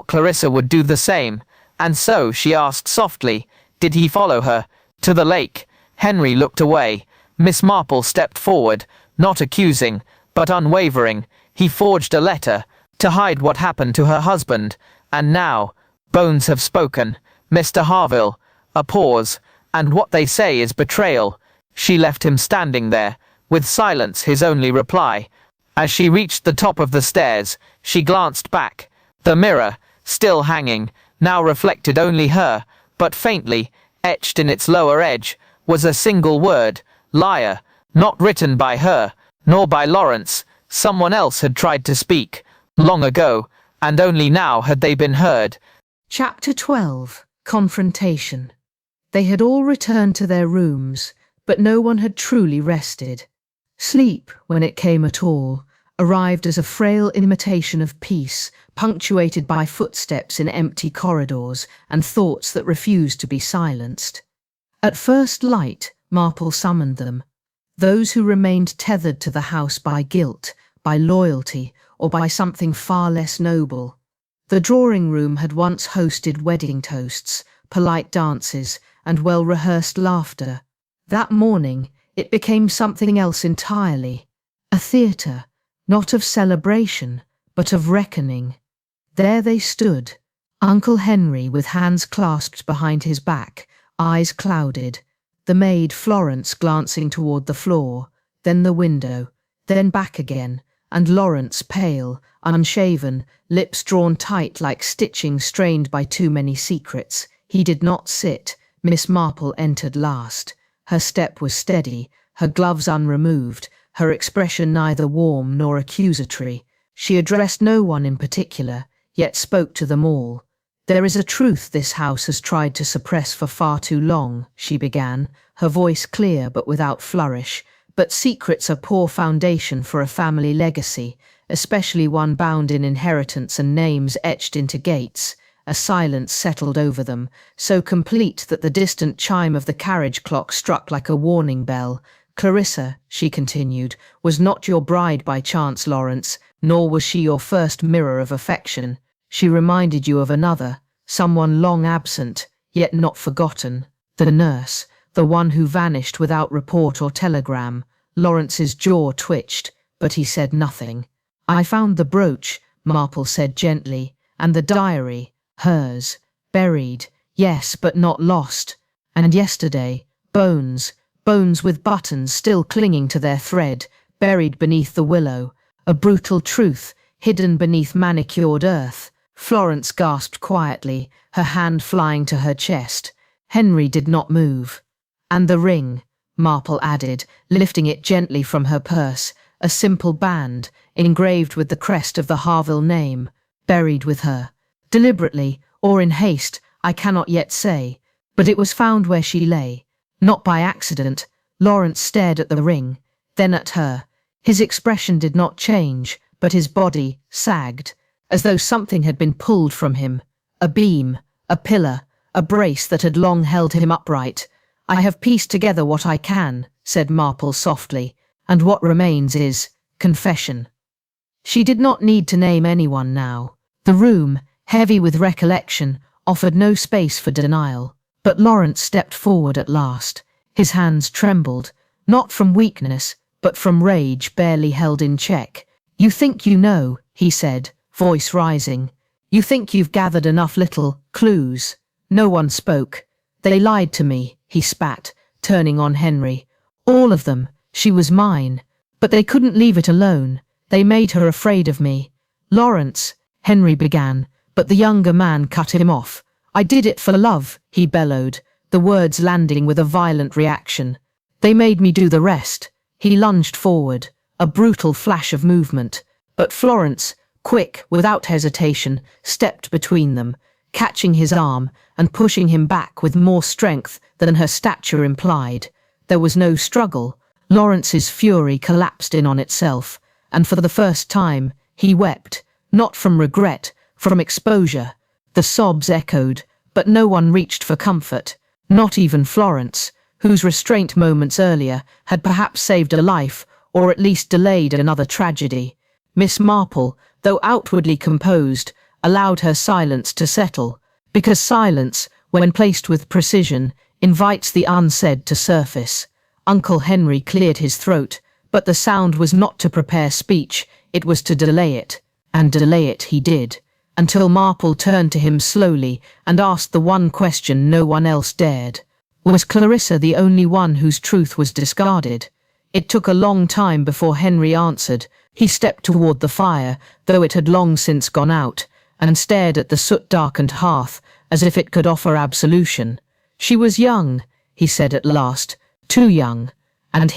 Clarissa would do the same. And so she asked softly, did he follow her to the lake? Henry looked away. Miss Marple stepped forward, not accusing, but unwavering. He forged a letter to hide what happened to her husband. And now, bones have spoken. Mr. Harville. A pause. And what they say is betrayal. She left him standing there, with silence his only reply. As she reached the top of the stairs, she glanced back. The mirror, still hanging, now reflected only her, but faintly, etched in its lower edge, was a single word, liar, not written by her, nor by Lawrence. Someone else had tried to speak, long ago, and only now had they been heard. Chapter 12. Confrontation. They had all returned to their rooms, but no one had truly rested. Sleep, when it came at all, arrived as a frail imitation of peace, punctuated by footsteps in empty corridors and thoughts that refused to be silenced. At first light, Marple summoned them, those who remained tethered to the house by guilt, by loyalty, or by something far less noble. The drawing room had once hosted wedding toasts, polite dances, and well-rehearsed laughter. That morning, it became something else entirely. A theatre, not of celebration, but of reckoning. There they stood, Uncle Henry with hands clasped behind his back, eyes clouded, the maid Florence glancing toward the floor, then the window, then back again, and Lawrence pale, unshaven, lips drawn tight like stitching strained by too many secrets. He did not sit. Miss Marple entered last. Her step was steady, her gloves unremoved, her expression neither warm nor accusatory. She addressed no one in particular, yet spoke to them all. "There is a truth this house has tried to suppress for far too long," she began, her voice clear but without flourish. "But secrets are poor foundation for a family legacy, especially one bound in inheritance and names etched into gates." A silence settled over them, so complete that the distant chime of the carriage clock struck like a warning bell. "Clarissa," she continued, "was not your bride by chance, Lawrence, nor was she your first mirror of affection. She reminded you of another, someone long absent, yet not forgotten. The nurse, the one who vanished without report or telegram." Lawrence's jaw twitched, but he said nothing. "I found the brooch," Marple said gently, "and the diary, hers, buried, yes, but not lost. And yesterday, bones with buttons still clinging to their thread, buried beneath the willow. A brutal truth, hidden beneath manicured earth." Florence gasped quietly, her hand flying to her chest. Henry did not move. "And the ring," Marple added, lifting it gently from her purse, "a simple band, engraved with the crest of the Harville name, buried with her. Deliberately, or in haste, I cannot yet say, but it was found where she lay. Not by accident." Lawrence stared at the ring, then at her. His expression did not change, but his body sagged, as though something had been pulled from him. A beam, a pillar, a brace that had long held him upright. "I have pieced together what I can," said Marple softly, "and what remains is confession." She did not need to name anyone now. The room, heavy with recollection, offered no space for denial. But Lawrence stepped forward at last. His hands trembled, not from weakness, but from rage barely held in check. "You think you know," he said, voice rising. "You think you've gathered enough little clues." No one spoke. "They lied to me," he spat, turning on Henry. "All of them. She was mine. But they couldn't leave it alone. They made her afraid of me." "Lawrence," Henry began, but the younger man cut him off. "I did it for love," he bellowed, the words landing with a violent reaction. "They made me do the rest." He lunged forward, a brutal flash of movement. But Florence, quick, without hesitation, stepped between them, catching his arm and pushing him back with more strength than her stature implied. There was no struggle. Lawrence's fury collapsed in on itself, and for the first time he wept, not from regret, from exposure. The sobs echoed, but no one reached for comfort, not even Florence, whose restraint moments earlier had perhaps saved a life, or at least delayed another tragedy. Miss Marple, though outwardly composed, allowed her silence to settle, because silence, when placed with precision, invites the unsaid to surface. Uncle Henry cleared his throat, but the sound was not to prepare speech, it was to delay it, and delay it he did, until Marple turned to him slowly and asked the one question no one else dared. Was Clarissa the only one whose truth was discarded? It took a long time before Henry answered. He stepped toward the fire, though it had long since gone out, and stared at the soot-darkened hearth, as if it could offer absolution. "She was young," he said at last, "too young." And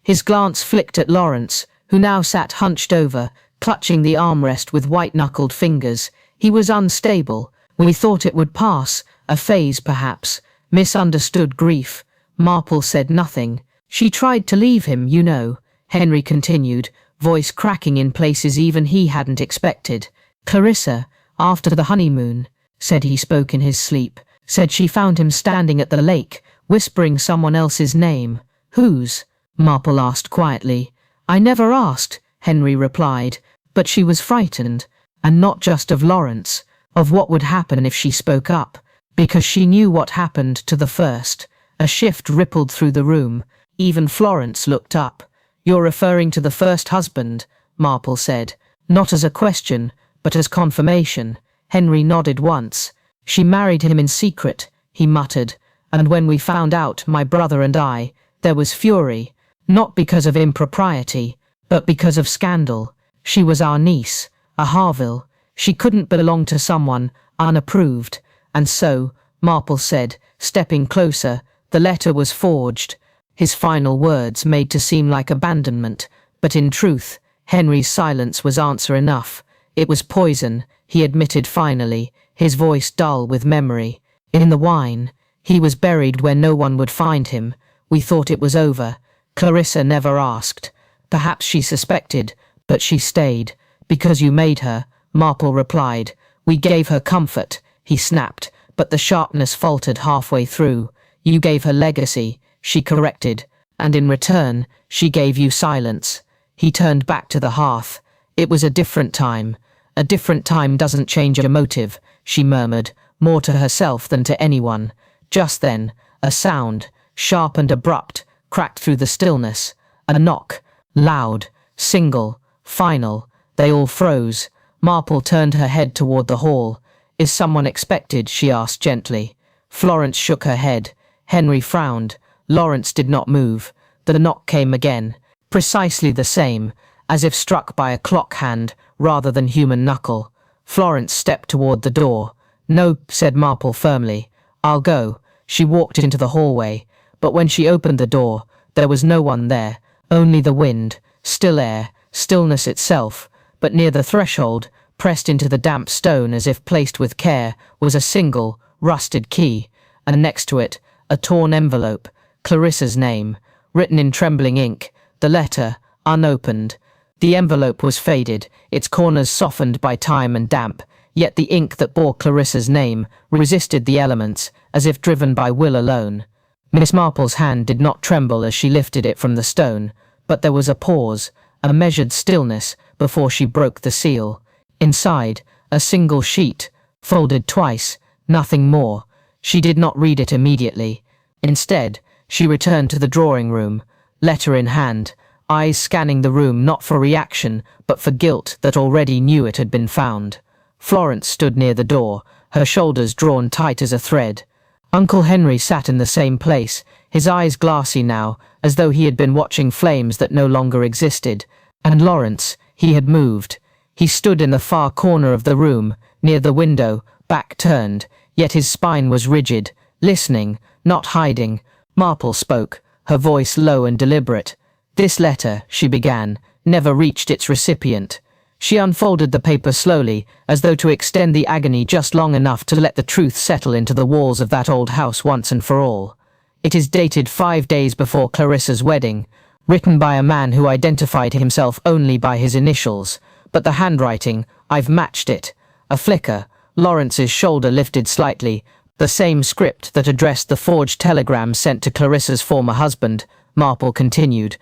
his glance flicked at Lawrence, who now sat hunched over, clutching the armrest with white-knuckled fingers. He was unstable. We thought it would pass, a phase perhaps. Misunderstood grief. Marple said nothing. "She tried to leave him, you know," Henry continued, voice cracking in places even he hadn't expected. "Clarissa, after the honeymoon, said he spoke in his sleep, said she found him standing at the lake, whispering someone else's name." "Whose?" Marple asked quietly. "I never asked," Henry replied, but she was frightened, and not just of Lawrence, of what would happen if she spoke up. because she knew what happened to the first. A shift rippled through the room. Even Florence looked up. "You're referring to the first husband," Marple said, not as a question, but as confirmation. Henry nodded once. "She married him in secret," he muttered, "and when we found out, my brother and I, there was fury, not because of impropriety, but because of scandal. She was our niece, a Harville. She couldn't belong to someone unapproved. And so," Marple said, stepping closer, "the letter was forged." His final words made to seem like abandonment, but in truth, Henry's silence was answer enough. "It was poison," he admitted finally, his voice dull with memory. "In the wine. He was buried where no one would find him. We thought it was over. Clarissa never asked. Perhaps she suspected, but she stayed. Because you made her," Marple replied. "We gave her comfort," he snapped, but the sharpness faltered halfway through. "You gave her legacy," she corrected, "and in return, she gave you silence." He turned back to the hearth. "It was a different time." "A different time doesn't change a motive," she murmured, more to herself than to anyone. Just then, a sound, sharp and abrupt, cracked through the stillness. A knock, loud, single, final. They all froze. Marple turned her head toward the hall. "Is someone expected?" she asked gently. Florence shook her head. Henry frowned. Lawrence did not move. The knock came again, precisely the same, as if struck by a clock hand rather than human knuckle. Florence stepped toward the door. "No," said Marple firmly. "I'll go." She walked into the hallway, but when she opened the door, there was no one there, only the wind, still air, stillness itself. But near the threshold, pressed into the damp stone as if placed with care, was a single, rusted key, and next to it, a torn envelope, Clarissa's name, written in trembling ink, the letter, unopened. The envelope was faded, its corners softened by time and damp, yet the ink that bore Clarissa's name resisted the elements, as if driven by will alone. Miss Marple's hand did not tremble as she lifted it from the stone, but there was a pause, a measured stillness, before she broke the seal. Inside, a single sheet, folded twice, nothing more. She did not read it immediately. Instead, she returned to the drawing room, letter in hand, eyes scanning the room not for reaction, but for guilt that already knew it had been found. Florence stood near the door, her shoulders drawn tight as a thread. Uncle Henry sat in the same place, his eyes glassy now, as though he had been watching flames that no longer existed. And Lawrence, he had moved. He stood in the far corner of the room, near the window, back turned, yet his spine was rigid, listening, not hiding. Marple spoke, her voice low and deliberate. "This letter," she began, "never reached its recipient." She unfolded the paper slowly, as though to extend the agony just long enough to let the truth settle into the walls of that old house once and for all. "It is dated 5 days before Clarissa's wedding, written by a man who identified himself only by his initials. But the handwriting, I've matched it." A flicker, Lawrence's shoulder lifted slightly. "The same script that addressed the forged telegram sent to Clarissa's former husband," Marple continued.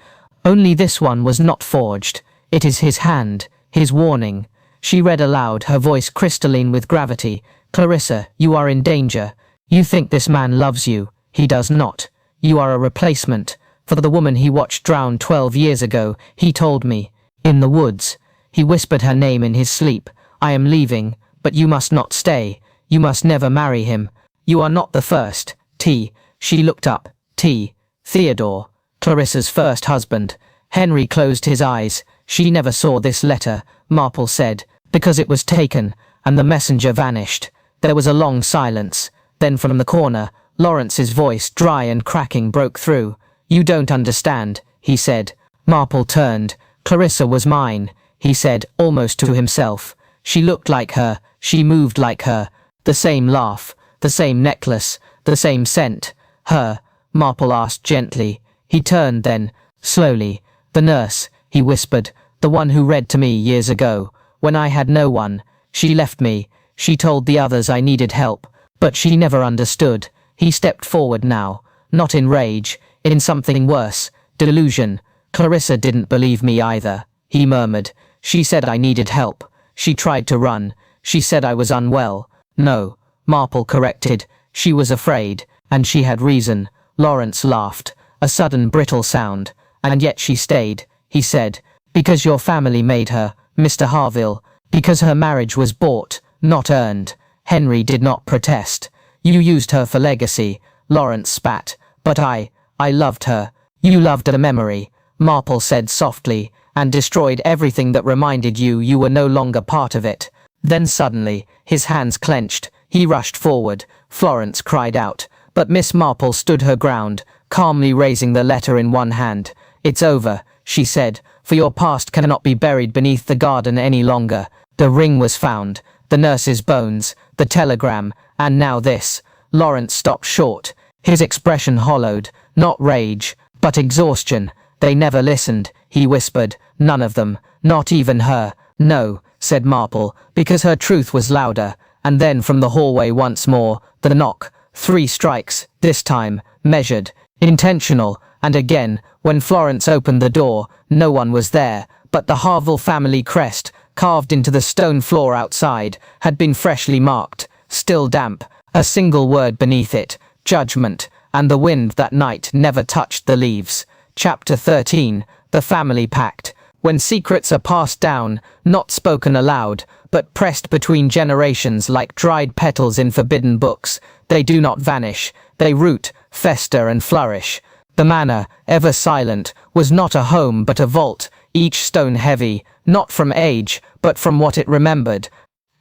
"Only this one was not forged. It is his hand, his warning." She read aloud, her voice crystalline with gravity. "Clarissa, you are in danger. You think this man loves you. He does not. You are a replacement. For the woman he watched drown 12 years ago, he told me. In the woods." He whispered her name in his sleep. "I am leaving, but you must not stay. You must never marry him. You are not the first. T." She looked up. "T. Theodore. Clarissa's first husband." Henry closed his eyes. "She never saw this letter," Marple said, "because it was taken, and the messenger vanished." There was a long silence. Then from the corner, Lawrence's voice, dry and cracking, broke through. "You don't understand," he said. Marple turned. "Clarissa was mine," he said, almost to himself. "She looked like her, she moved like her. The same laugh, the same necklace, the same scent." "Her?" Marple asked gently. He turned then, slowly. "The nurse," he whispered, "the one who read to me years ago, when I had no one. She left me. She told the others I needed help, but she never understood." He stepped forward now, not in rage, in something worse, delusion. "Clarissa didn't believe me either," he murmured. "She said I needed help. She tried to run. She said I was unwell." "No," Marple corrected. She was afraid, and she had reason. Lawrence laughed, a sudden brittle sound. And yet she stayed, he said, because your family made her, Mr. Harville, because her marriage was bought, not earned. Henry did not protest. You used her for legacy, Lawrence spat. But I loved her. You loved a memory, Marple said softly, and destroyed everything that reminded you were no longer part of it. Then suddenly, his hands clenched. He rushed forward. Florence cried out, but Miss Marple stood her ground, calmly raising the letter in one hand. It's over, she said, for your past cannot be buried beneath the garden any longer. The ring was found, the nurse's bones, the telegram, and now this. Lawrence stopped short, his expression hollowed, not rage, but exhaustion. They never listened, he whispered, none of them, not even her. No, said Marple, because her truth was louder. And then from the hallway once more, the knock. 3 strikes, this time, measured, intentional, and again, when Florence opened the door, no one was there, but the Harville family crest, carved into the stone floor outside, had been freshly marked, still damp, a single word beneath it, judgment, and the wind that night never touched the leaves. Chapter 13, The Family Pact. When secrets are passed down, not spoken aloud, but pressed between generations like dried petals in forbidden books, they do not vanish, they root, fester and flourish. The manor, ever silent, was not a home but a vault, each stone heavy, not from age, but from what it remembered.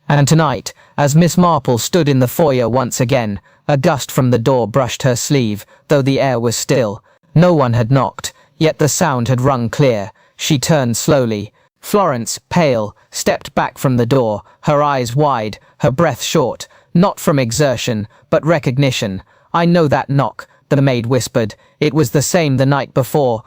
And tonight, as Miss Marple stood in the foyer once again, a gust from the door brushed her sleeve, though the air was still. No one had knocked, yet the sound had rung clear. She turned slowly. Florence, pale, stepped back from the door, her eyes wide, her breath short, not from exertion, but recognition. I know that knock, the maid whispered. It was the same the night before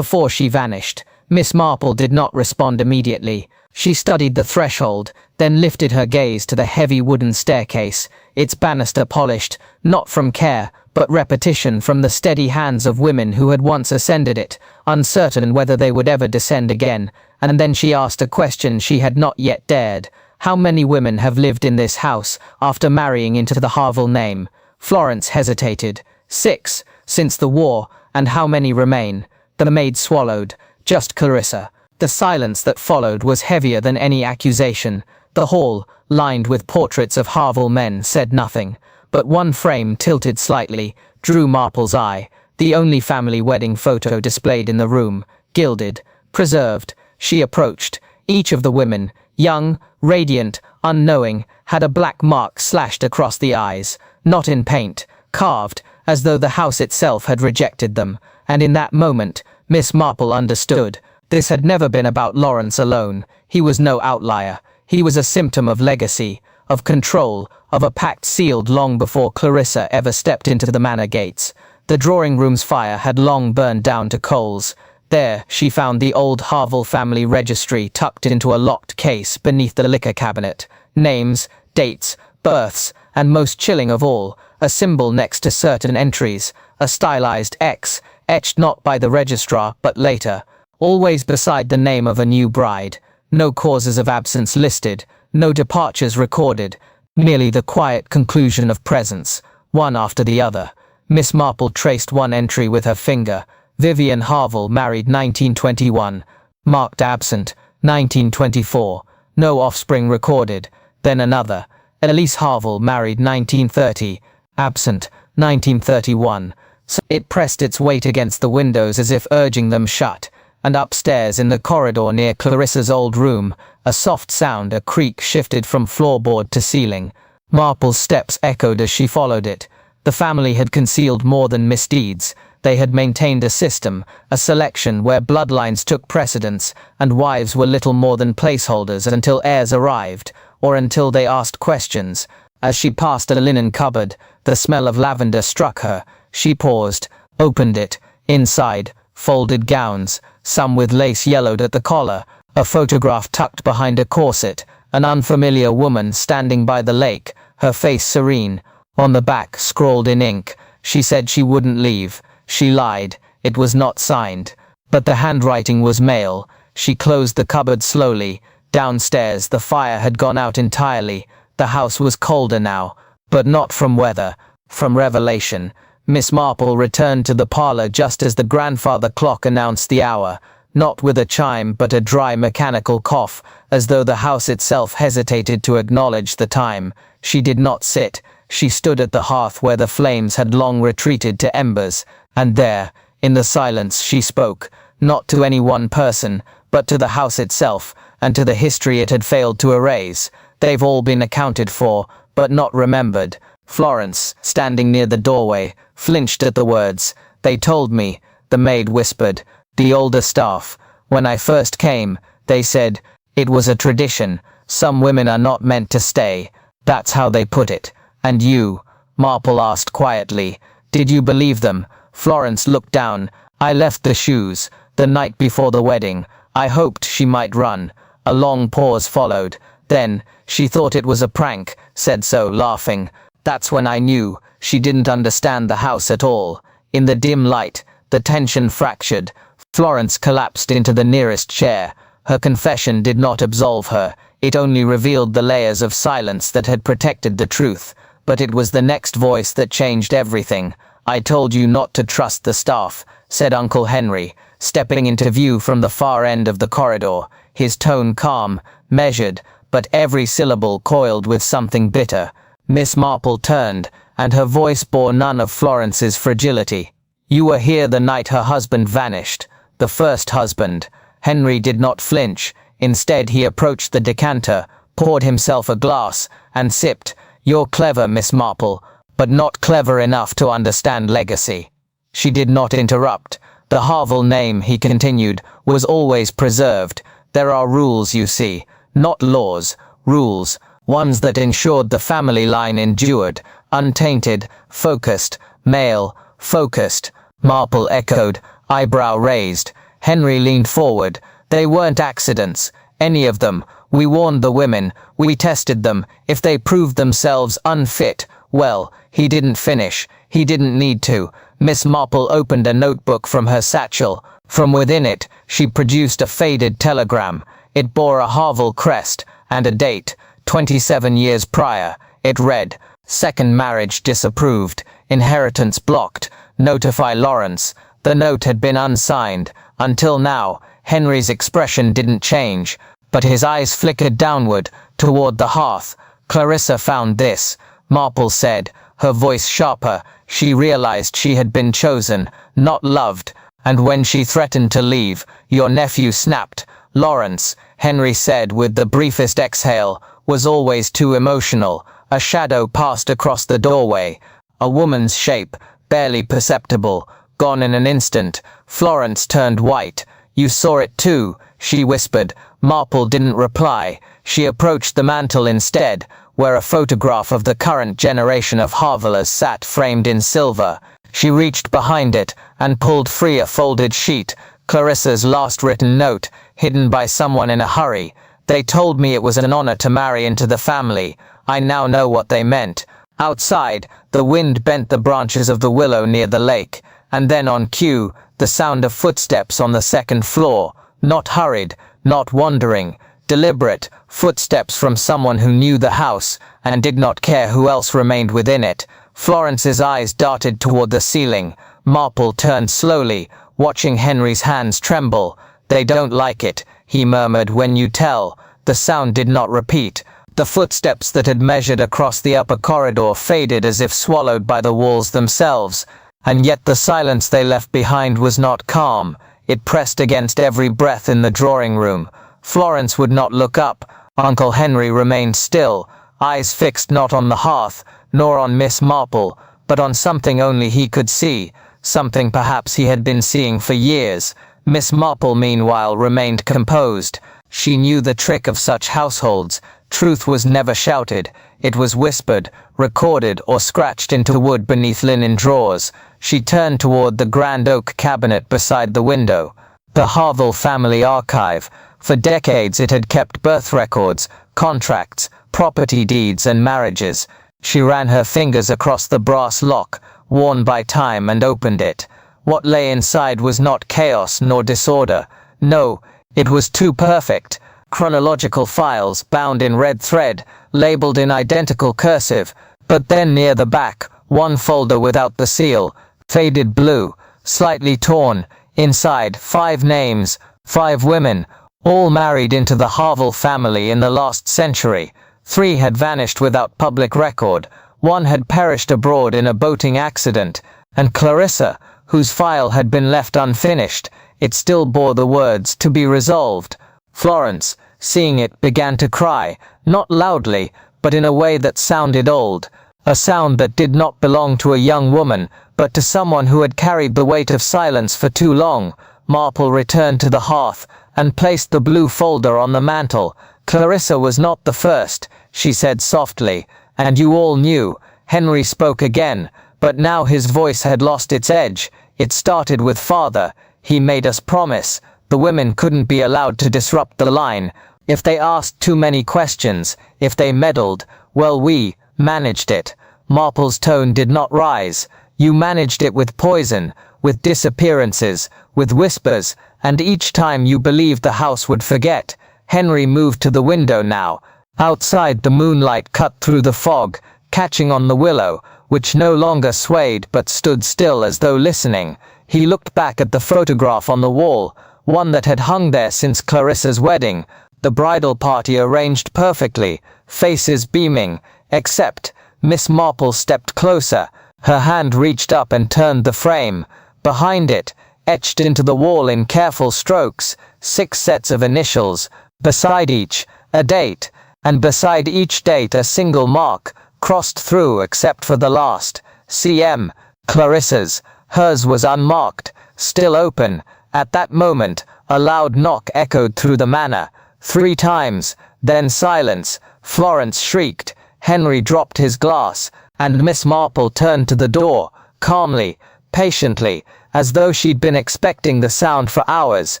she vanished. Miss Marple did not respond immediately. She studied the threshold, then lifted her gaze to the heavy wooden staircase, its banister polished, not from care, but repetition from the steady hands of women who had once ascended it, uncertain whether they would ever descend again. And then she asked a question she had not yet dared. How many women have lived in this house after marrying into the Harville name? Florence hesitated. 6, since the war, and how many remain? The maid swallowed. Just Clarissa. The silence that followed was heavier than any accusation. The hall, lined with portraits of Harville men, said nothing. But one frame tilted slightly, drew Marple's eye. The only family wedding photo displayed in the room, gilded, preserved. She approached. Each of the women, young, radiant, unknowing, had a black mark slashed across the eyes, not in paint, carved, as though the house itself had rejected them. And in that moment, Miss Marple understood. This had never been about Lawrence alone. He was no outlier. He was a symptom of legacy, of control, of a pact sealed long before Clarissa ever stepped into the manor gates. The drawing-room's fire had long burned down to coals. There, she found the old Harville family registry tucked into a locked case beneath the liquor cabinet. Names, dates, births, and most chilling of all, a symbol next to certain entries, a stylized X, etched not by the registrar but later, always beside the name of a new bride. No causes of absence listed, no departures recorded, merely the quiet conclusion of presence, one after the other. Miss Marple traced one entry with her finger. Vivian Harville, married 1921, marked absent, 1924, no offspring recorded. Then another. Elise Harville, married 1930, absent, 1931. So it pressed its weight against the windows as if urging them shut. And upstairs in the corridor near Clarissa's old room, a soft sound, a creak shifted from floorboard to ceiling. Marple's steps echoed as she followed it. The family had concealed more than misdeeds. They had maintained a system, a selection where bloodlines took precedence, and wives were little more than placeholders until heirs arrived, or until they asked questions. As she passed a linen cupboard, the smell of lavender struck her. She paused, opened it. Inside, folded gowns, some with lace yellowed at the collar, a photograph tucked behind a corset, an unfamiliar woman standing by the lake, her face serene. On the back, scrawled in ink, she said she wouldn't leave. She lied. It was not signed. But the handwriting was male. She closed the cupboard slowly. Downstairs, the fire had gone out entirely. The house was colder now, but not from weather, From Revelation, Miss Marple returned to the parlor just as the grandfather clock announced the hour, not with a chime but a dry mechanical cough, as though the house itself hesitated to acknowledge the time. She did not sit. She stood at the hearth where the flames had long retreated to embers, and there, in the silence, she spoke, not to any one person, but to the house itself, and to the history it had failed to erase. They've all been accounted for, but not remembered. Florence, standing near the doorway, flinched at the words. They told me, the maid whispered, the older staff. When I first came, they said, it was a tradition. Some women are not meant to stay. That's how they put it. And you? Marple asked quietly. Did you believe them? Florence looked down. I left the shoes, the night before the wedding. I hoped she might run. A long pause followed. Then, she thought it was a prank, said so, laughing. That's when I knew. She didn't understand the house at all. In the dim light, the tension fractured. Florence collapsed into the nearest chair. Her confession did not absolve her. It only revealed the layers of silence that had protected the truth. But it was the next voice that changed everything. I told you not to trust the staff, said Uncle Henry, stepping into view from the far end of the corridor, his tone calm, measured, but every syllable coiled with something bitter. Miss Marple turned, and her voice bore none of Florence's fragility. You were here the night her husband vanished, the first husband. Henry did not flinch. Instead, he approached the decanter, poured himself a glass, and sipped. You're clever, Miss Marple, but not clever enough to understand legacy. She did not interrupt. The Harville name, he continued, was always preserved. There are rules, you see, not laws, rules, ones that ensured the family line endured, untainted, focused, male, focused. Marple echoed, eyebrow raised. Henry leaned forward. They weren't accidents, any of them. We warned the women, we tested them. If they proved themselves unfit, well, he didn't finish. He didn't need to. Miss Marple opened a notebook from her satchel. From within it, she produced a faded telegram. It bore a Harville crest and a date, 27 years prior. It read, second marriage disapproved, inheritance blocked, notify Lawrence. The note had been unsigned. Until now, Henry's expression didn't change, but his eyes flickered downward, toward the hearth. Clarissa found this, Marple said, her voice sharper. She realized she had been chosen, not loved, and when she threatened to leave, your nephew snapped. Lawrence, Henry said with the briefest exhale, was always too emotional. A shadow passed across the doorway, a woman's shape, barely perceptible, gone in an instant. Florence turned white. You saw it too, she whispered. Marple didn't reply. She approached the mantel instead, where a photograph of the current generation of Harvillers sat framed in silver. She reached behind it and pulled free a folded sheet, Clarissa's last written note, hidden by someone in a hurry. They told me it was an honor to marry into the family. I now know what they meant. Outside, the wind bent the branches of the willow near the lake, and then on cue, the sound of footsteps on the second floor. Not hurried, not wandering, deliberate, footsteps from someone who knew the house and did not care who else remained within it. Florence's eyes darted toward the ceiling. Marple turned slowly, watching Henry's hands tremble. They don't like it, he murmured, when you tell. The sound did not repeat. The footsteps that had measured across the upper corridor faded as if swallowed by the walls themselves. And yet the silence they left behind was not calm. It pressed against every breath in the drawing room. Florence would not look up. Uncle Henry remained still, eyes fixed not on the hearth, nor on Miss Marple, but on something only he could see, something perhaps he had been seeing for years. Miss Marple, meanwhile, remained composed. She knew the trick of such households. Truth was never shouted. It was whispered, recorded, or scratched into wood beneath linen drawers. She turned toward the grand oak cabinet beside the window. The Harville family archive. For decades it had kept birth records, contracts, property deeds, and marriages. She ran her fingers across the brass lock, worn by time, and opened it. What lay inside was not chaos nor disorder. No, it was too perfect. Chronological files, bound in red thread, labeled in identical cursive. But then near the back, one folder without the seal, faded blue, slightly torn. Inside, 5 names, 5 women, all married into the Harville family in the last century. 3 had vanished without public record, 1 had perished abroad in a boating accident, and Clarissa, whose file had been left unfinished, it still bore the words, "To be resolved." Florence, seeing it, began to cry, not loudly, but in a way that sounded old, a sound that did not belong to a young woman, but to someone who had carried the weight of silence for too long. Marple returned to the hearth, and placed the blue folder on the mantel. "Clarissa was not the first," she said softly, "and you all knew." Henry spoke again, but now his voice had lost its edge. "It started with father. He made us promise. The women couldn't be allowed to disrupt the line. If they asked too many questions, if they meddled, well, we managed it." Marple's tone did not rise. "You managed it with poison, with disappearances, with whispers, and each time you believed the house would forget." Henry moved to the window now. Outside, the moonlight cut through the fog, catching on the willow, which no longer swayed but stood still as though listening. He looked back at the photograph on the wall, one that had hung there since Clarissa's wedding, the bridal party arranged perfectly, faces beaming, except Miss Marple stepped closer. Her hand reached up and turned the frame. Behind it, etched into the wall in careful strokes, 6 sets of initials, beside each, a date, and beside each date a single mark, crossed through except for the last, CM, Clarissa's. Hers was unmarked, still open. At that moment, a loud knock echoed through the manor. 3 times, then silence. Florence shrieked. Henry dropped his glass, and Miss Marple turned to the door, calmly, patiently, as though she'd been expecting the sound for hours.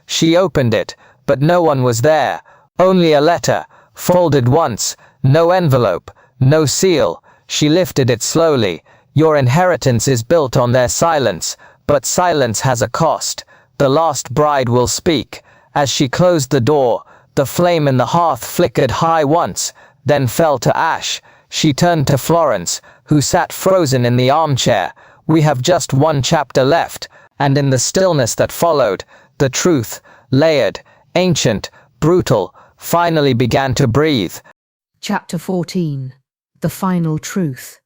She opened it, but no one was there. Only a letter, folded once, no envelope, no seal. She lifted it slowly. "Your inheritance is built on their silence, but silence has a cost. The last bride will speak." As she closed the door, the flame in the hearth flickered high once, then fell to ash. She turned to Florence, who sat frozen in the armchair. "We have just 1 chapter left," and in the stillness that followed, the truth, layered, ancient, brutal, finally began to breathe. Chapter 14. The Final Truth.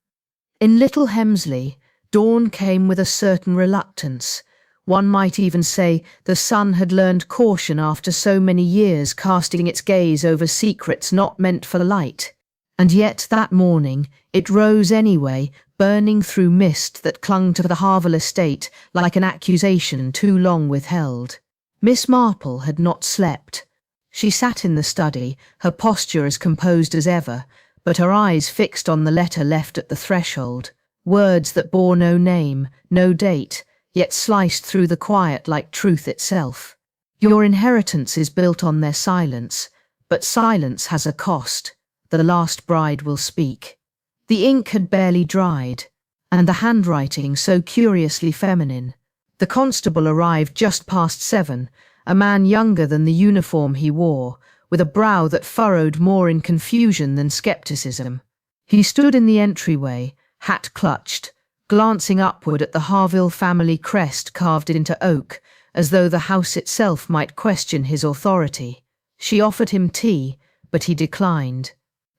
In Little Hemsley, dawn came with a certain reluctance. One might even say the sun had learned caution after so many years casting its gaze over secrets not meant for light. And yet that morning it rose anyway, burning through mist that clung to the Harville estate like an accusation too long withheld. Miss Marple had not slept. She sat in the study, her posture as composed as ever, but her eyes fixed on the letter left at the threshold, words that bore no name, no date, yet sliced through the quiet like truth itself. "Your inheritance is built on their silence, but silence has a cost. The last bride will speak." The ink had barely dried, and the handwriting so curiously feminine. The constable arrived just past 7, a man younger than the uniform he wore, with a brow that furrowed more in confusion than skepticism. He stood in the entryway, hat clutched, glancing upward at the Harville family crest carved into oak, as though the house itself might question his authority. She offered him tea, but he declined.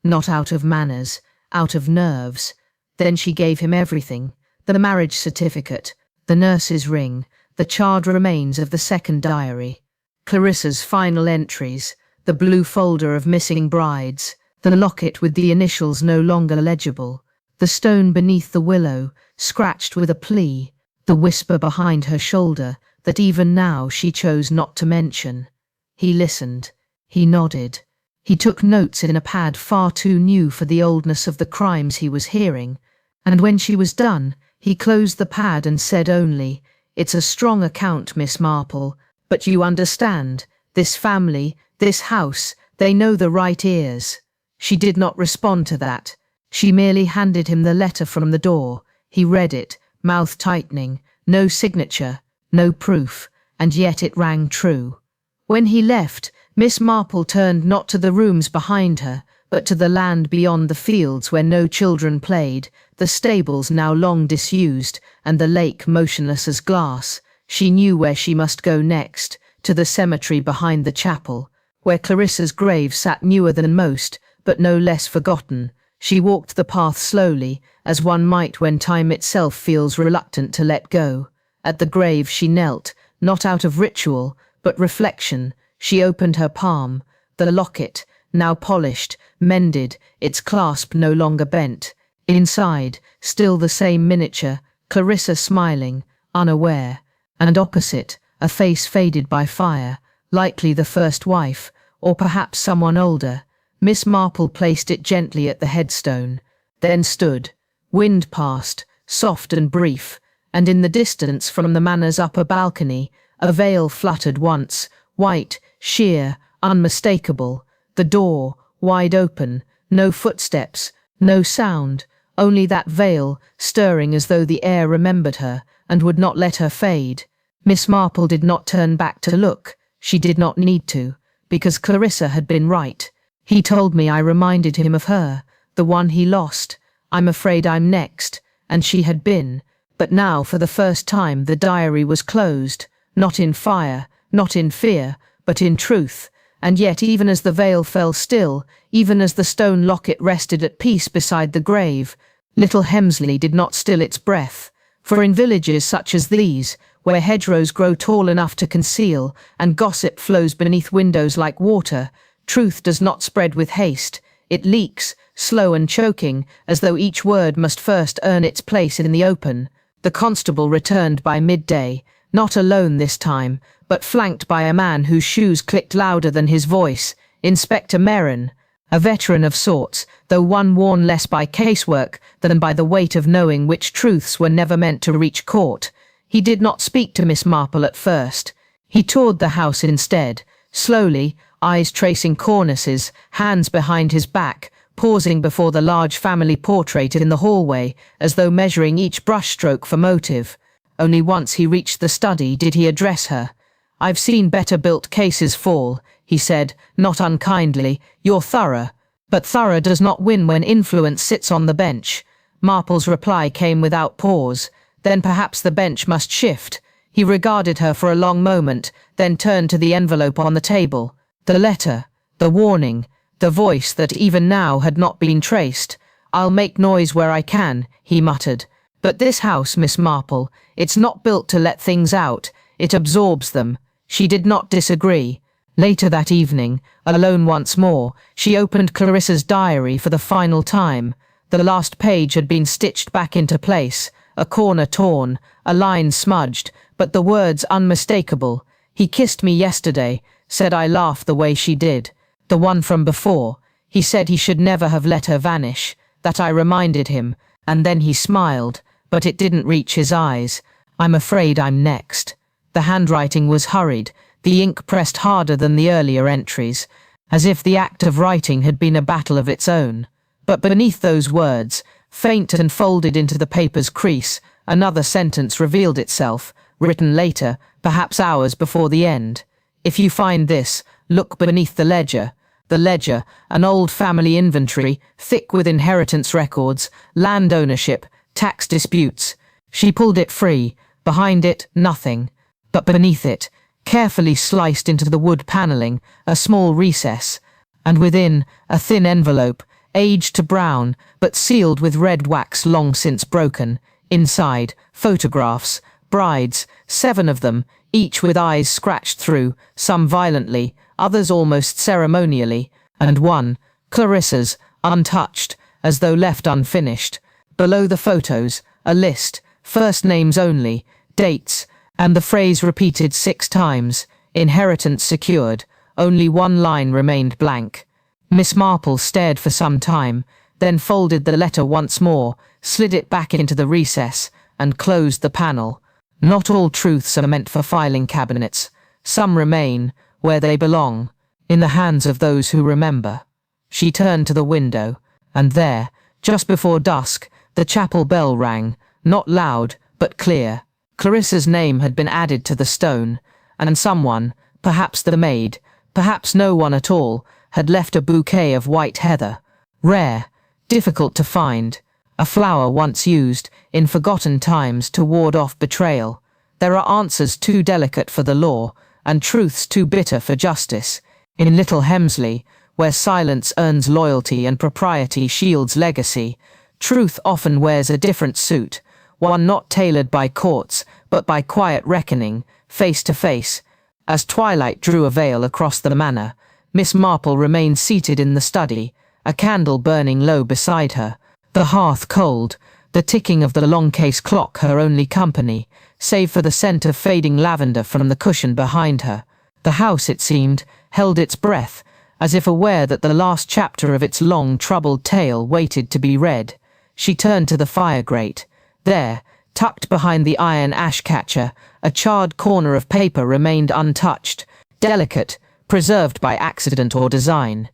Not out of manners, out of nerves. Then she gave him everything: the marriage certificate, the nurse's ring, the charred remains of the second diary, Clarissa's final entries, the blue folder of missing brides, the locket with the initials no longer legible, the stone beneath the willow, scratched with a plea, the whisper behind her shoulder that even now she chose not to mention. He listened. He nodded. He took notes in a pad far too new for the oldness of the crimes he was hearing, and when she was done, he closed the pad and said only, "It's a strong account, Miss Marple, but you understand, this family, this house, they know the right ears." She did not respond to that. She merely handed him the letter from the door. He read it, mouth tightening, no signature, no proof, and yet it rang true. When he left, Miss Marple turned not to the rooms behind her, but to the land beyond the fields where no children played, the stables now long disused, and the lake motionless as glass. She knew where she must go next, to the cemetery behind the chapel, where Clarissa's grave sat newer than most, but no less forgotten. She walked the path slowly, as one might when time itself feels reluctant to let go. At the grave she knelt, not out of ritual, but reflection. She opened her palm. The locket, now polished, mended, its clasp no longer bent. Inside, still the same miniature, Clarissa smiling, unaware. And opposite, a face faded by fire, likely the first wife, or perhaps someone older. Miss Marple placed it gently at the headstone, then stood. Wind passed, soft and brief, and in the distance from the manor's upper balcony, a veil fluttered once, white, sheer, unmistakable. The door, wide open, no footsteps, no sound, only that veil, stirring as though the air remembered her, and would not let her fade. Miss Marple did not turn back to look. She did not need to, because Clarissa had been right. He told me I reminded him of her, the one he lost. I'm afraid I'm next, and she had been. But now, for the first time, the diary was closed, not in fire, not in fear, but in truth. And yet, even as the veil fell still, even as the stone locket rested at peace beside the grave, little Hemsley did not still its breath. For in villages such as these, where hedgerows grow tall enough to conceal, and gossip flows beneath windows like water, truth does not spread with haste. It leaks, slow and choking, as though each word must first earn its place in the open. The constable returned by midday, not alone this time, but flanked by a man whose shoes clicked louder than his voice, Inspector Merrin, a veteran of sorts, though one worn less by casework than by the weight of knowing which truths were never meant to reach court. He did not speak to Miss Marple at first. He toured the house instead, slowly, eyes tracing cornices, hands behind his back, pausing before the large family portrait in the hallway, as though measuring each brushstroke for motive. Only once he reached the study did he address her. "I've seen better-built cases fall," he said, not unkindly. "You're thorough." But thorough does not win when influence sits on the bench. Marple's reply came without pause. Then perhaps the bench must shift. He regarded her for a long moment, then turned to the envelope on the table. The letter, the warning, the voice that even now had not been traced. "I'll make noise where I can," he muttered. "But this house, Miss Marple, it's not built to let things out. It absorbs them." She did not disagree. Later that evening, alone once more, she opened Clarissa's diary for the final time. The last page had been stitched back into place, a corner torn, a line smudged, but the words unmistakable. "He kissed me yesterday," said I laughed the way she did. The one from before. He said he should never have let her vanish, that I reminded him, and then he smiled, but it didn't reach his eyes. "I'm afraid I'm next." The handwriting was hurried, the ink pressed harder than the earlier entries, as if the act of writing had been a battle of its own. But beneath those words, faint and folded into the paper's crease, another sentence revealed itself, written later, perhaps hours before the end. "If you find this, look beneath the ledger." The ledger, an old family inventory, thick with inheritance records, land ownership, tax disputes. She pulled it free. Behind it, nothing. But beneath it, carefully sliced into the wood panelling, a small recess, and within, a thin envelope, aged to brown, but sealed with red wax long since broken. Inside, photographs, brides, 7 of them, each with eyes scratched through, some violently, others almost ceremonially, and one, Clarissa's, untouched, as though left unfinished. Below the photos, a list, first names only, dates, and the phrase repeated 6 times, "Inheritance secured." Only one line remained blank. Miss Marple stared for some time, then folded the letter once more, slid it back into the recess, and closed the panel. Not all truths are meant for filing cabinets. Some remain, where they belong, in the hands of those who remember. She turned to the window, and there, just before dusk, the chapel bell rang, not loud, but clear. Clarissa's name had been added to the stone, and someone, perhaps the maid, perhaps no one at all, had left a bouquet of white heather, rare, difficult to find, a flower once used in forgotten times to ward off betrayal. There are answers too delicate for the law, and truths too bitter for justice. In Little Hemsley, where silence earns loyalty and propriety shields legacy, truth often wears a different suit, one not tailored by courts, but by quiet reckoning, face to face. As twilight drew a veil across the manor, Miss Marple remained seated in the study, a candle burning low beside her, the hearth cold, the ticking of the long-case clock her only company, save for the scent of fading lavender from the cushion behind her. The house, it seemed, held its breath, as if aware that the last chapter of its long, troubled tale waited to be read. She turned to the fire grate. There, tucked behind the iron ash-catcher, a charred corner of paper remained untouched, delicate, preserved by accident or design.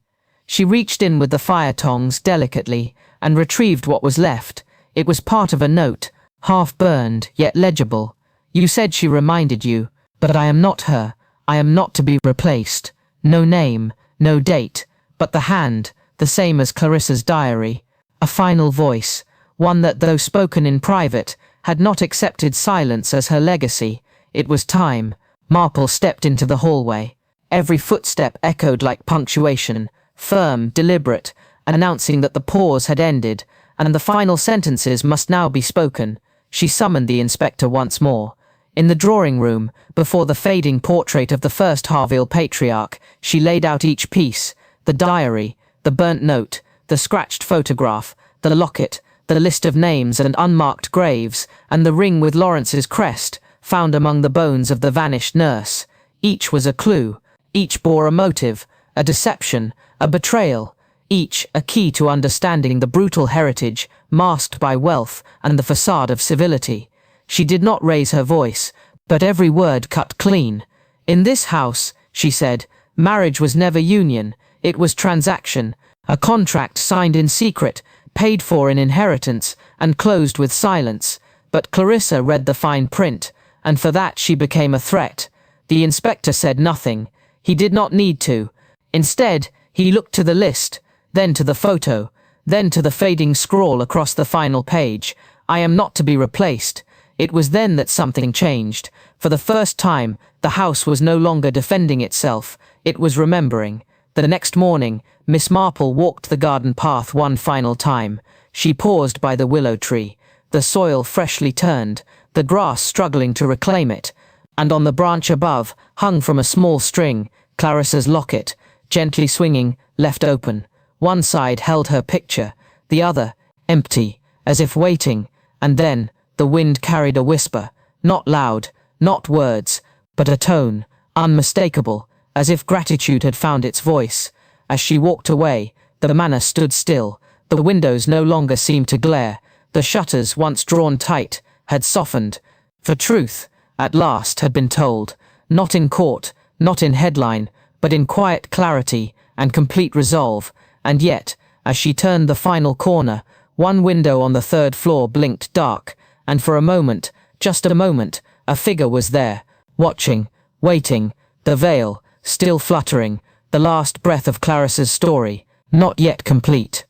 She reached in with the fire tongs delicately and retrieved what was left. It was part of a note, half-burned, yet legible. You said she reminded you, but I am not her. I am not to be replaced. No name, no date, but the hand, the same as Clarissa's diary. A final voice, one that, though spoken in private, had not accepted silence as her legacy. It was time. Marple stepped into the hallway. Every footstep echoed like punctuation, firm, deliberate, announcing that the pause had ended, and the final sentences must now be spoken. She summoned the inspector once more. In the drawing room, before the fading portrait of the first Harville patriarch, she laid out each piece: the diary, the burnt note, the scratched photograph, the locket, the list of names and unmarked graves, and the ring with Lawrence's crest, found among the bones of the vanished nurse. Each was a clue. Each bore a motive, a deception, a betrayal. Each a key to understanding the brutal heritage, masked by wealth and the facade of civility. She did not raise her voice, but every word cut clean. In this house, she said, marriage was never union, it was transaction, a contract signed in secret, paid for in inheritance, and closed with silence. But Clarissa read the fine print, and for that she became a threat. The inspector said nothing. He did not need to. Instead, he looked to the list, then to the photo, then to the fading scrawl across the final page. I am not to be replaced. It was then that something changed. For the first time, the house was no longer defending itself. It was remembering. The next morning, Miss Marple walked the garden path one final time. She paused by the willow tree, the soil freshly turned, the grass struggling to reclaim it, and on the branch above, hung from a small string, Clarissa's locket, gently swinging, left open. One side held her picture, the other, empty, as if waiting, and then the wind carried a whisper, not loud, not words, but a tone, unmistakable, as if gratitude had found its voice. As she walked away, the manor stood still. The windows no longer seemed to glare. The shutters, once drawn tight, had softened. For truth, at last, had been told, not in court, not in headline, but in quiet clarity and complete resolve. And yet, as she turned the final corner, one window on the third floor blinked dark, and for a moment, just a moment, a figure was there, watching, waiting, the veil, still fluttering, the last breath of Clarissa's story, not yet complete.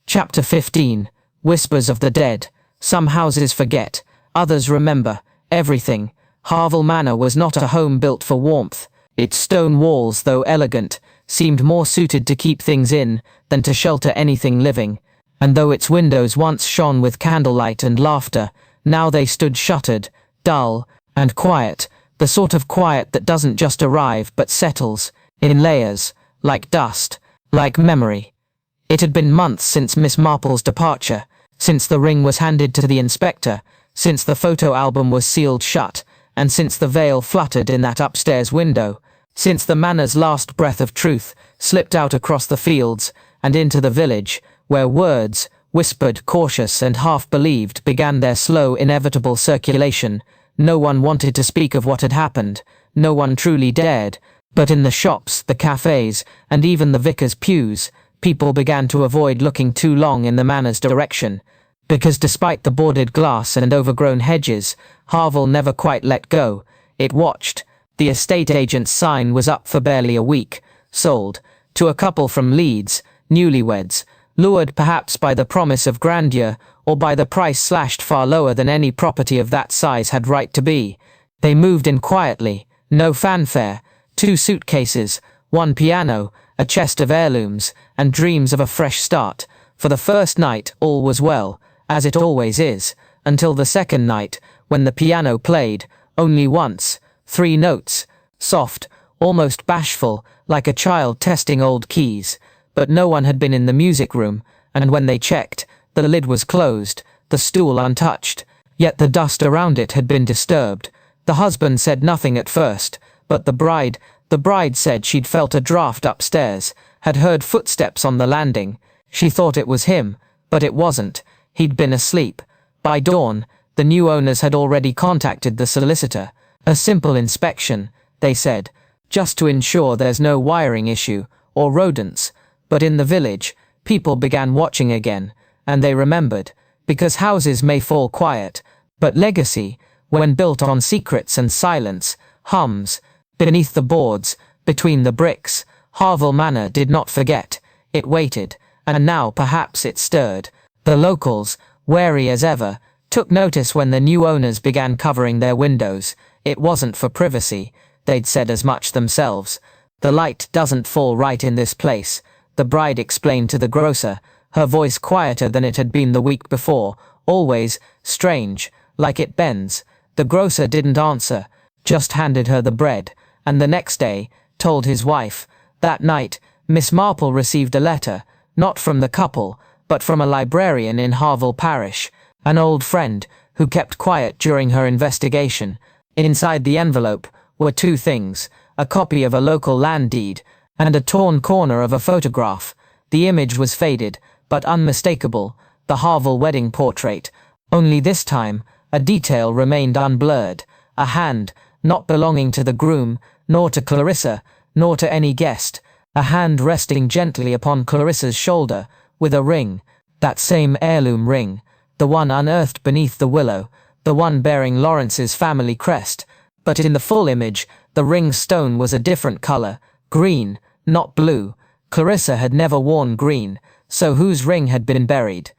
Chapter 15. Whispers of the Dead. Some houses forget, others remember, everything. Harville Manor was not a home built for warmth. Its stone walls, though elegant, seemed more suited to keep things in than to shelter anything living. And though its windows once shone with candlelight and laughter, now they stood shuttered, dull, and quiet, the sort of quiet that doesn't just arrive but settles, in layers, like dust, like memory. It had been months since Miss Marple's departure, since the ring was handed to the inspector, since the photo album was sealed shut, and since the veil fluttered in that upstairs window, since the manor's last breath of truth slipped out across the fields and into the village, where words, whispered, cautious, and half-believed, began their slow, inevitable circulation. No one wanted to speak of what had happened. No one truly dared. But in the shops, the cafes, and even the vicar's pews, people began to avoid looking too long in the manor's direction. Because despite the boarded glass and overgrown hedges, Harville never quite let go. It watched. The estate agent's sign was up for barely a week. Sold. To a couple from Leeds, newlyweds, lured perhaps by the promise of grandeur or by the price slashed far lower than any property of that size had right to be. They moved in quietly, no fanfare, 2 suitcases, 1 piano, a chest of heirlooms, and dreams of a fresh start. For the first night all was well, as it always is, until the second night, when the piano played, only once, 3 notes, soft, almost bashful, like a child testing old keys. But no one had been in the music room, and when they checked, the lid was closed, the stool untouched, yet the dust around it had been disturbed. The husband said nothing at first, but the bride said she'd felt a draft upstairs, had heard footsteps on the landing. She thought it was him, but it wasn't. He'd been asleep. By dawn, the new owners had already contacted the solicitor. A simple inspection, they said, just to ensure there's no wiring issue, or rodents. But in the village, people began watching again, and they remembered, because houses may fall quiet, but legacy, when built on secrets and silence, hums. Beneath the boards, between the bricks, Harville Manor did not forget. It waited, and now perhaps it stirred. The locals, wary as ever, took notice when the new owners began covering their windows. It wasn't for privacy, they'd said as much themselves. The light doesn't fall right in this place, the bride explained to the grocer, her voice quieter than it had been the week before, always strange, like it bends. The grocer didn't answer, just handed her the bread, and the next day, told his wife. That night, Miss Marple received a letter, not from the couple, but from a librarian in Harville Parish, an old friend, who kept quiet during her investigation. Inside the envelope were 2 things, a copy of a local land deed, and a torn corner of a photograph. The image was faded, but unmistakable, the Harville wedding portrait. Only this time, a detail remained unblurred, a hand, not belonging to the groom, nor to Clarissa, nor to any guest, a hand resting gently upon Clarissa's shoulder, with a ring, that same heirloom ring, the one unearthed beneath the willow, the one bearing Lawrence's family crest. But in the full image, the ring stone was a different color, green, not blue. Clarissa had never worn green, so whose ring had been buried?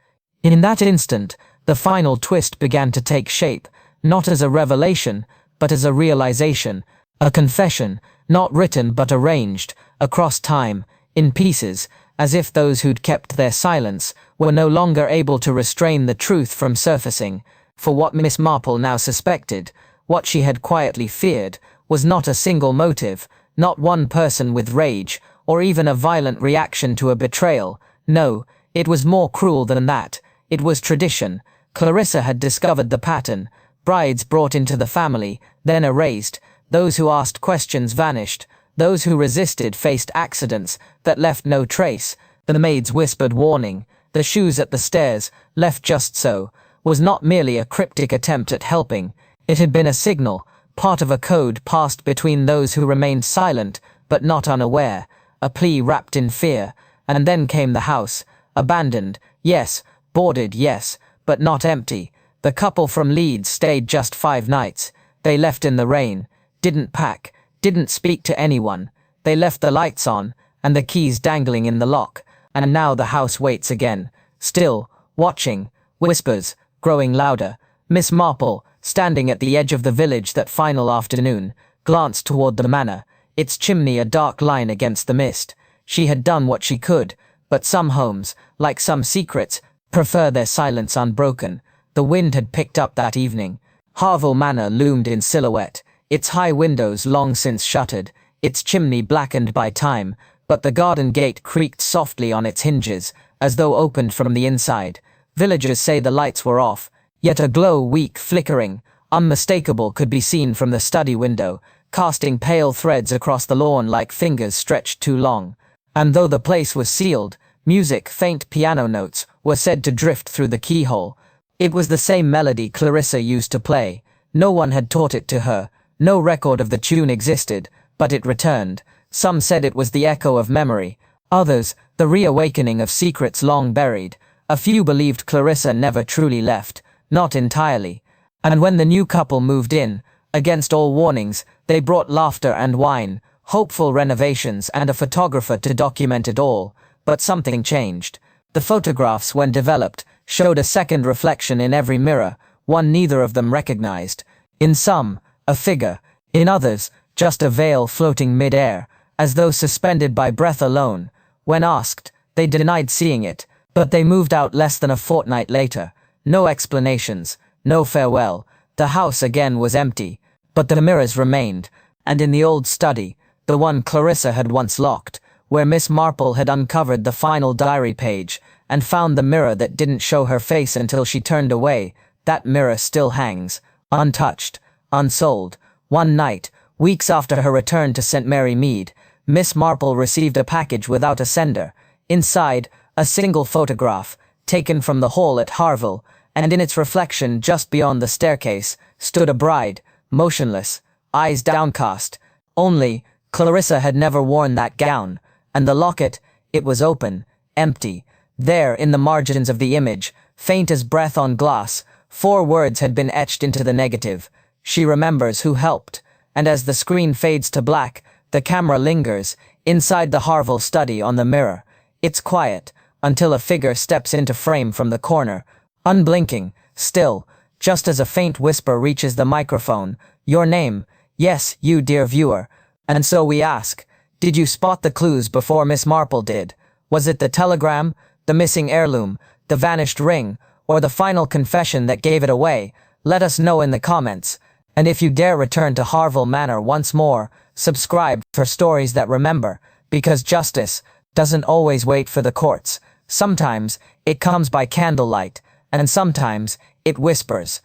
In that instant, the final twist began to take shape, not as a revelation, but as a realization, a confession, not written but arranged, across time, in pieces, as if those who'd kept their silence were no longer able to restrain the truth from surfacing. For what Miss Marple now suspected, what she had quietly feared, was not a single motive, not one person with rage, or even a violent reaction to a betrayal. No, it was more cruel than that. It was tradition. Clarissa had discovered the pattern. Brides brought into the family, then erased. Those who asked questions vanished. Those who resisted faced accidents that left no trace. The maid's whispered warning, the shoes at the stairs, left just so, was not merely a cryptic attempt at helping. It had been a signal, part of a code passed between those who remained silent but not unaware, a plea wrapped in fear. And then came the house, abandoned, yes, boarded, yes, but not empty. The couple from Leeds stayed just 5 nights. They left in the rain, didn't pack, didn't speak to anyone. They left the lights on, and the keys dangling in the lock, and now the house waits again, still, watching, whispers, growing louder. Miss Marple, standing at the edge of the village that final afternoon, glanced toward the manor, its chimney a dark line against the mist. She had done what she could, but some homes, like some secrets, prefer their silence unbroken. The wind had picked up that evening. Harville Manor loomed in silhouette, its high windows long since shuttered, its chimney blackened by time, but the garden gate creaked softly on its hinges, as though opened from the inside. Villagers say the lights were off, yet a glow, weak, flickering, unmistakable, could be seen from the study window, casting pale threads across the lawn like fingers stretched too long. And though the place was sealed, music, faint piano notes, were said to drift through the keyhole. It was the same melody Clarissa used to play. No one had taught it to her. No record of the tune existed, but it returned. Some said it was the echo of memory. Others, the reawakening of secrets long buried. A few believed Clarissa never truly left, not entirely. And when the new couple moved in, against all warnings, they brought laughter and wine. hopeful renovations and a photographer to document it all, but something changed. The photographs, when developed, showed a second reflection in every mirror, one neither of them recognized. In some, a figure; in others, just a veil floating mid-air, as though suspended by breath alone. When asked, they denied seeing it, but they moved out less than a fortnight later. No explanations, no farewell. The house again was empty, but the mirrors remained, and in the old study, the one Clarissa had once locked, where Miss Marple had uncovered the final diary page and found the mirror that didn't show her face until she turned away, that mirror still hangs, untouched, unsold. One night, weeks after her return to St. Mary Mead, Miss Marple received a package without a sender. Inside, a single photograph, taken from the hall at Harville, and in its reflection just beyond the staircase, stood a bride, motionless, eyes downcast. Only, Clarissa had never worn that gown, and the locket, it was open, empty. There, in the margins of the image, faint as breath on glass, 4 words had been etched into the negative: "She remembers who helped." And as the screen fades to black, the camera lingers, inside the Harville study on the mirror. It's quiet, until a figure steps into frame from the corner, unblinking, still, just as a faint whisper reaches the microphone: "Your name?" "Yes, you, dear viewer." And so we ask, did you spot the clues before Miss Marple did? Was it the telegram, the missing heirloom, the vanished ring, or the final confession that gave it away? Let us know in the comments. And if you dare return to Harville Manor once more, subscribe for stories that remember, because justice doesn't always wait for the courts. Sometimes it comes by candlelight, and sometimes it whispers.